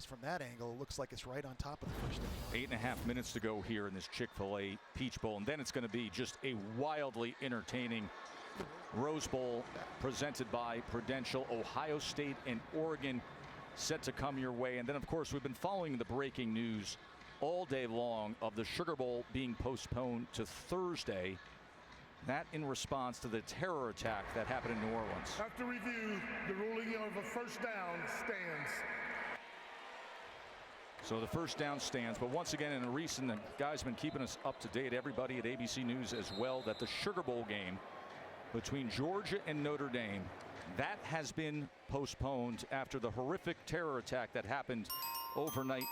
From that angle, it looks like it's right on top of the 1st down. 8.5 minutes to go here in this Chick-fil-A Peach Bowl, and then it's going to be just a wildly entertaining Rose Bowl presented by Prudential. Ohio State and Oregon set to come your way, and then of course we've been following the breaking news all day long of the Sugar Bowl being postponed to Thursday. That in response to the terror attack that happened in New Orleans. After review, the ruling of a 1st down stands. So the 1st down stands, but once again in a recent, the guys been keeping us up to date, everybody at ABC News as well, that the Sugar Bowl game between Georgia and Notre Dame, that has been postponed after the horrific terror attack that happened overnight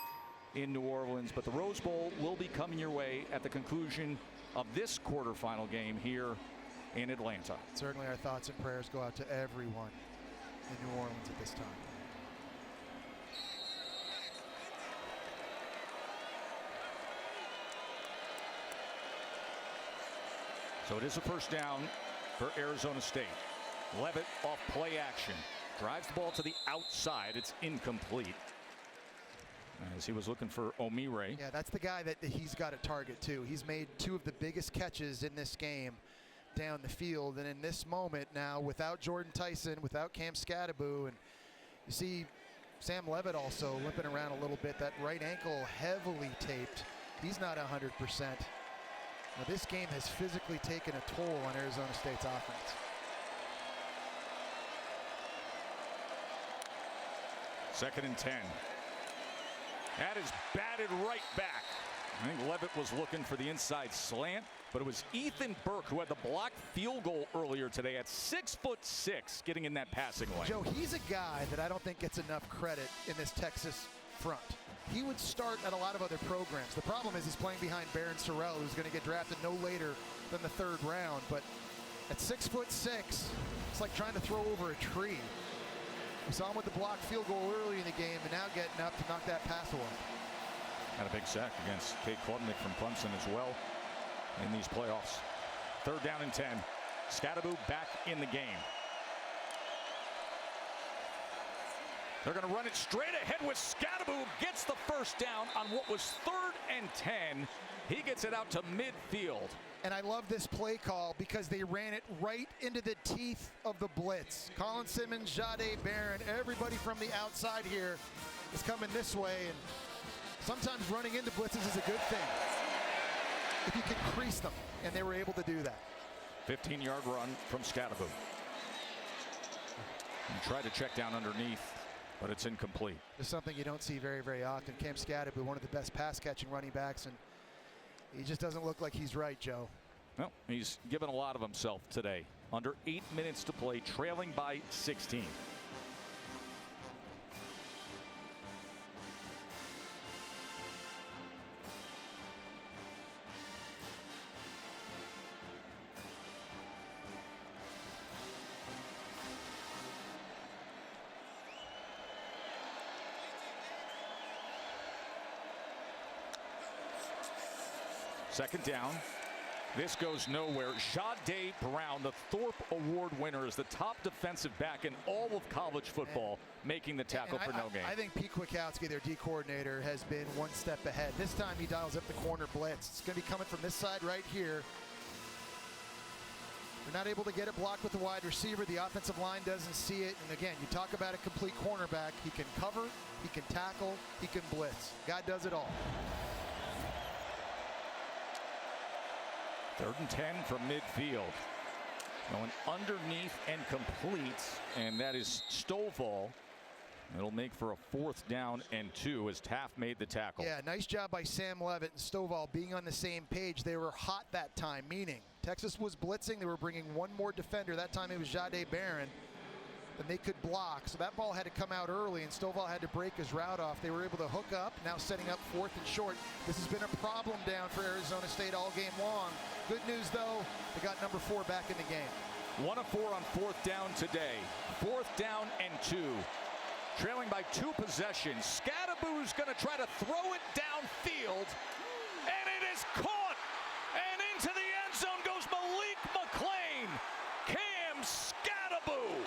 in New Orleans. But the Rose Bowl will be coming your way at the conclusion of this quarterfinal game here in Atlanta. Certainly our thoughts and prayers go out to everyone in New Orleans at this time. So it is a first down for Arizona State. Levitt off play action. Drives the ball to the outside. It's incomplete. As he was looking for Omire. Yeah, that's the guy that he's got to target too. He's made 2 of the biggest catches in this game down the field. And in this moment now, without Jordan Tyson, without Cam Scadaboo, and you see Sam Levitt also limping around a little bit. That right ankle heavily taped. He's not 100%. Now, this game has physically taken a toll on Arizona State's offense. Second and 10. That is batted right back. I think Levitt was looking for the inside slant, but it was Ethan Burke who had the blocked field goal earlier today at 6'6", getting in that passing lane. Joe, he's a guy that I don't think gets enough credit in this Texas front. He would start at a lot of other programs. The problem is he's playing behind Baron Sorrell, who's going to get drafted no later than the 3rd round. But at 6'6", it's like trying to throw over a tree. We saw him with the blocked field goal early in the game, and now getting up to knock that pass away. Had a big sack against Kate Klubnik from Clemson as well in these playoffs. 3rd down and 10. Scadaboo back in the game. They're going to run it straight ahead with Scadaboo. Gets the first down on what was 3rd and 10. He gets it out to midfield. And I love this play call because they ran it right into the teeth of the blitz. Colin Simmons, Jahdae Barron, everybody from the outside here is coming this way. And sometimes running into blitzes is a good thing if you can crease them, and they were able to do that. 15-yard run from Scadaboo. And tried to check down underneath, but it's incomplete. There's something you don't see very, very often. Cam Scadaboo, one of the best pass-catching running backs, and he just doesn't look like he's right, Joe. Well, he's given a lot of himself today. Under 8 minutes to play, trailing by 16. Second down. This goes nowhere. Jahdae Brown, the Thorpe Award winner, is the top defensive back in all of college football, making the tackle for no gain. I think Pete Kwiatkowski, their D coordinator, has been one step ahead. This time he dials up the corner blitz. It's going to be coming from this side right here. They're not able to get it blocked with the wide receiver. The offensive line doesn't see it. And again, you talk about a complete cornerback. He can cover, he can tackle, he can blitz. Guy does it all. 3rd and 10 from midfield. Going underneath and complete, and that is Stovall. It'll make for a 4th down and 2 as Taft made the tackle. Yeah, nice job by Sam Levitt and Stovall being on the same page. They were hot that time, meaning Texas was blitzing. They were bringing one more defender. That time it was Jahdae Barron. Then they could block. So that ball had to come out early, and Stovall had to break his route off. They were able to hook up, now setting up 4th and short. This has been a problem down for Arizona State all game long. Good news, though, they got number 4 back in the game. 1 of 4 on 4th down today. 4th down and 2. Trailing by 2 possessions. Scadaboo's going to try to throw it downfield, and it is caught. And into the end zone goes Malik McClain. Cam Scadaboo.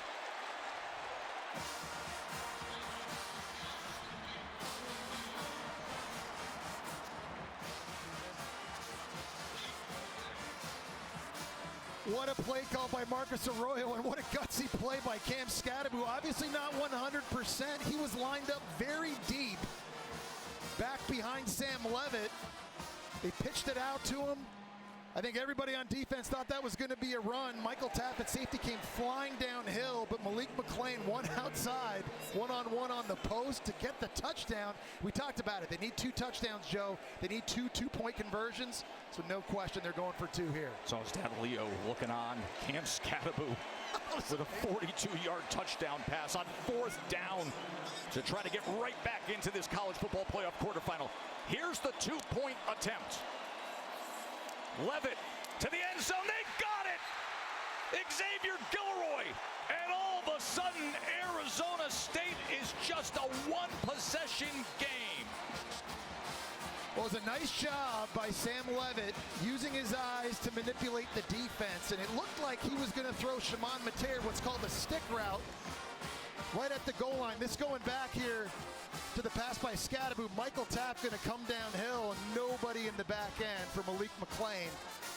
What a play call by Marcus Arroyo, and what a gutsy play by Cam Scadaboo. Obviously not 100%. He was lined up very deep back behind Sam Levitt. They pitched it out to him. I think everybody on defense thought that was going to be a run. Michael Taft at safety came flying downhill, but Malik McClain one outside, one-on-one on the post to get the touchdown. We talked about it. They need 2 touchdowns, Joe. They need 2 two-point conversions, so no question they're going for 2 here. So his dad Leo looking on. Cam Scadaboo with a 42-yard touchdown pass on 4th down to try to get right back into this college football playoff quarterfinal. Here's the 2-point attempt. Levitt to the end zone. They got it. Xavier Gilroy. And all of a sudden, Arizona State is just a one-possession game. Well, it was a nice job by Sam Levitt using his eyes to manipulate the defense, and it looked like he was going to throw Shimon Mateer what's called a stick route right at the goal line. This going back here to the pass by Scadaboo. Michael Taft going to come downhill, and nobody in the back end for Malik McClain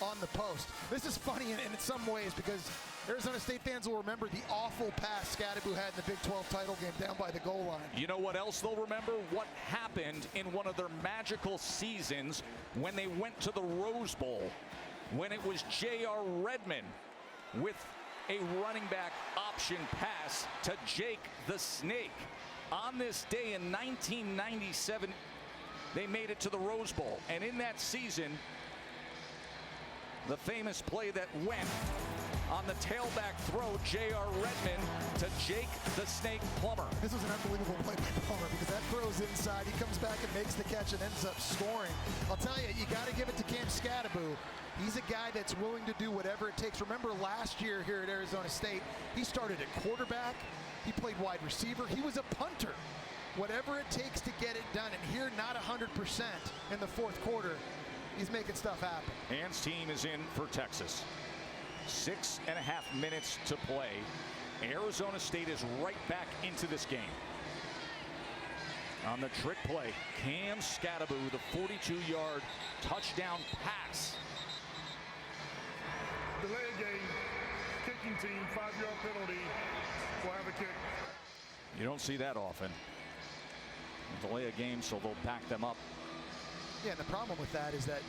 on the post. This is funny in some ways because Arizona State fans will remember the awful pass Scadaboo had in the Big 12 title game down by the goal line. You know what else they'll remember? What happened in one of their magical seasons when they went to the Rose Bowl, when it was J.R. Redmond with a running back option pass to Jake the Snake. On this day in 1997, they made it to the Rose Bowl. And in that season, the famous play that went on the tailback throw, J.R. Redmond to Jake the Snake Plummer. This was an unbelievable play by Plummer because that throws inside. He comes back and makes the catch and ends up scoring. I'll tell you, you got to give it to Cam Scadaboo. He's a guy that's willing to do whatever it takes. Remember last year here at Arizona State, he started at quarterback. He played wide receiver. He was a punter. Whatever it takes to get it done. And here, not 100% in the fourth quarter. He's making stuff happen. Ann's team is in for Texas. 6.5 minutes to play. Arizona State is right back into this game. On the trick play, Cam Scadaboo, the 42-yard touchdown pass. Delay a game, kicking team, 5-yard penalty, will have a kick. You don't see that often. Delay a game, so they'll back them up. Yeah, and the problem with that is that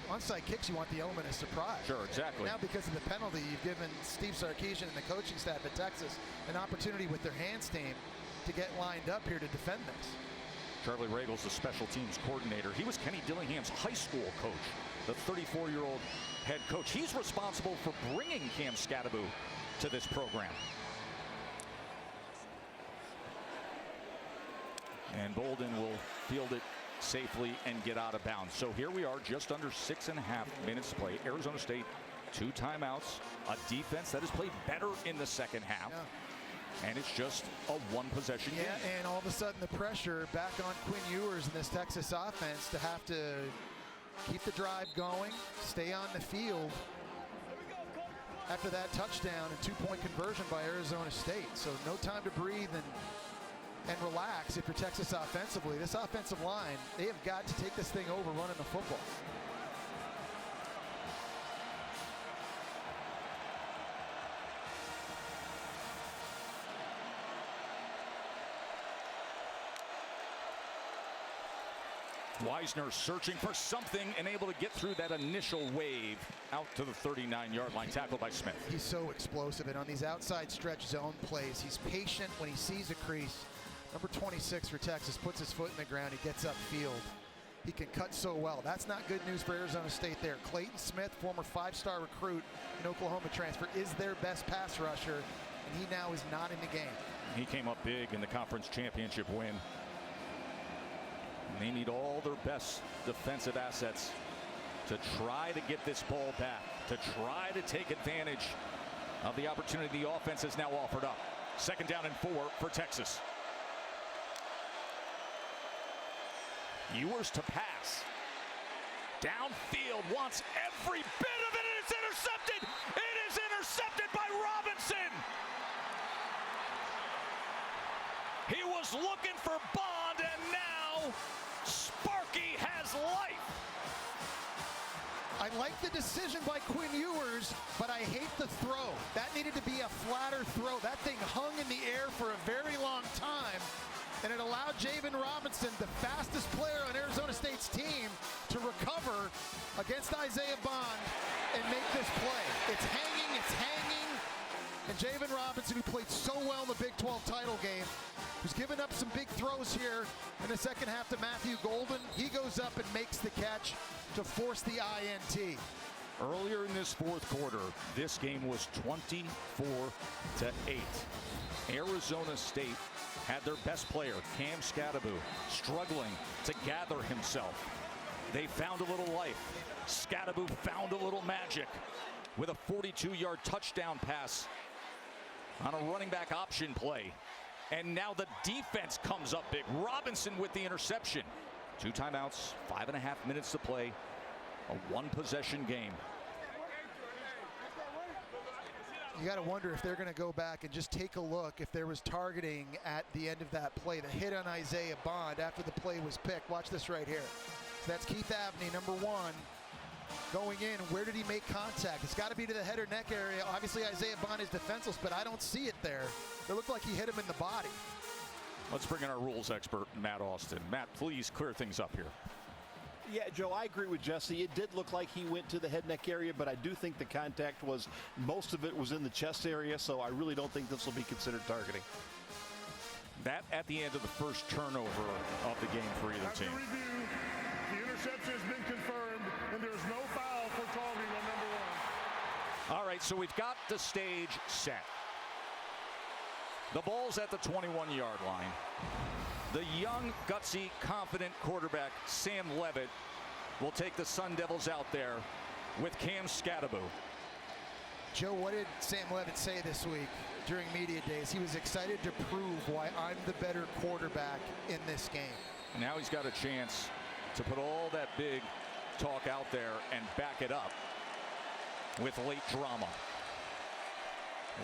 onside kicks, you want the element of surprise. Sure, exactly. Now because of the penalty, you've given Steve Sarkisian and the coaching staff at Texas an opportunity with their hands team to get lined up here to defend this. Charlie Ragel's the special teams coordinator. He was Kenny Dillingham's high school coach, the 34-year-old head coach. He's responsible for bringing Cam Scadaboo to this program. And Bolden will field it safely and get out of bounds. So here we are, just under 6.5 minutes to play. Arizona State, 2 timeouts, a defense that has played better in the second half. Yeah. And it's just a one-possession game. Yeah, and all of a sudden the pressure back on Quinn Ewers in this Texas offense to have to keep the drive going, stay on the field after that touchdown and 2-point conversion by Arizona State. So no time to breathe and relax if you're Texas offensively. This offensive line, they have got to take this thing over running the football. Wisner searching for something and able to get through that initial wave out to the 39-yard line, tackled by Smith. He's so explosive, and on these outside stretch zone plays, he's patient when he sees a crease. Number 26 for Texas puts his foot in the ground. He gets upfield. He can cut so well. That's not good news for Arizona State there. Clayton Smith, former 5-star recruit in Oklahoma transfer, is their best pass rusher, and he now is not in the game. He came up big in the conference championship win. And they need all their best defensive assets to try to get this ball back, to try to take advantage of the opportunity the offense has now offered up. 2nd down and 4 for Texas. Ewers to pass. Downfield, wants every bit of it, and it's intercepted! It is intercepted by Robinson! He was looking for Bond, and now Sparky has life. I like the decision by Quinn Ewers, but I hate the throw. That needed to be a flatter throw. That thing hung in the air for a very long time, and it allowed Javen Robinson, the fastest player on Arizona State's team, to recover against Isaiah Bond and make this play. It's hanging, and Javen Robinson, who played so well in the Big 12 title game, who's given up some big throws here in the second half to Matthew Golden. He goes up and makes the catch to force the INT. Earlier in this fourth quarter, this game was 24-8. Arizona State had their best player, Cam Scadaboo, struggling to gather himself. They found a little life. Scadaboo found a little magic. with a 42-yard touchdown pass on a running back option play. And now the defense comes up big. Robinson with the interception. 2 timeouts, 5.5 minutes to play. A 1-possession game. You got to wonder if they're going to go back and just take a look if there was targeting at the end of that play. The hit on Isaiah Bond after the play was picked. Watch this right here. So that's Keith Abney, number 1, going in. Where did he make contact? It's got to be to the head or neck area. Obviously, Isaiah Bond is defenseless, but I don't see it there. It looked like he hit him in the body. Let's bring in our rules expert, Matt Austin. Matt, please clear things up here. Yeah, Joe, I agree with Jesse. It did look like he went to the head neck area, but I do think the contact was, most of it was in the chest area, so I really don't think this will be considered targeting. That at the end of the first turnover of the game for either After team. review, the interception has been confirmed, and there's no foul for targeting on number 1. All right, so we've got the stage set. The ball's at the 21-yard line. The young, gutsy, confident quarterback, Sam Levitt, will take the Sun Devils out there with Cam Scadaboo. Joe, what did Sam Levitt say this week during media days? He was excited to prove why I'm the better quarterback in this game. Now he's got a chance to put all that big talk out there and back it up with late drama.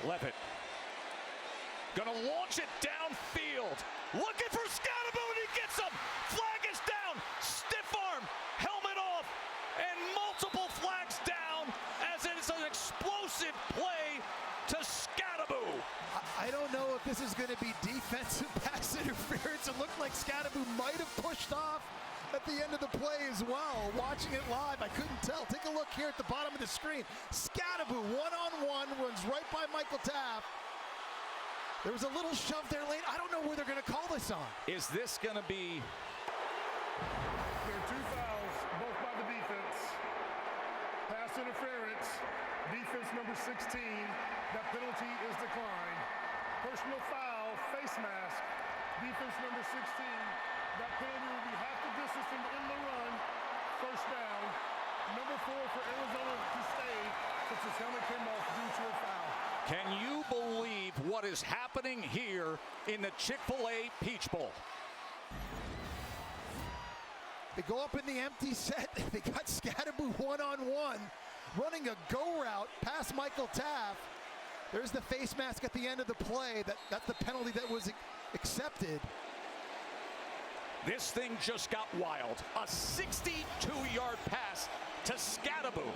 Levitt gonna launch it downfield. Looking for Scadaboo, and he gets him. Flag is down. Stiff arm, helmet off, and multiple flags down as it is an explosive play to Scadaboo. I don't know if this is going to be defensive pass interference. It looked like Scadaboo might have pushed off at the end of the play as well. Watching it live, I couldn't tell. Take a look here at the bottom of the screen. Scadaboo, one-on-one, runs right by Michael Taft. There was a little shove there late. I don't know where they're going to call this on. Is this going to be... There are 2 fouls, both by the defense. Pass interference, defense number 16. That penalty is declined. Personal foul, face mask, defense number 16. That penalty will be half the distance from the end of the run. First down. Number 4 for Arizona to stay since his helmet came off due to a foul. Can you believe what is happening here in the Chick-fil-A Peach Bowl? They go up in the empty set. They got Scadaboo one-on-one, running a go route past Michael Taft. There's the face mask at the end of the play. That's the penalty that was accepted. This thing just got wild. A 62-yard pass to Scadaboo.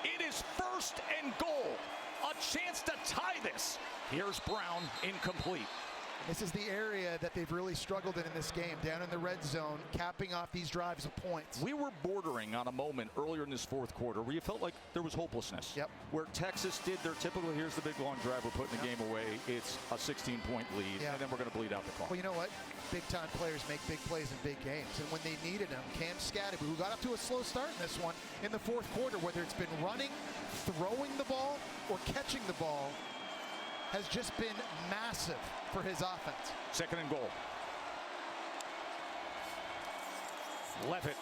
It is 1st and goal. A chance to tie this. Here's Brown, incomplete. This is the area that they've really struggled in this game, down in the red zone, capping off these drives of points. We were bordering on a moment earlier in this 4th quarter where you felt like there was hopelessness. Yep. Where Texas did their typical, here's the big long drive, we're putting the game away. It's a 16-point lead, and then we're going to bleed out the clock. Well, you know what? Big-time players make big plays in big games. And when they needed him, Cam Scadaboo, who got up to a slow start in this one, in the 4th quarter, whether it's been running, throwing the ball, or catching the ball, has just been massive for his offense. 2nd and goal. Levitt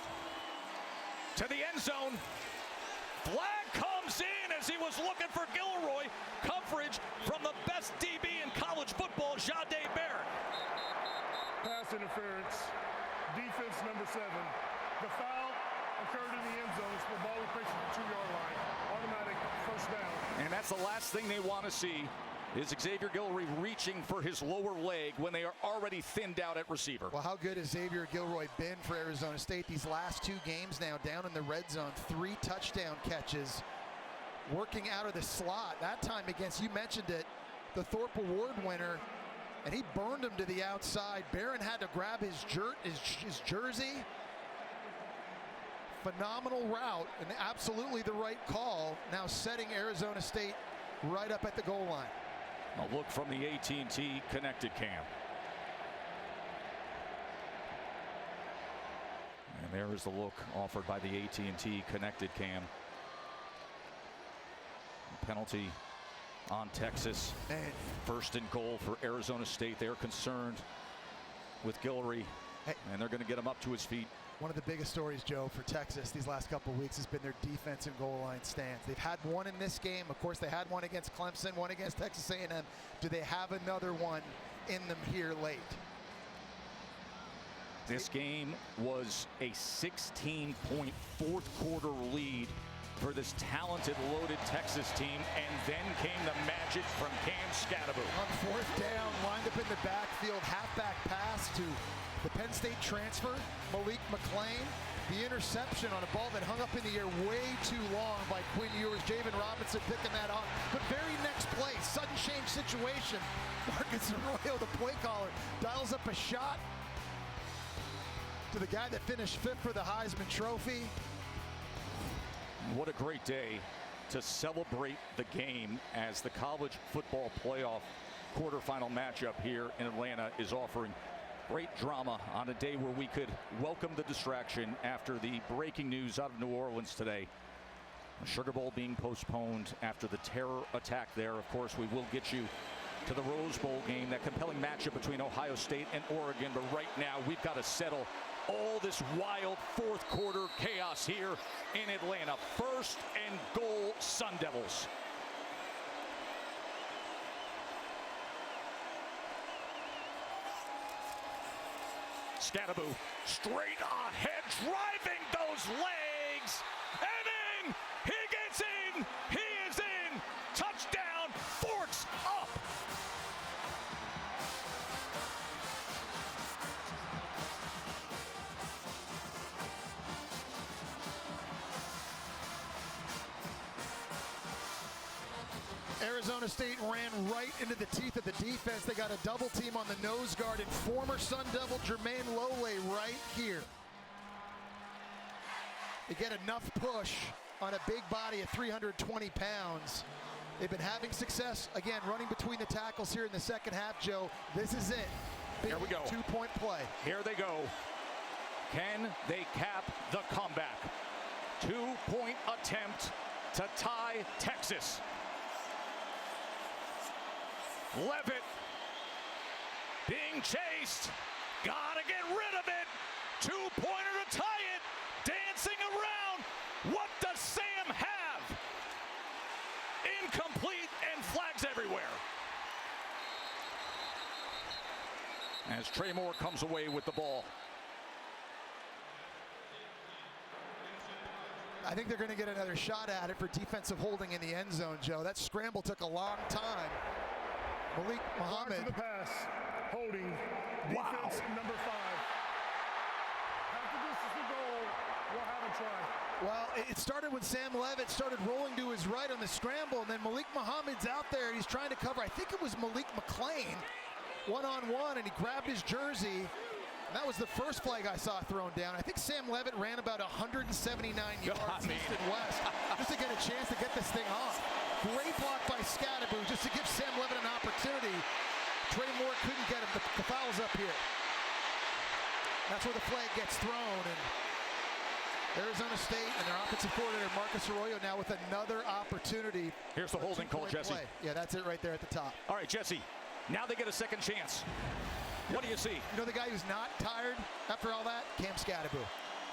to the end zone. Flag comes in as he was looking for Gilroy. Coverage from the best DB in college football, Jahdae Barrett. Pass interference, defense number 7. The foul occurred in the end zone, so the ball was placed at the 2-yard line. Automatic first down. And that's the last thing they want to see, is Xavier Gilroy reaching for his lower leg when they are already thinned out at receiver. Well, how good has Xavier Gilroy been for Arizona State these last 2 games now, down in the red zone, 3 touchdown catches, working out of the slot. That time against, you mentioned it, the Thorpe Award winner, and he burned him to the outside. Barron had to grab his jersey. Phenomenal route, and absolutely the right call, now setting Arizona State right up at the goal line. A look from the AT&T connected cam. And there is the look offered by the AT&T connected cam. Penalty on Texas. Man. 1st and goal for Arizona State. They're concerned with Gilroy, and they're going to get him up to his feet. One of the biggest stories, Joe, for Texas these last couple of weeks has been their defense and goal line stands. They've had one in this game. Of course, they had one against Clemson, one against Texas A&M. Do they have another one in them here late? This game was a 16-point fourth-quarter lead for this talented, loaded Texas team, and then came the magic from Cam Scadaboo. On fourth down, lined up in the backfield, halfback pass to the Penn State transfer, Malik McClain. The interception on a ball that hung up in the air way too long by Quinn Ewers. Javen Robinson picking that up. But very next play, sudden change situation. Marcus Arroyo, the play caller, dials up a shot to the guy that finished fifth for the Heisman Trophy. What a great day to celebrate the game as the college football playoff quarterfinal matchup here in Atlanta is offering great drama on a day where we could welcome the distraction after the breaking news out of New Orleans today. The Sugar Bowl being postponed after the terror attack there. Of course, we will get you to the Rose Bowl game, that compelling matchup between Ohio State and Oregon. But right now, we've got to settle all this wild fourth quarter chaos here in Atlanta. First and goal, Sun Devils. Scadaboo straight ahead, driving those legs, and in, he gets in, he is in, touchdown, Forks up. Arizona State ran right into the teeth of the defense. They got a double team on the nose guard, and former Sun Devil Jermaine Lole right here. They get enough push on a big body of 320 pounds. They've been having success, again, running between the tackles here in the second half, Joe. This is it. Big here we go. 2-point play. Here they go. Can they cap the comeback? 2-point attempt to tie Texas. Levitt being chased. Gotta get rid of it. 2-pointer to tie it. Dancing around. What does Sam have? Incomplete and flags everywhere. As Trey Moore comes away with the ball. I think they're going to get another shot at it for defensive holding in the end zone, Joe. That scramble took a long time. Malik Muhammad. To the pass, holding, defense number 5. After this is the goal, we'll have a try. Well, it started when Sam Levitt started rolling to his right on the scramble, and then Malik Muhammad's out there, and he's trying to cover. I think it was Malik McClain, one-on-one, and he grabbed his jersey. And that was the first flag I saw thrown down. I think Sam Levitt ran about 179 yards east and west just to get a chance to get this thing off. Great block by Scadaboo just to give Sam Levitt an opportunity. Trey Moore couldn't get him. The foul's up here. That's where the flag gets thrown. And Arizona State and their offensive coordinator, Marcus Arroyo, now with another opportunity. Here's the holding call, Jesse. Play. Yeah, that's it right there at the top. All right, Jesse. Now they get a second chance. What do you see? You know the guy who's not tired after all that? Cam Scadaboo.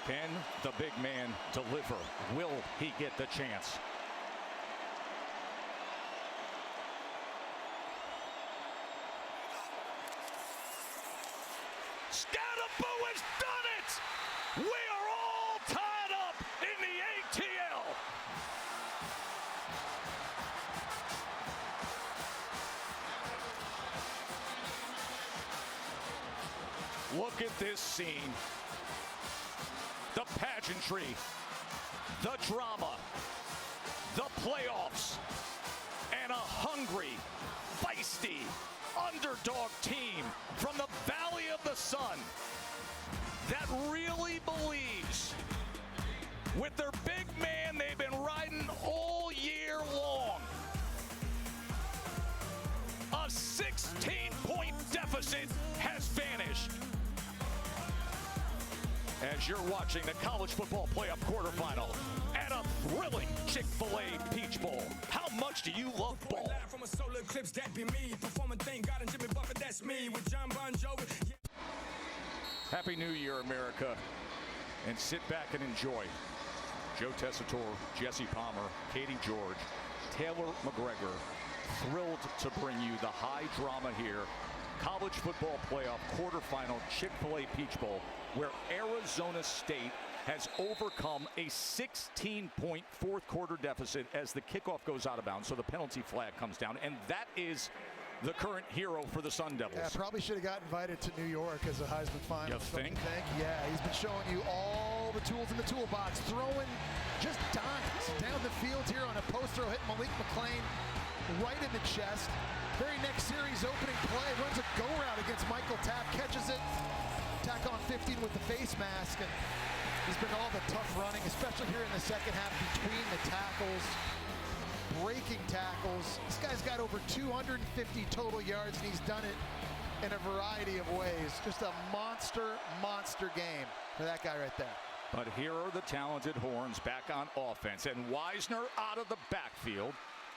Can the big man deliver? Will he get the chance? Scadaboo has done it! We are all tied up in the ATL. Look at this scene. The pageantry, the drama, the playoffs, and a hungry, feisty underdog team from the Valley of the Sun that really believes with their big man they've been riding all year long. A 16-point deficit has vanished. As you're watching the college football playoff quarterfinal at a thrilling Chick-fil-A Peach Bowl. How much do you love ball? Happy New Year, America. and sit back and enjoy. Joe Tessitore, Jesse Palmer, Katie George, Taylor McGregor, thrilled to bring you the high drama here. College football playoff quarterfinal Chick-fil-A Peach Bowl, where Arizona State has overcome a 16-point fourth quarter deficit as the kickoff goes out of bounds, so the penalty flag comes down, and that is the current hero for the Sun Devils. Yeah, probably should have got invited to New York as a Heisman finalist. You think? Yeah, he's been showing you all the tools in the toolbox, throwing just dimes down the field here on a post throw, hitting Malik McClain right in the chest. Very next series, opening play, runs a go route against Michael Tapp, catches it, tack on 15 with the face mask, and he's been all the tough running, especially here in the second half between the tackles, breaking tackles. This guy's got over 250 total yards, and he's done it in a variety of ways. Just a monster game for that guy right there. But here are the talented Horns back on offense, and Wisner out of the backfield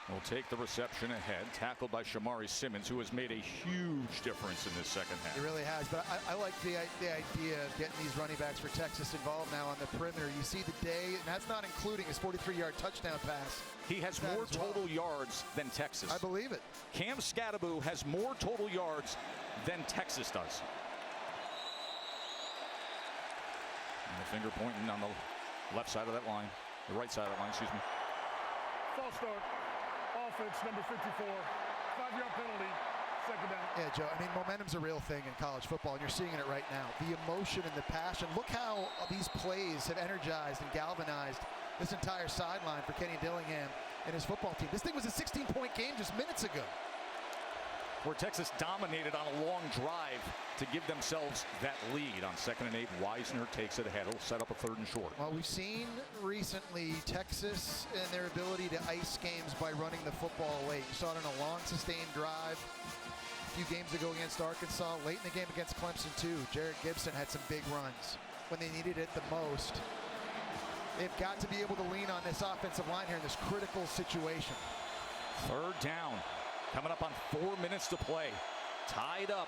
will take the reception ahead, tackled by Shamari Simmons, who has made a huge difference in this second half. He really has, but I like the idea of getting these running backs for Texas involved now on the perimeter. You see the day, and that's not including his 43-yard touchdown pass. He has more total yards than Texas. I believe it. Cam Scadaboo has more total yards than Texas does. And the finger pointing on the left side of that line, the right side of that line, excuse me. False start. Offense, number 54. 5-yard penalty. Second down. Yeah, Joe, I mean, momentum's a real thing in college football, and you're seeing it right now. The emotion and the passion. Look how these plays have energized and galvanized this entire sideline for Kenny Dillingham and his football team. This thing was a 16-point game just minutes ago, where Texas dominated on a long drive to give themselves that lead. On 2nd and 8, Wisner takes it ahead. It'll set up a 3rd and short. Well, we've seen recently Texas and their ability to ice games by running the football late. You saw it in a long, sustained drive a few games ago against Arkansas. Late in the game against Clemson, too. Jared Gibson had some big runs when they needed it the most. They've got to be able to lean on this offensive line here in this critical situation. 3rd down. Coming up on 4 minutes to play. Tied up.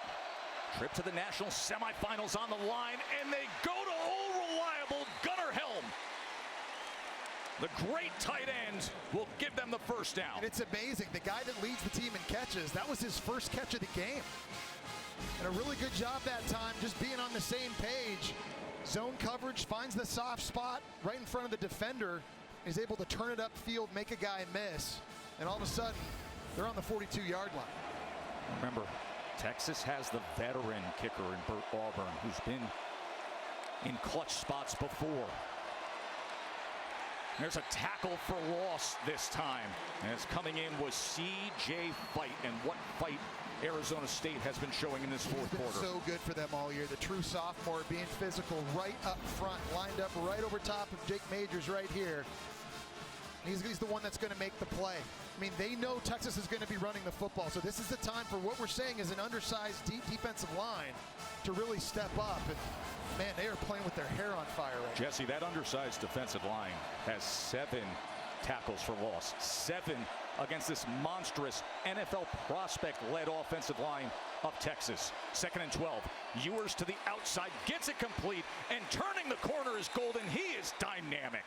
Trip to the national semifinals on the line, and they go to old reliable Gunnar Helm. The great tight end will give them the 1st down. And it's amazing. The guy that leads the team in catches, that was his first catch of the game. And a really good job that time, just being on the same page. Zone coverage, finds the soft spot right in front of the defender. Is able to turn it upfield, make a guy miss. And all of a sudden, they're on the 42-yard line. Remember, Texas has the veteran kicker in Bert Auburn, who's been in clutch spots before. There's a tackle for loss this time. And it's coming in was C.J. Fight. And what fight Arizona State has been showing in this fourth quarter. So good for them all year. The true sophomore being physical right up front, lined up right over top of Jake Majors right here. He's the one that's going to make the play. I mean, they know Texas is going to be running the football, so this is the time for what we're saying is an undersized deep defensive line to really step up. And man, they are playing with their hair on fire right now. Jesse, that undersized defensive line has 7 tackles for loss. 7 against this monstrous NFL prospect-led offensive line of Texas. 2nd and 12. Ewers to the outside, gets it complete, and turning the corner is Golden. He is dynamic.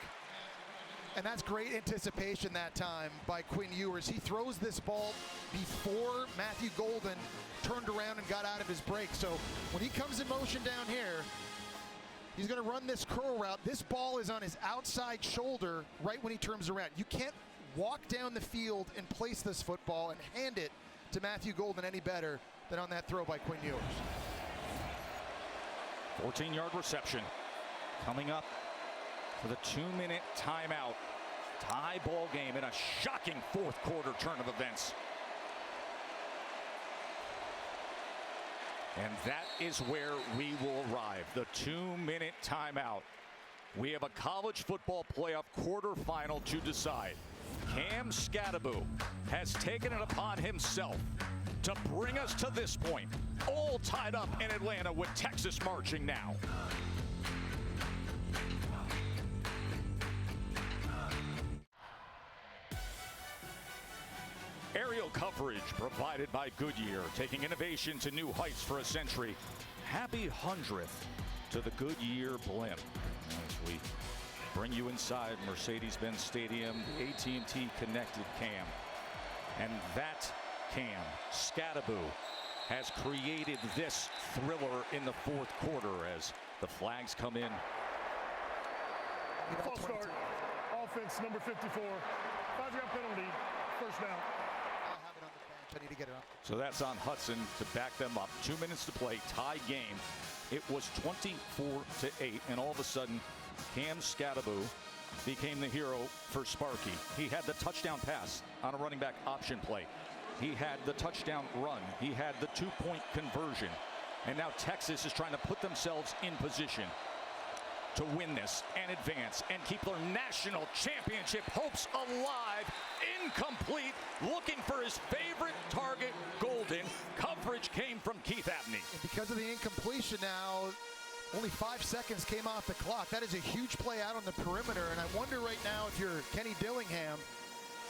And that's great anticipation that time by Quinn Ewers. He throws this ball before Matthew Golden turned around and got out of his break. So when he comes in motion down here, he's going to run this curl route. This ball is on his outside shoulder right when he turns around. You can't walk down the field and place this football and hand it to Matthew Golden any better than on that throw by Quinn Ewers. 14-yard reception coming up for the 2-minute timeout. Tie ball game in a shocking fourth quarter turn of events. And that is where we will arrive. The 2-minute timeout. We have a college football playoff quarterfinal to decide. Cam Scadaboo has taken it upon himself to bring us to this point. All tied up in Atlanta with Texas marching now. Aerial coverage provided by Goodyear, taking innovation to new heights for a century. Happy 100th to the Goodyear blimp. As we bring you inside Mercedes-Benz Stadium, the AT&T connected cam. And that cam, Scadaboo, has created this thriller in the fourth quarter as the flags come in. False start. Offense number 54. 5-yard penalty. First down. I'll have it on the bench. I need to get it up. So that's on Hudson to back them up. 2 minutes to play, tie game. It was 24-8, and all of a sudden, Cam Scadaboo became the hero for Sparky. He had the touchdown pass on a running back option play. He had the touchdown run. He had the two-point conversion. And now Texas is trying to put themselves in position to win this and advance and keep their national championship hopes alive. Incomplete, looking for his favorite target, Golden. Coverage came from Keith Abney. And because of the incompletion now, only 5 seconds came off the clock. That is a huge play out on the perimeter, and I wonder right now if you're Kenny Dillingham,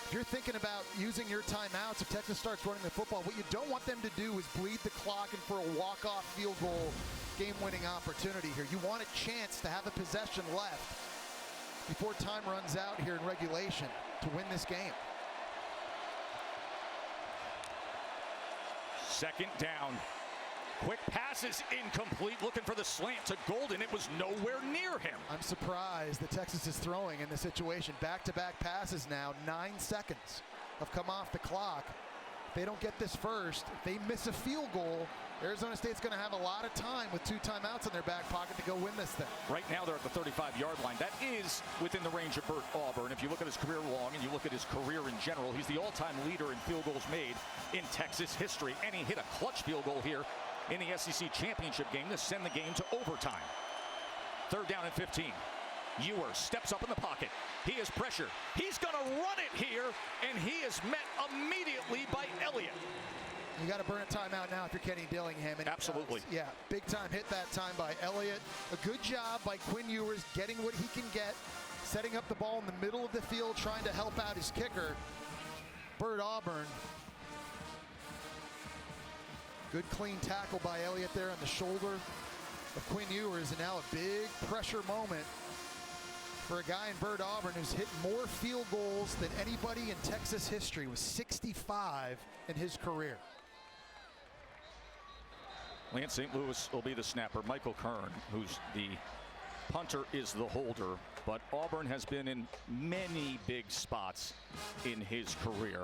if you're thinking about using your timeouts if Texas starts running the football, what you don't want them to do is bleed the clock and for a walk-off field goal game-winning opportunity here. You want a chance to have a possession left before time runs out here in regulation to win this game. Second down. Quick pass is incomplete, looking for the slant to Golden. It was nowhere near him. I'm surprised that Texas is throwing in this situation. Back-to-back passes now, 9 seconds have come off the clock. If they don't get this first, if they miss a field goal, Arizona State's going to have a lot of time with 2 timeouts in their back pocket to go win this thing. Right now they're at the 35-yard line. That is within the range of Bert Auburn. If you look at his career long and you look at his career in general, he's the all-time leader in field goals made in Texas history. And he hit a clutch field goal here in the SEC championship game to send the game to overtime. Third down and 15. Ewer steps up in the pocket. He is pressured. He's going to run it here, and he is met immediately by Elliott. You got to burn a timeout now if you're Kenny Dillingham. And absolutely. Yeah, big time hit that time by Elliott. A good job by Quinn Ewers getting what he can get, setting up the ball in the middle of the field, trying to help out his kicker, Bert Auburn. Good clean tackle by Elliott there on the shoulder of Quinn Ewers, and now a big pressure moment for a guy in Bert Auburn who's hit more field goals than anybody in Texas history, with 65 in his career. Lance St. Louis will be the snapper. Michael Kern, who's the punter, is the holder. But Auburn has been in many big spots in his career.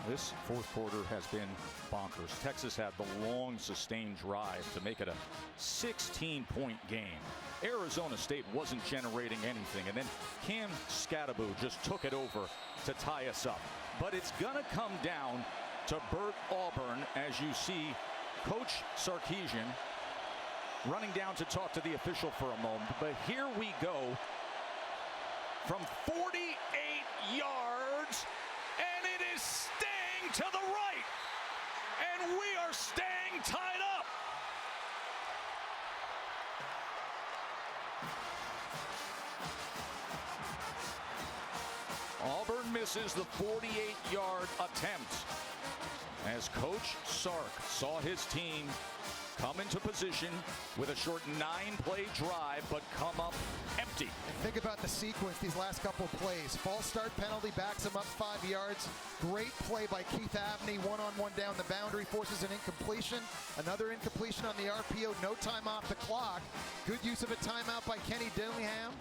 This fourth quarter has been bonkers. Texas had the long sustained drive to make it a 16-point game. Arizona State wasn't generating anything, and then Cam Scadaboo just took it over to tie us up. But it's gonna come down to Bert Auburn, as you see Coach Sarkisian running down to talk to the official for a moment. But here we go from 48 yards, and it is staying to the right, and we are staying tied up. Auburn misses the 48-yard attempt as Coach Sark saw his team come into position with a short 9-play drive, but come up empty. And think about the sequence these last couple plays. False start penalty backs him up 5 yards. Great play by Keith Abney, one-on-one down the boundary, forces an incompletion. Another incompletion on the RPO, no time off the clock. Good use of a timeout by Kenny Dillingham.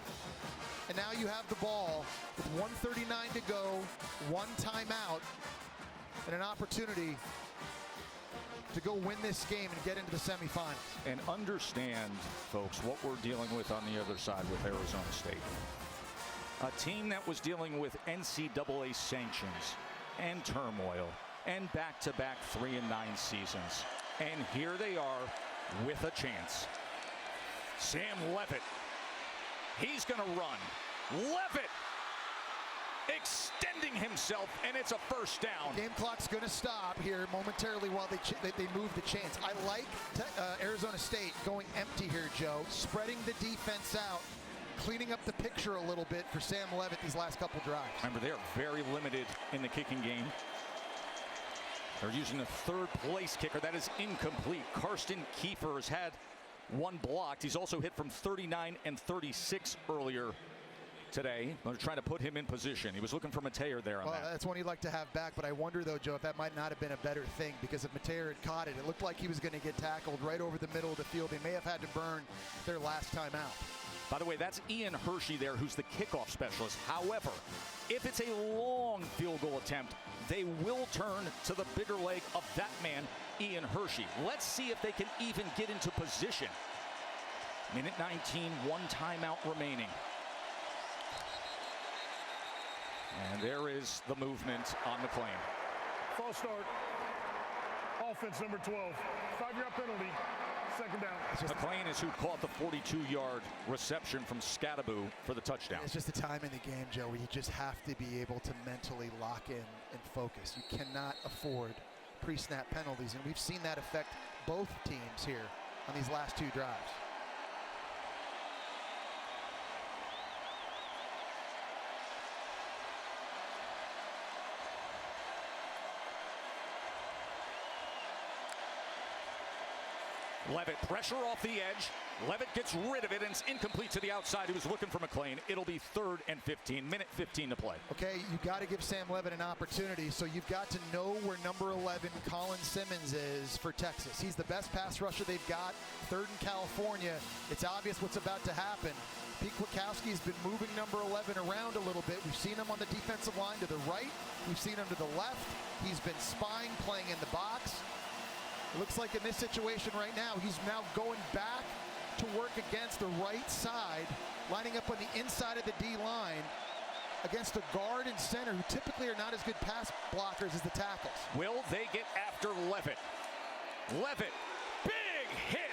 And now you have the ball with 1:39 to go, 1 timeout, and an opportunity to go win this game and get into the semifinals. And understand, folks, what we're dealing with on the other side with Arizona State. A team that was dealing with NCAA sanctions and turmoil and back-to-back 3-9 seasons. And here they are with a chance. Sam Leavitt, he's going to run. Leavitt extending himself, and it's a first down. Game clock's going to stop here momentarily while they move the chains. I like Arizona State going empty here, Joe, spreading the defense out, cleaning up the picture a little bit for Sam Leavitt these last couple drives. Remember, they are very limited in the kicking game. They're using a third-place kicker. That is incomplete. Karsten Kiefer has had one blocked. He's also hit from 39 and 36 earlier today. They're trying to put him in position. He was looking for Mateer there on that. That's one he'd like to have back, but I wonder, though, Joe, if that might not have been a better thing, because if Mateer had caught it, it looked like he was going to get tackled right over the middle of the field. They may have had to burn their last time out. By the way, that's Ian Hershey there, who's the kickoff specialist. However, if it's a long field goal attempt, they will turn to the bigger leg of that man, Ian Hershey. Let's see if they can even get into position. Minute 19, one timeout remaining. And there is the movement on McLean. False start. Offense number 12. 5-yard penalty. Second down. McLean is who caught the 42-yard reception from Scadaboo for the touchdown. It's just the time in the game, Joe, where you just have to be able to mentally lock in and focus. You cannot afford pre-snap penalties, and we've seen that affect both teams here on these last two drives. Levitt, pressure off the edge. Levitt gets rid of it, and it's incomplete to the outside. He was looking for McLean. It'll be 3rd and 15. Minute 15 to play. Okay, you've got to give Sam Levitt an opportunity, so you've got to know where number 11, Colin Simmons, is for Texas. He's the best pass rusher they've got. 3rd in California. It's obvious what's about to happen. Pete Kwiatkowski's been moving number 11 around a little bit. We've seen him on the defensive line to the right. We've seen him to the left. He's been spying, playing in the box. It looks like in this situation right now, he's now going back to work against the right side, lining up on the inside of the D-line against a guard and center who typically are not as good pass blockers as the tackles. Will they get after Levitt? Levitt, big hit.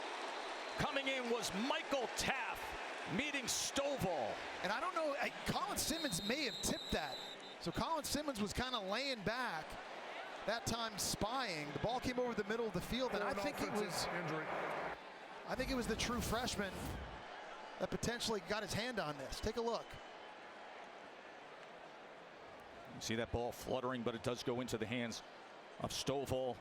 Coming in was Michael Taff, meeting Stovall. And I don't know, Colin Simmons may have tipped that. So Colin Simmons was kind of laying back. That time spying. The ball came over the middle of the field, and I think it was the true freshman that potentially got his hand on this. Take a look. You see that ball fluttering, but it does go into the hands of Stovall.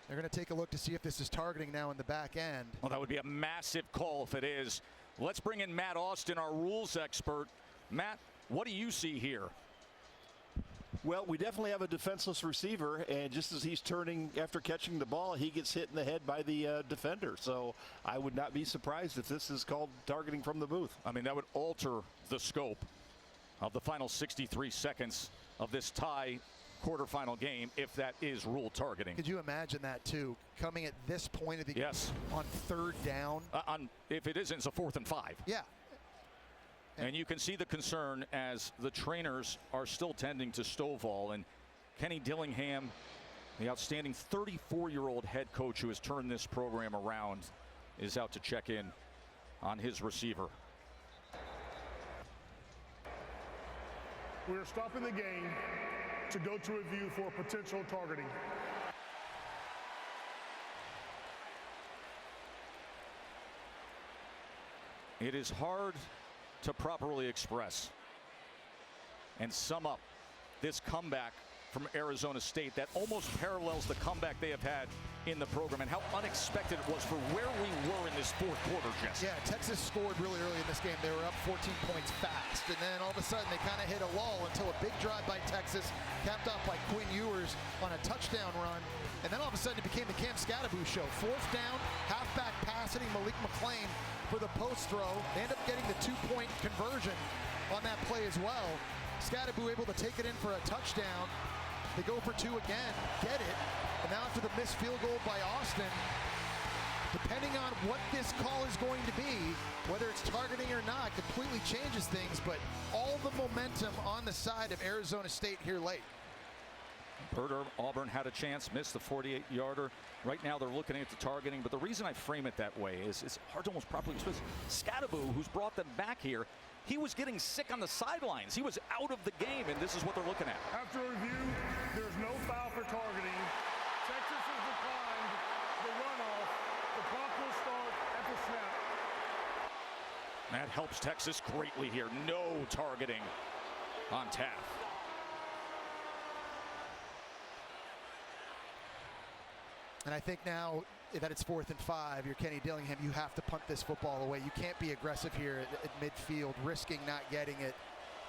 They're going to take a look to see if this is targeting now in the back end. Well, that would be a massive call if it is. Let's bring in Matt Austin, our rules expert. Matt, what do you see here? Well, we definitely have a defenseless receiver, and just as he's turning after catching the ball, he gets hit in the head by the defender. So I would not be surprised if this is called targeting from the booth. I mean, that would alter the scope of the final 63 seconds of this tie quarterfinal game if that is ruled targeting. Could you imagine that, too, coming at this point of the game on 3rd down? If it isn't, it's a 4th and 5. Yeah. And you can see the concern as the trainers are still tending to Stovall, and Kenny Dillingham, the outstanding 34-year-old head coach who has turned this program around, is out to check in on his receiver. We're stopping the game to go to review for potential targeting. It is hard to properly express and sum up this comeback from Arizona State that almost parallels the comeback they have had in the program, and how unexpected it was for where we were in this 4th quarter, Jesse. Yeah, Texas scored really early in this game. They were up 14 points fast, and then all of a sudden they kind of hit a lull until a big drive by Texas, capped off by Quinn Ewers on a touchdown run, and then all of a sudden it became the Cam Scadaboo show. 4th down, halfback pass hitting Malik McLean for the post throw. They end up getting the 2-point conversion on that play as well. Scadaboo able to take it in for a touchdown. They go for 2 again, get it, and now after the missed field goal by Austin, depending on what this call is going to be, whether it's targeting or not, completely changes things, but all the momentum on the side of Arizona State here late. Auburn had a chance, missed the 48-yarder. Right now they're looking at the targeting, but the reason I frame it that way is it's hard to almost properly express. Scadaboo, who's brought them back here, he was getting sick on the sidelines. He was out of the game, and this is what they're looking at. After review, there's no foul for targeting. Texas has declined the runoff. The clock will start at the snap. That helps Texas greatly here. No targeting on Taft. And I think now that it's 4th and 5, you're Kenny Dillingham, you have to punt this football away. You can't be aggressive here at midfield, risking not getting it,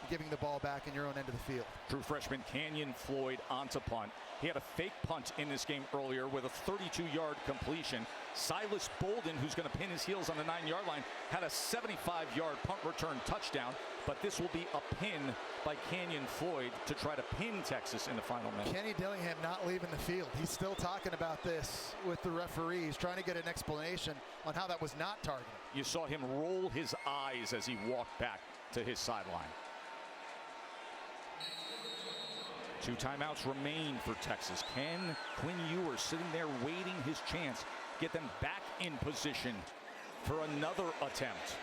giving the ball back in your own end of the field. True freshman Canyon Floyd onto punt. He had a fake punt in this game earlier with a 32-yard completion. Silas Bolden, who's going to pin his heels on the 9-yard line, had a 75-yard punt return touchdown. But this will be a pin by Canyon Floyd to try to pin Texas in the final minute. Kenny Dillingham not leaving the field. He's still talking about this with the referees, trying to get an explanation on how that was not targeted. You saw him roll his eyes as he walked back to his sideline. 2 timeouts remain for Texas. Can Quinn Ewers, sitting there waiting his chance, get them back in position for another attempt?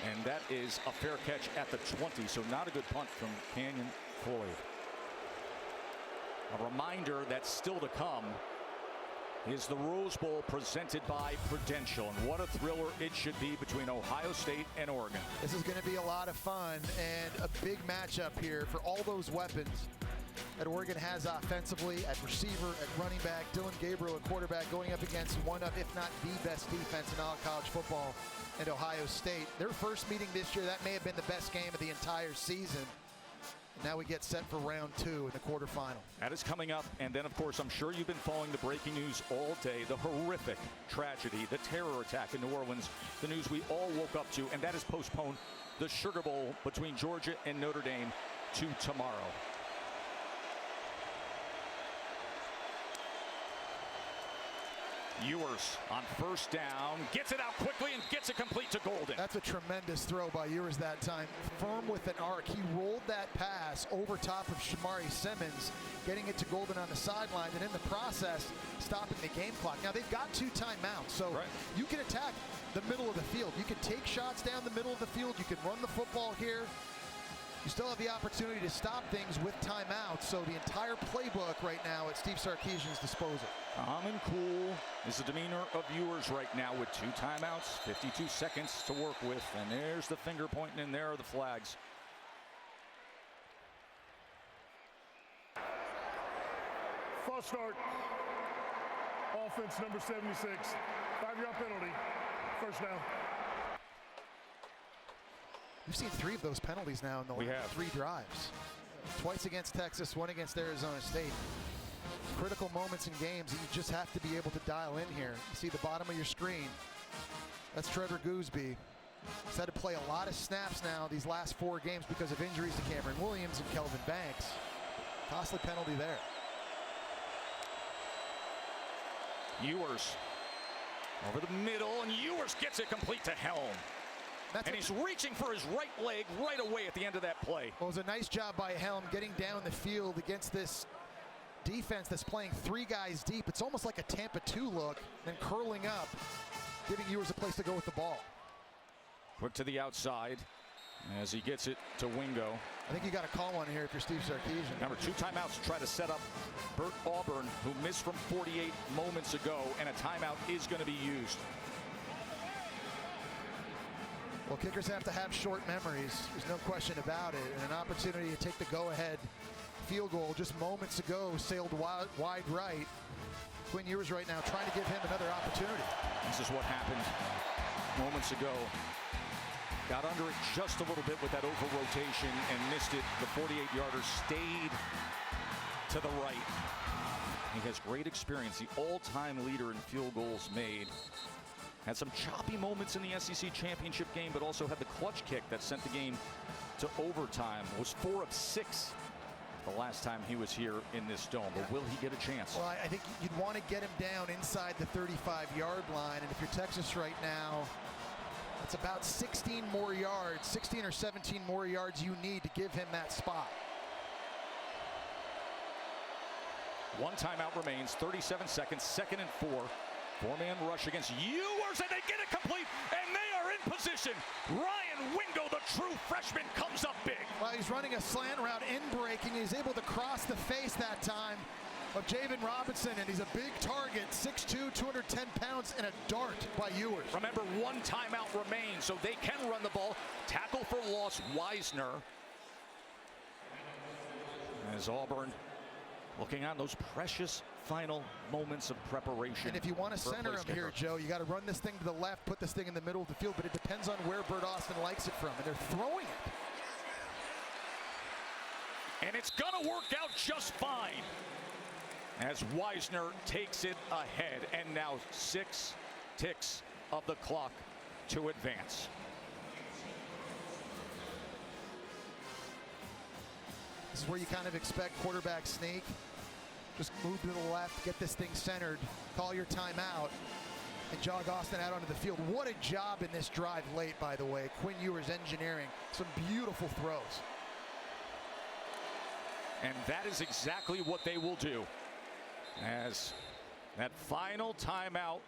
And that is a fair catch at the 20, so not a good punt from Canyon Floyd. A reminder that's still to come is the Rose Bowl presented by Prudential, and what a thriller it should be between Ohio State and Oregon. This is going to be a lot of fun and a big matchup here for all those weapons that Oregon has offensively at receiver, at running back. Dylan Gabriel, a quarterback, going up against one of, if not the best defense in all of college football at Ohio State. Their first meeting this year, that may have been the best game of the entire season. Now we get set for round 2 in the quarterfinal. That is coming up, and then of course I'm sure you've been following the breaking news all day. The horrific tragedy, the terror attack in New Orleans, the news we all woke up to, and that has postponed the Sugar Bowl between Georgia and Notre Dame to tomorrow. Ewers on first down, gets it out quickly and gets it complete to Golden. That's a tremendous throw by Ewers that time. Firm with an arc. He rolled that pass over top of Shamari Simmons, getting it to Golden on the sideline, and in the process, stopping the game clock. Now, they've got 2 timeouts, so you can attack the middle of the field. You can take shots down the middle of the field. You can run the football here. You still have the opportunity to stop things with timeouts, so the entire playbook right now at Steve Sarkisian's disposal. Calm and cool is the demeanor of Ewers right now with 2 timeouts, 52 seconds to work with, and there's the finger pointing, and there are the flags. False start. Offense number 76. 5-yard penalty. First down. We've seen 3 of those penalties now in the last 3 drives. Twice against Texas, 1 against Arizona State. Critical moments in games that you just have to be able to dial in here. You see the bottom of your screen. That's Trevor Gooseby. He's had to play a lot of snaps now these last 4 games because of injuries to Cameron Williams and Kelvin Banks. Costly penalty there. Ewers over the middle, and Ewers gets it complete to Helm. And he's reaching for his right leg right away at the end of that play. Well, it was a nice job by Helm getting down the field against this defense that's playing 3 guys deep. It's almost like a Tampa 2 look, then curling up, giving Ewers a place to go with the ball. Quick to the outside as he gets it to Wingo. I think you got to call one here if you're Steve Sarkisian. Number 2 timeouts to try to set up Bert Auburn, who missed from 48 moments ago, and a timeout is going to be used. Well, kickers have to have short memories. There's no question about it. And an opportunity to take the go-ahead field goal just moments ago sailed wide right. Quinn Ewers right now trying to give him another opportunity. This is what happened moments ago. Got under it just a little bit with that over rotation and missed it. The 48-yarder stayed to the right. He has great experience, the all-time leader in field goals made. Had some choppy moments in the SEC championship game, but also had the clutch kick that sent the game to overtime. Was 4 of 6 the last time he was here in this dome. But will he get a chance? Well, I think you'd want to get him down inside the 35-yard line. And if you're Texas right now, it's about 16 more yards, 16 or 17 more yards you need to give him that spot. 1 timeout remains, 37 seconds, 2nd and 4. 4-man rush against Ewers, and they get it complete, and they are in position. Ryan Wingo, the true freshman, comes up big. Well, he's running a slant route in breaking. He's able to cross the face that time of Javen Robinson, and he's a big target, 6'2", 210 pounds, and a dart by Ewers. Remember, 1 timeout remains, so they can run the ball. Tackle for loss, Wisner. As Auburn looking on those precious final moments of preparation. And if you want to center him here, Joe, you got to run this thing to the left, put this thing in the middle of the field, but it depends on where Bert Austin likes it from, and they're throwing it. And it's going to work out just fine as Wisner takes it ahead, and now 6 ticks of the clock to advance. This is where you kind of expect quarterback sneak. Just move to the left, get this thing centered, call your timeout, and jog Austin out onto the field. What a job in this drive late, by the way. Quinn Ewers engineering some beautiful throws. And that is exactly what they will do, as that final timeout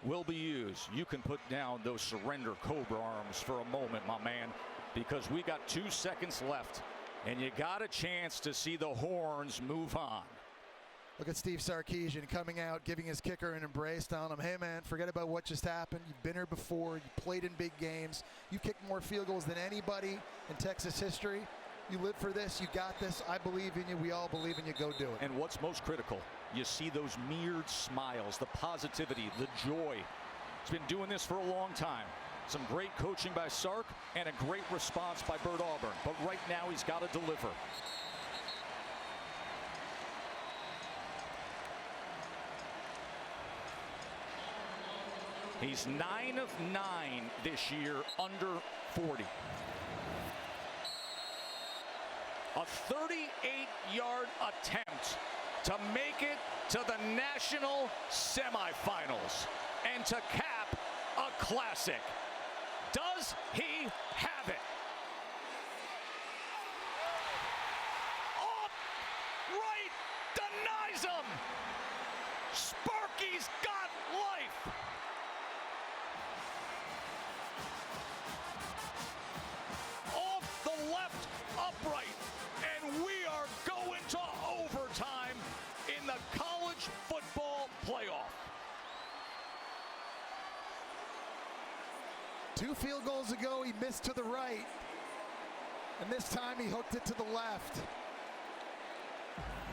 will be used. You can put down those surrender cobra arms for a moment, my man, because we got 2 seconds left, and you got a chance to see the horns move on. Look at Steve Sarkisian coming out, giving his kicker an embrace, telling him, hey man, forget about what just happened. You've been here before, you played in big games, you kicked more field goals than anybody in Texas history. You live for this, you got this, I believe in you, we all believe in you, go do it. And what's most critical, you see those mirrored smiles, the positivity, the joy. He's been doing this for a long time. Some great coaching by Sark and a great response by Bert Auburn. But right now he's got to deliver. He's 9 of 9 this year under 40. A 38-yard attempt to make it to the national semifinals and to cap a classic. Does he have it? Right, denies him. Sparky's got life. Off the left upright. And we are going to overtime in the college football playoff. 2 field goals ago, he missed to the right. And this time he hooked it to the left.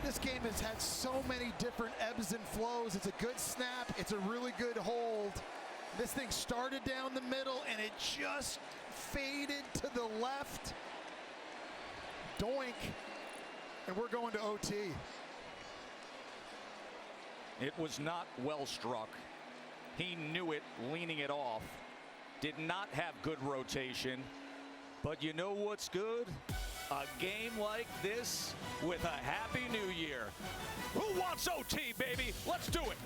This game has had so many different ebbs and flows. It's a good snap. It's a really good hold. This thing started down the middle and it just faded to the left. Doink. And we're going to OT. It was not well struck. He knew it, leaning it off. Did not have good rotation. But you know what's good? A game like this with a Happy New Year. Who wants OT, baby? Let's do it.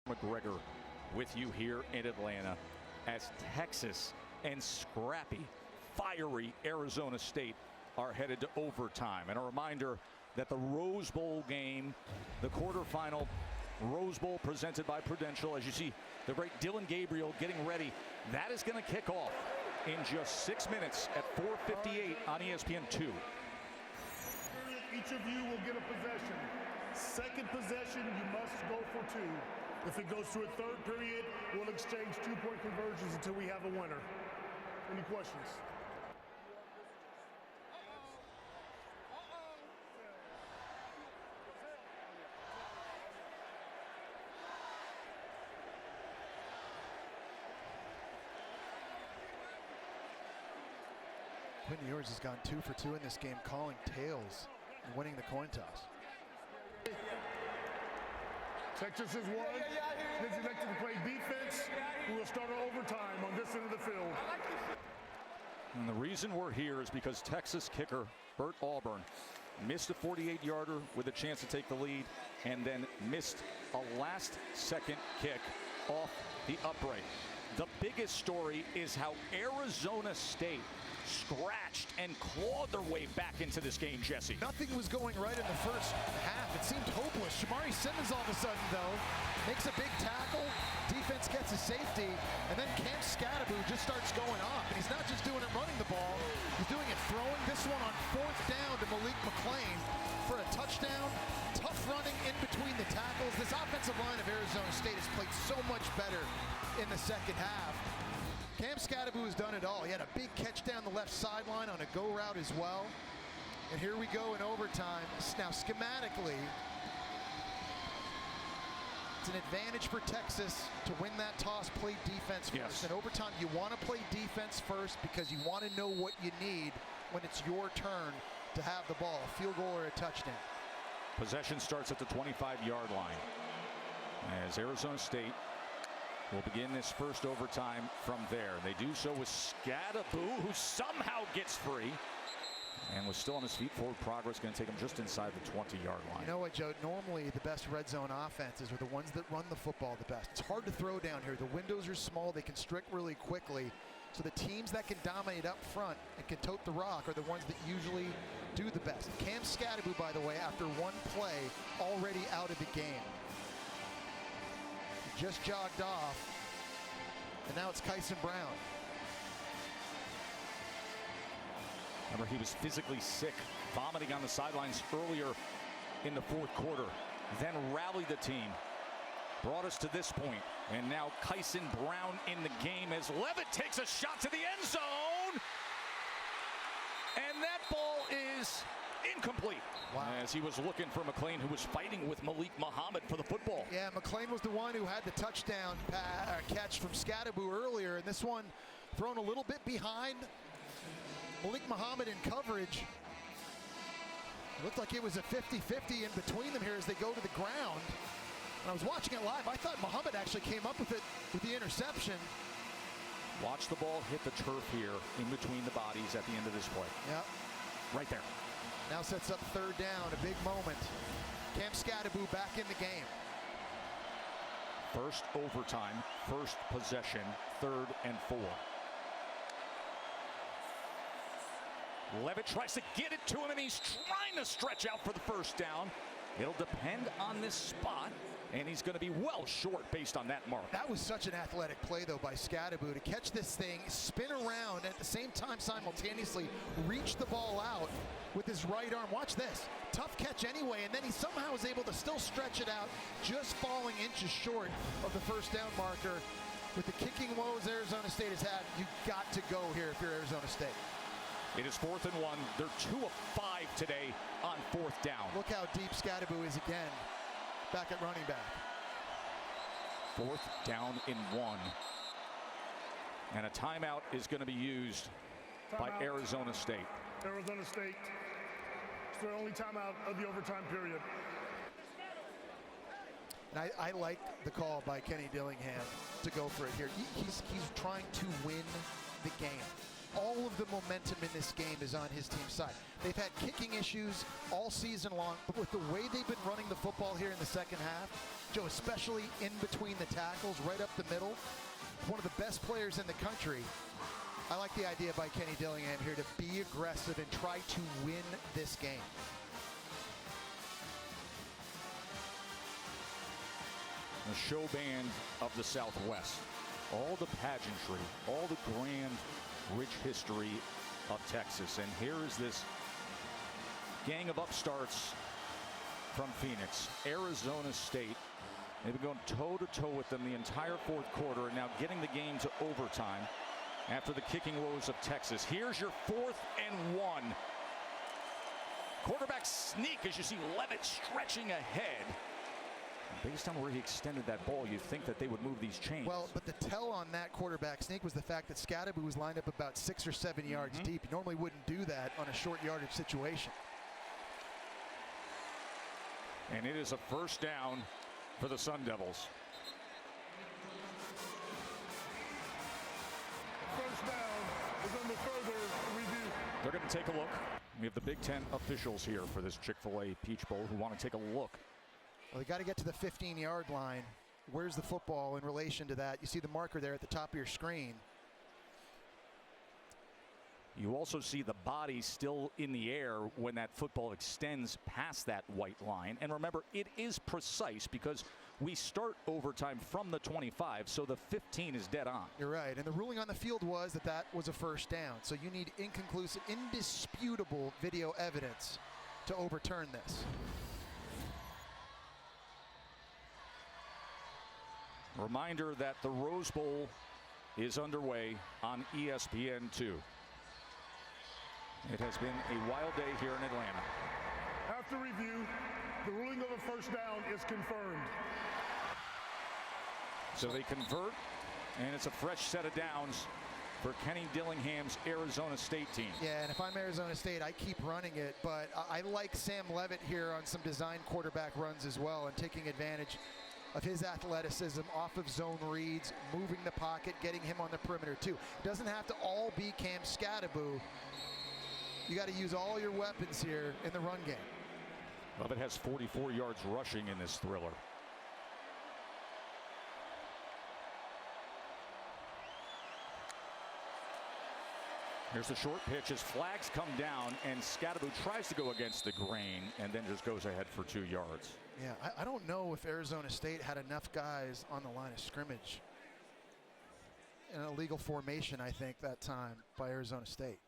McGregor with you here in Atlanta as Texas and scrappy, fiery Arizona State are headed to overtime. And a reminder that the Rose Bowl game, the quarterfinal Rose Bowl presented by Prudential, as you see the great Dylan Gabriel getting ready, that is going to kick off in just 6 minutes at 4:58 on ESPN2. Each of you will get a possession. Second possession, you must go for 2. If it goes to a third period, we'll exchange 2-point conversions until we have a winner. Any questions? Quinn Ewers has gone 2 for 2 in this game, calling tails and winning the coin toss. Texas has won. Is elected to play defense. We will start our overtime on this end of the field. And the reason we're here is because Texas kicker Bert Auburn missed a 48-yarder with a chance to take the lead and then missed a last-second kick off the upright. The biggest story is how Arizona State scratched and clawed their way back into this game, Jesse. Nothing was going right in the first half. It seemed hopeless. Shamari Simmons all of a sudden, though, makes a big tackle. Defense gets a safety, and then Cam Scadaboo just starts going off. And he's not just doing it running the ball, he's doing it throwing. This one on 4th down to Malik McClain for a touchdown. Tough running in between the tackles. This offensive line of Arizona State has played so much better in the second half. Cam Scadaboo has done it all. He had a big catch down the left sideline on a go route as well. And here we go in overtime. Now, schematically, it's an advantage for Texas to win that toss, play defense first. Yes. In overtime, you want to play defense first because you want to know what you need when it's your turn to have the ball, a field goal or a touchdown. Possession starts at the 25-yard line as Arizona State will begin this first overtime from there. They do so with Scadaboo, who somehow gets free and was still on his feet. Forward progress going to take him just inside the 20-yard line. You know what, Joe? Normally, the best red zone offenses are the ones that run the football the best. It's hard to throw down here. The windows are small. They constrict really quickly. So the teams that can dominate up front and can tote the rock are the ones that usually do the best. Cam Scadaboo, by the way, after one play, already out of the game. He just jogged off, and now it's Kyson Brown. Remember, he was physically sick, vomiting on the sidelines earlier in the fourth quarter, then rallied the team, brought us to this point, and now Kyson Brown in the game as Levitt takes a shot to the end zone, and that ball is incomplete. Wow. As he was looking for McClain, who was fighting with Malik Muhammad for the football. Yeah, McClain was the one who had the touchdown catch from Scadaboo earlier, and this one thrown a little bit behind. Malik Muhammad in coverage. It looked like it was a 50-50 in between them here as they go to the ground. When I was watching it live, I thought Muhammad actually came up with it with the interception. Watch the ball hit the turf here in between the bodies at the end of this play. Yep. Right there. Now sets up third down, a big moment. Cam Scadaboo back in the game. First overtime, first possession, 3rd and 4. Levitt tries to get it to him, and he's trying to stretch out for the first down. It'll depend on this spot, and he's going to be well short based on that mark. That was such an athletic play, though, by Scadaboo to catch this thing, spin around, at the same time simultaneously reach the ball out with his right arm. Watch this. Tough catch anyway, and then he somehow was able to still stretch it out, just falling inches short of the first down marker. With the kicking woes Arizona State has had, you got to go here if you're Arizona State. It is 4th and 1. They're 2 of 5 today on 4th down. Look how deep Scadaboo is again, back at running back. 4th down in 1. And a timeout is going to be used by Arizona State. Arizona State. It's their only timeout of the overtime period. And I like the call by Kenny Dillingham to go for it here. He's trying to win the game. All of the momentum in this game is on his team's side. They've had kicking issues all season long, but with the way they've been running the football here in the second half, Joe, especially in between the tackles, right up the middle, one of the best players in the country. I like the idea by Kenny Dillingham here to be aggressive and try to win this game. The show band of the Southwest. All the pageantry, all the grand, rich history of Texas. And here is this gang of upstarts from Phoenix. Arizona State. They've been going toe-to-toe with them the entire fourth quarter, and now getting the game to overtime after the kicking woes of Texas. Here's your 4th and 1. Quarterback sneak as you see Levitt stretching ahead. Based on where he extended that ball, you'd think that they would move these chains. Well, but the tell on that quarterback sneak was the fact that Scadaboo was lined up about 6 or 7 yards deep. You normally wouldn't do that on a short yardage situation. And it is a first down for the Sun Devils. First down is under further review. They're going to take a look. We have the Big Ten officials here for this Chick-fil-A Peach Bowl who want to take a look. Well, they got to get to the 15-yard line. Where's the football in relation to that? You see the marker there at the top of your screen. You also see the body still in the air when that football extends past that white line. And remember, it is precise because we start overtime from the 25, so the 15 is dead on. You're right. And the ruling on the field was that that was a first down. So you need inconclusive, indisputable video evidence to overturn this. Reminder that the Rose Bowl is underway on ESPN2. It has been a wild day here in Atlanta. After review, the ruling of a first down is confirmed. So they convert, and it's a fresh set of downs for Kenny Dillingham's Arizona State team. Yeah, and if I'm Arizona State, I keep running it, but I like Sam Levitt here on some design quarterback runs as well, and taking advantage of his athleticism off of zone reads, moving the pocket, getting him on the perimeter too. It doesn't have to all be Cam Scadaboo. You got to use all your weapons here in the run game. Levitt has 44 yards rushing in this thriller. Here's the short pitch as flags come down, and Scadaboo tries to go against the grain and then just goes ahead for 2 yards. Yeah, I don't know if Arizona State had enough guys on the line of scrimmage. An illegal formation, I think, that time by Arizona State.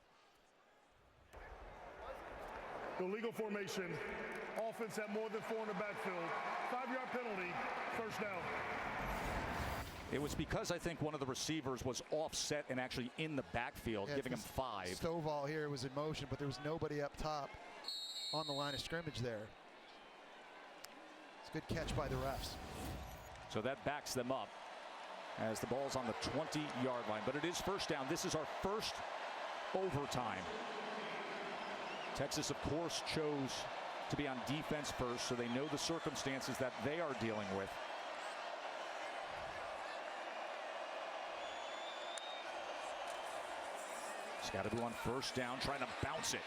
Illegal formation. Offense had more than 4 in the backfield. 5-yard penalty. First down. It was because I think one of the receivers was offset and actually in the backfield, giving him 5. Stovall here was in motion, but there was nobody up top on the line of scrimmage there. It's a good catch by the refs. So that backs them up as the ball's on the 20-yard line. But it is first down. This is our first overtime. Texas, of course, chose to be on defense first, so they know the circumstances that they are dealing with. Scadaboo on first down, trying to bounce it.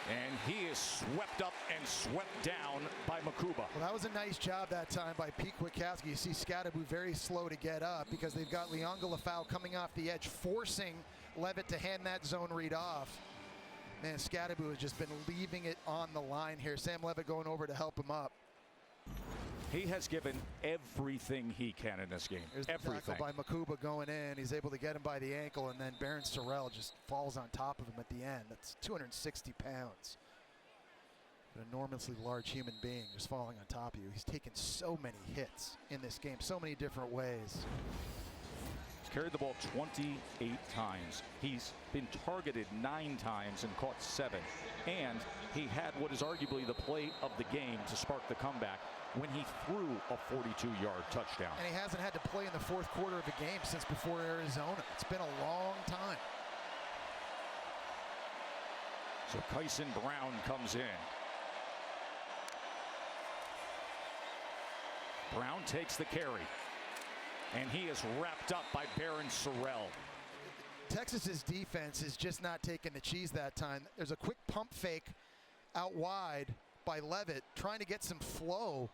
And he is swept up and swept down by Makuba. Well, that was a nice job that time by Pete Kwiatkowski. You see Scadaboo very slow to get up because they've got Leonga Lafau coming off the edge, forcing Levitt to hand that zone read off. Man, Scadaboo has just been leaving it on the line here. Sam Levitt going over to help him up. He has given everything he can in this game. There's everything. The tackle by Makuba going in. He's able to get him by the ankle, and then Baron Sorrell just falls on top of him at the end. That's 260 pounds. An enormously large human being just falling on top of you. He's taken so many hits in this game, so many different ways. He's carried the ball 28 times. He's been targeted 9 times and caught 7. And he had what is arguably the play of the game to spark the comeback when he threw a 42-yard touchdown. And he hasn't had to play in the fourth quarter of a game since before Arizona. It's been a long time. So Kyson Brown comes in. Brown takes the carry. And he is wrapped up by Baron Sorrell. Texas's defense is just not taking the cheese that time. There's a quick pump fake out wide by Levitt, trying to get some flow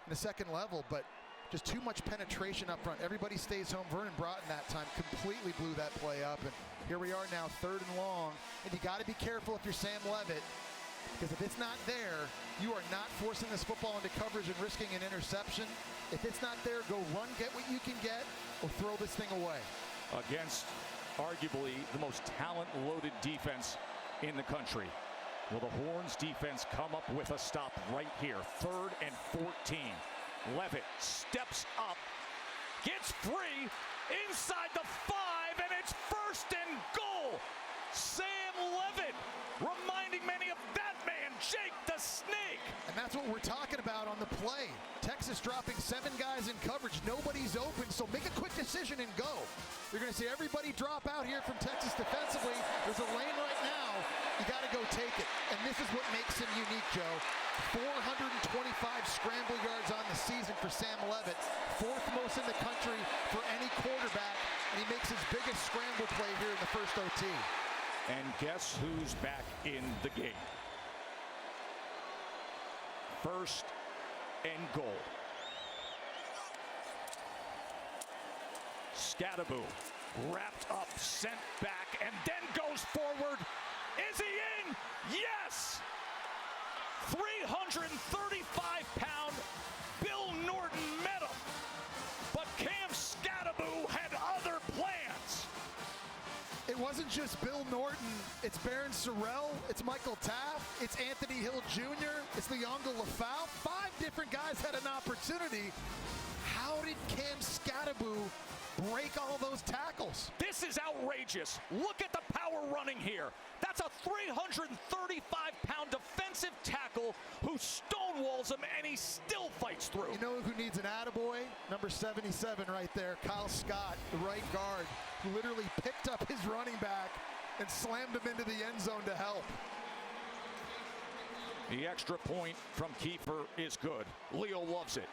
in the second level, but just too much penetration up front. Everybody stays home. Vernon Broughton that time completely blew that play up, and here we are now, 3rd and long. And you got to be careful if you're Sam Levitt, because if it's not there, you are not forcing this football into coverage and risking an interception. If it's not there, go run, get what you can get, or throw this thing away. Against arguably the most talent-loaded defense in the country. Will the Horns defense come up with a stop right here? 3rd and 14. Levitt steps up, gets free inside the 5, and it's 1st and goal. Sam Levitt reminding many of that man, Jake the Snake. And that's what we're talking about on the play. Texas dropping 7 guys in coverage. Nobody's open, so make a quick decision and go. You're going to see everybody drop out here from Texas defensively. There's a lane right now. You got to go take it. And this is what makes him unique, Joe. 425 scramble yards on the season for Sam Levitt. 4th most in the country for any quarterback. And he makes his biggest scramble play here in the first OT. And guess who's back in the game? 1st and goal. Scadaboo wrapped up, sent back, and then goes forward. Is he in? Yes! 335-pound Bill Norton met him. But Cam Scadaboo had other plans. It wasn't just Bill Norton. It's Baron Sorrell. It's Michael Taft. It's Anthony Hill Jr. It's Leonga Lafau. 5 different guys had an opportunity. How did Cam Scadaboo Scadaboo break all those tackles? This is outrageous. Look at the power running here. That's a 335-pound defensive tackle who stonewalls him, and he still fights through. You know who needs an attaboy? Number 77 right there, Kyle Scott, the right guard, who literally picked up his running back and slammed him into the end zone to help. The extra point from Kiefer is good. Leo loves it.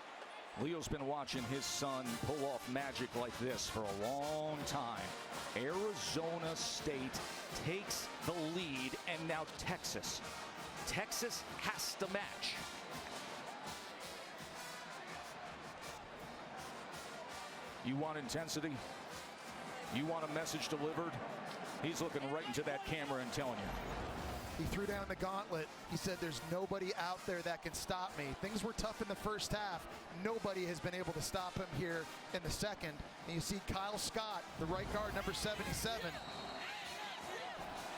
Leo's been watching his son pull off magic like this for a long time. Arizona State takes the lead, and now Texas. Texas has to match. You want intensity? You want a message delivered? He's looking right into that camera and telling you. He threw down the gauntlet. He said, there's nobody out there that can stop me. Things were tough in the first half. Nobody has been able to stop him here in the second. And you see Kyle Scott, the right guard, number 77,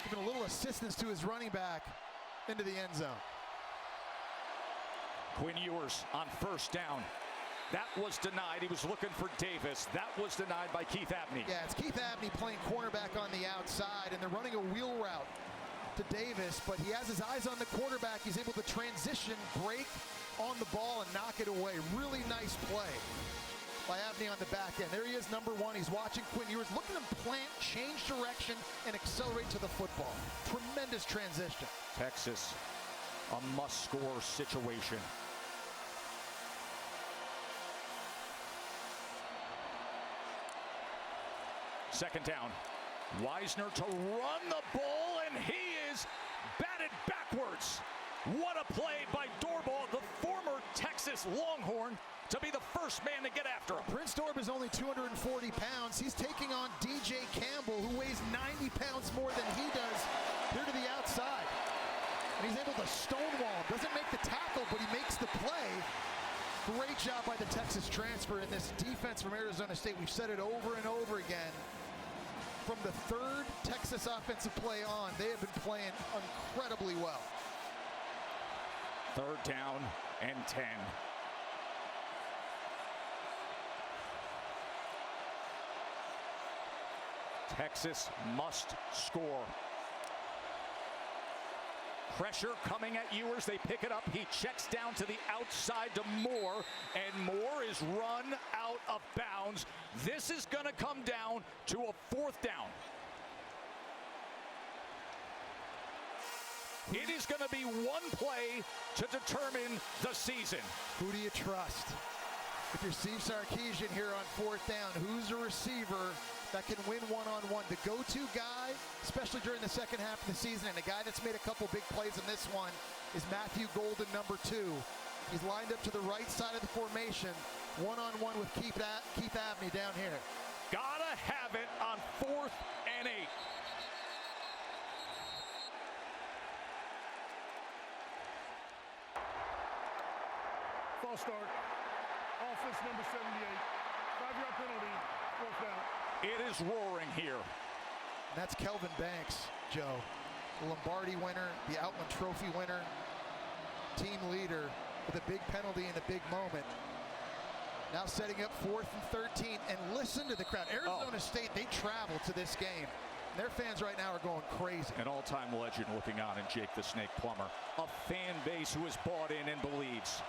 giving a little assistance to his running back into the end zone. Quinn Ewers on first down. That was denied. He was looking for Davis. That was denied by Keith Abney. Yeah, it's Keith Abney playing cornerback on the outside, and they're running a wheel route to Davis, but he has his eyes on the quarterback. He's able to transition, break on the ball, and knock it away. Really nice play by Abney on the back end. There he is, number one. He's watching Quinn Ewers. Look at him plant, change direction, and accelerate to the football. Tremendous transition. Texas, a must-score situation. Second down. Wisner to run the ball, and he is batted backwards. What a play by Dorbaugh, the former Texas Longhorn, to be the first man to get after him. Prince Dorb is only 240 pounds. He's taking on DJ Campbell, who weighs 90 pounds more than he does, here to the outside. And he's able to stonewall him. Doesn't make the tackle, but he makes the play. Great job by the Texas transfer in this defense from Arizona State. We've said it over and over again. From the third Texas offensive play on, they have been playing incredibly well. Third down and 10. Texas must score. Pressure coming at Ewers. They pick it up. He checks down to the outside to Moore, and Moore is run out of bounds. This is going to come down to a fourth down. It is going to be one play to determine the season. Who do you trust? If you're Steve Sarkisian here on fourth down, who's a receiver that can win one-on-one? The go-to guy, especially during the second half of the season, and a guy that's made a couple big plays in this one, is Matthew Golden, number 2. He's lined up to the right side of the formation, one-on-one with Keith Abney down here. Gotta have it on 4th and 8. False start. Offense number 78. 5-yard penalty. Fourth down. It is roaring here. And that's Kelvin Banks, Joe. The Lombardi winner, the Outland Trophy winner, team leader with a big penalty in a big moment. Now setting up 4th and 13, and listen to the crowd. Arizona State, they travel to this game. Their fans right now are going crazy. An all-time legend looking on in Jake the Snake Plummer. A fan base who is bought in and believes.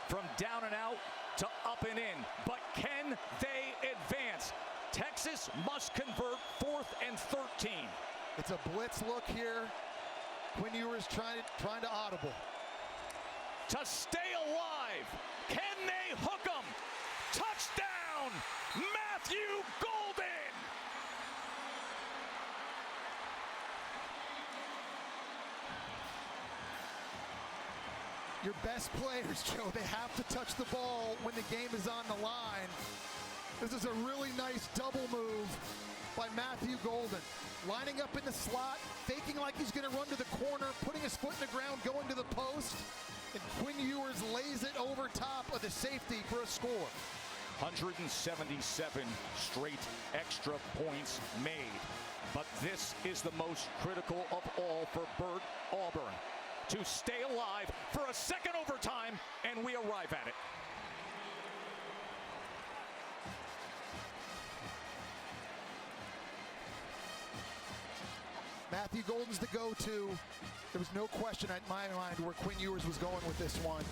From down and out to up and in. But can they advance? Texas must convert 4th and 13. It's a blitz look here. Quinn Ewers trying to audible. To stay alive. Can they hook them? Touchdown, Matthew Golden. Your best players, Joe, they have to touch the ball when the game is on the line. This is a really nice double move by Matthew Golden. Lining up in the slot, faking like he's going to run to the corner, putting his foot in the ground, going to the post. And Quinn Ewers lays it over top of the safety for a score. 177 straight extra points made. But this is the most critical of all for Bert Auburn. To stay alive for a second overtime, and we arrive at it. Matthew Golden's the go-to. There was no question in my mind where Quinn Ewers was going with this one.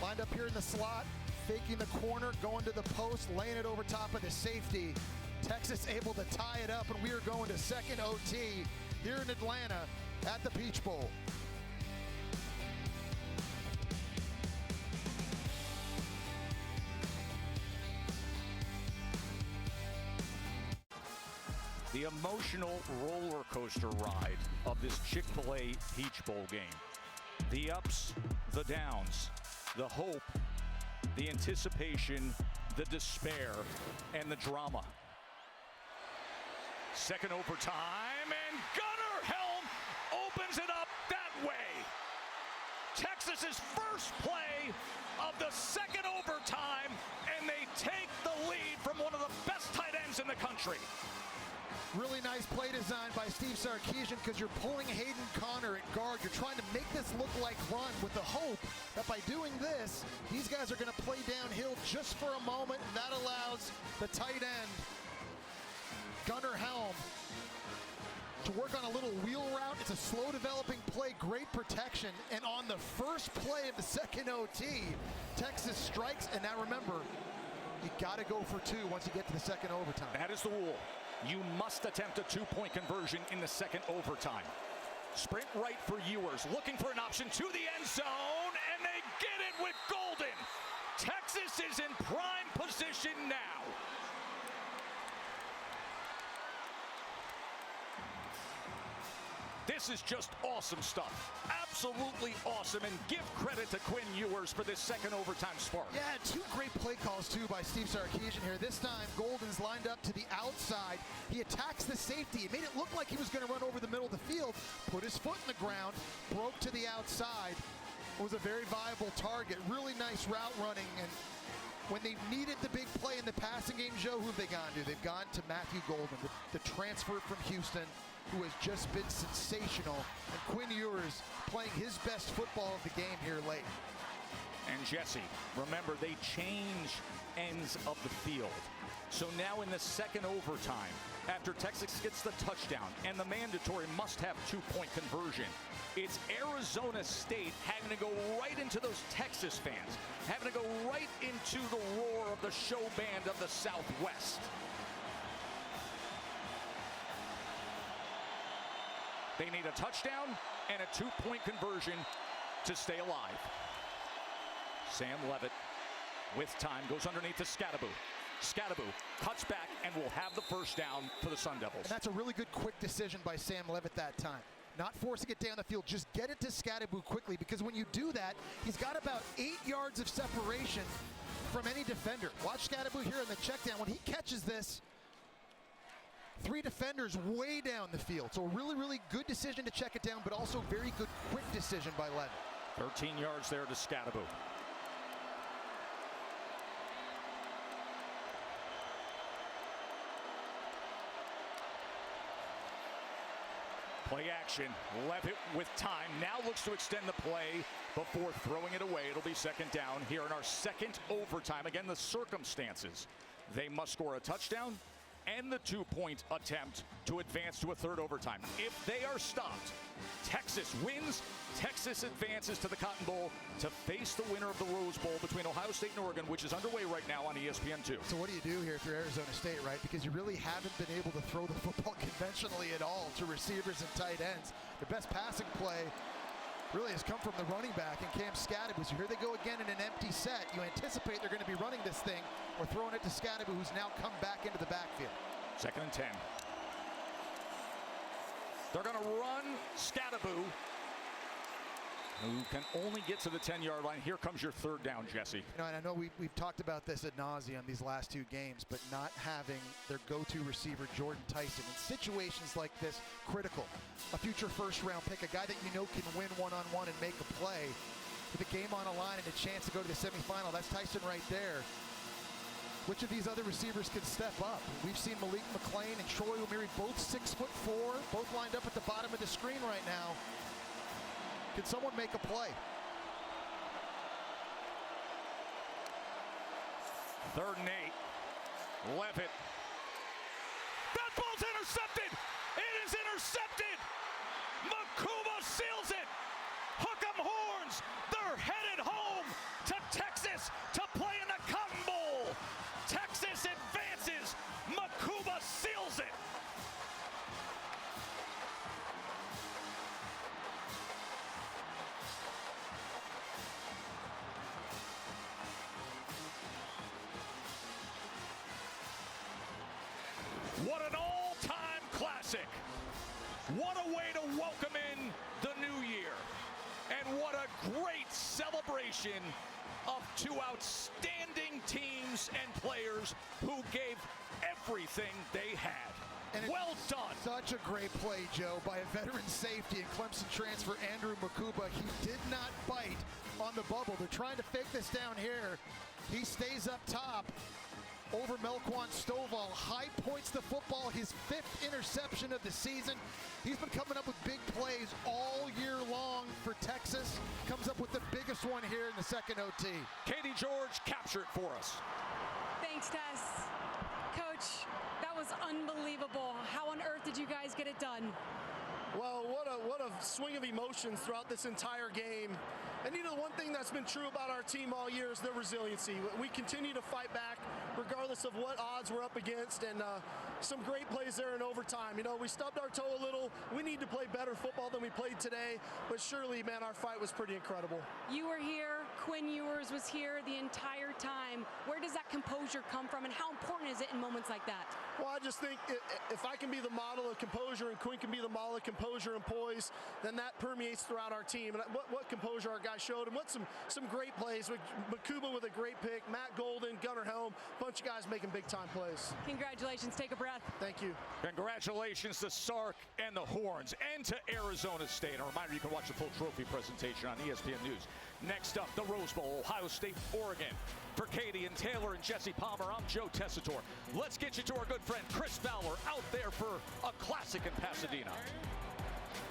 Lined up here in the slot, faking the corner, going to the post, laying it over top of the safety. Texas able to tie it up, and we are going to second OT here in Atlanta at the Peach Bowl. The emotional roller coaster ride of this Chick-fil-A Peach Bowl game. The ups, the downs, the hope, the anticipation, the despair, and the drama. Second overtime, and Gunnar Helm opens it up that way. Texas's first play of the second overtime, and they take the lead from one of the best tight ends in the country. Really nice play design by Steve Sarkisian, because you're pulling Hayden Connor at guard. You're trying to make this look like run with the hope that by doing this, these guys are going to play downhill just for a moment, and that allows the tight end, Gunnar Helm, to work on a little wheel route. It's a slow developing play, great protection, and on the first play of the second OT, Texas strikes, and now remember, you got to go for two once you get to the second overtime. That is the rule. You must attempt a two-point conversion in the second overtime. Sprint right for Ewers, looking for an option to the end zone, and they get it with Golden. Texas is in prime position now. This is just awesome stuff. Absolutely awesome, and give credit to Quinn Ewers for this second overtime spark. Yeah, two great play calls, too, by Steve Sarkisian here. This time, Golden's lined up to the outside. He attacks the safety. He made it look like he was going to run over the middle of the field, put his foot in the ground, broke to the outside. It was a very viable target. Really nice route running, and when they needed the big play in the passing game, Joe, who have they gone to? They've gone to Matthew Golden, the transfer from Houston, who has just been sensational, and Quinn Ewers playing his best football of the game here late. And Jesse, remember, they change ends of the field. So now in the second overtime, after Texas gets the touchdown and the mandatory must-have two-point conversion, it's Arizona State having to go right into those Texas fans, having to go right into the roar of the show band of the Southwest. They need a touchdown and a two-point conversion to stay alive. Sam Levitt, with time, goes underneath to Scadaboo. Scadaboo cuts back and will have the first down for the Sun Devils. And that's a really good quick decision by Sam Levitt that time. Not forcing it down the field, just get it to Scadaboo quickly, because when you do that, he's got about 8 yards of separation from any defender. Watch Scadaboo here in the check down. When he catches this, 3 defenders way down the field. So a really, really good decision to check it down, but also very good quick decision by Levitt. 13 yards there to Scadaboo. Play action. Levitt with time. Now looks to extend the play before throwing it away. It'll be second down here in our second overtime. Again, the circumstances. They must score a touchdown and the two-point attempt to advance to a third overtime. If they are stopped, Texas wins. Texas advances to the Cotton Bowl to face the winner of the Rose Bowl between Ohio State and Oregon, which is underway right now on ESPN2. So what do you do here if you're Arizona State, right? Because you really haven't been able to throw the football conventionally at all to receivers and tight ends. The best passing play really has come from the running back and Cam Scadaboo. So here they go again in an empty set. You anticipate they're going to be running this thing or throwing it to Scadaboo, who's now come back into the backfield. Second and 10. They're going to run Scadaboo, who can only get to the 10-yard line. Here comes your third down, Jesse. You know, and I know we've talked about this ad nauseum these last 2 games, but not having their go-to receiver, Jordan Tyson, in situations like this, critical. A future first-round pick, a guy that you know can win one-on-one and make a play. With the game on a line and a chance to go to the semifinal, that's Tyson right there. Which of these other receivers can step up? We've seen Malik McClain and Troy O'Meary, both 6'4", both lined up at the bottom of the screen right now. Can someone make a play? Third and 8. Levitt. That ball's intercepted. It is intercepted. Makuba seals it. Hook 'em horns. They're headed home to Texas to play in the Cotton Bowl. Texas advances. Makuba seals it. What an all-time classic. What a way to welcome in the new year. And what a great celebration of two outstanding teams and players who gave everything they had. And well done. Such a great play, Joe, by a veteran safety and Clemson transfer Andrew Makuba. He did not bite on the bubble. They're trying to fake this down here. He stays up top over Melquan Stovall. High points the football, his 5th interception of the season. He's been coming up with big plays all year long for Texas. Comes up with the biggest one here in the second OT. Katie George, capture it for us. Thanks, Tess. Coach, that was unbelievable. How on earth did you guys get it done? Well, what a swing of emotions throughout this entire game. And you know, one thing that's been true about our team all year is their resiliency. We continue to fight back regardless of what odds we're up against, and some great plays there in overtime. You know, we stubbed our toe a little. We need to play better football than we played today, but surely, man, our fight was pretty incredible. You were here, Quinn Ewers was here the entire time. Where does that composure come from, and how important is it in moments like that? Well, I just think if I can be the model of composure and Quinn can be the model of composure and poise, then that permeates throughout our team. And what composure our guys showed, and what some great plays. With Makuba with a great pick, Matt Golden, Gunnar Helm, bunch of guys making big-time plays. Congratulations. Take a breath. Thank you. Congratulations to Sark and the Horns, and to Arizona State. A reminder, you can watch the full trophy presentation on ESPN News. Next up, the Rose Bowl, Ohio State, Oregon. For Katie and Taylor and Jesse Palmer, I'm Joe Tessitore. Let's get you to our good friend Chris Fowler out there for a classic in Pasadena.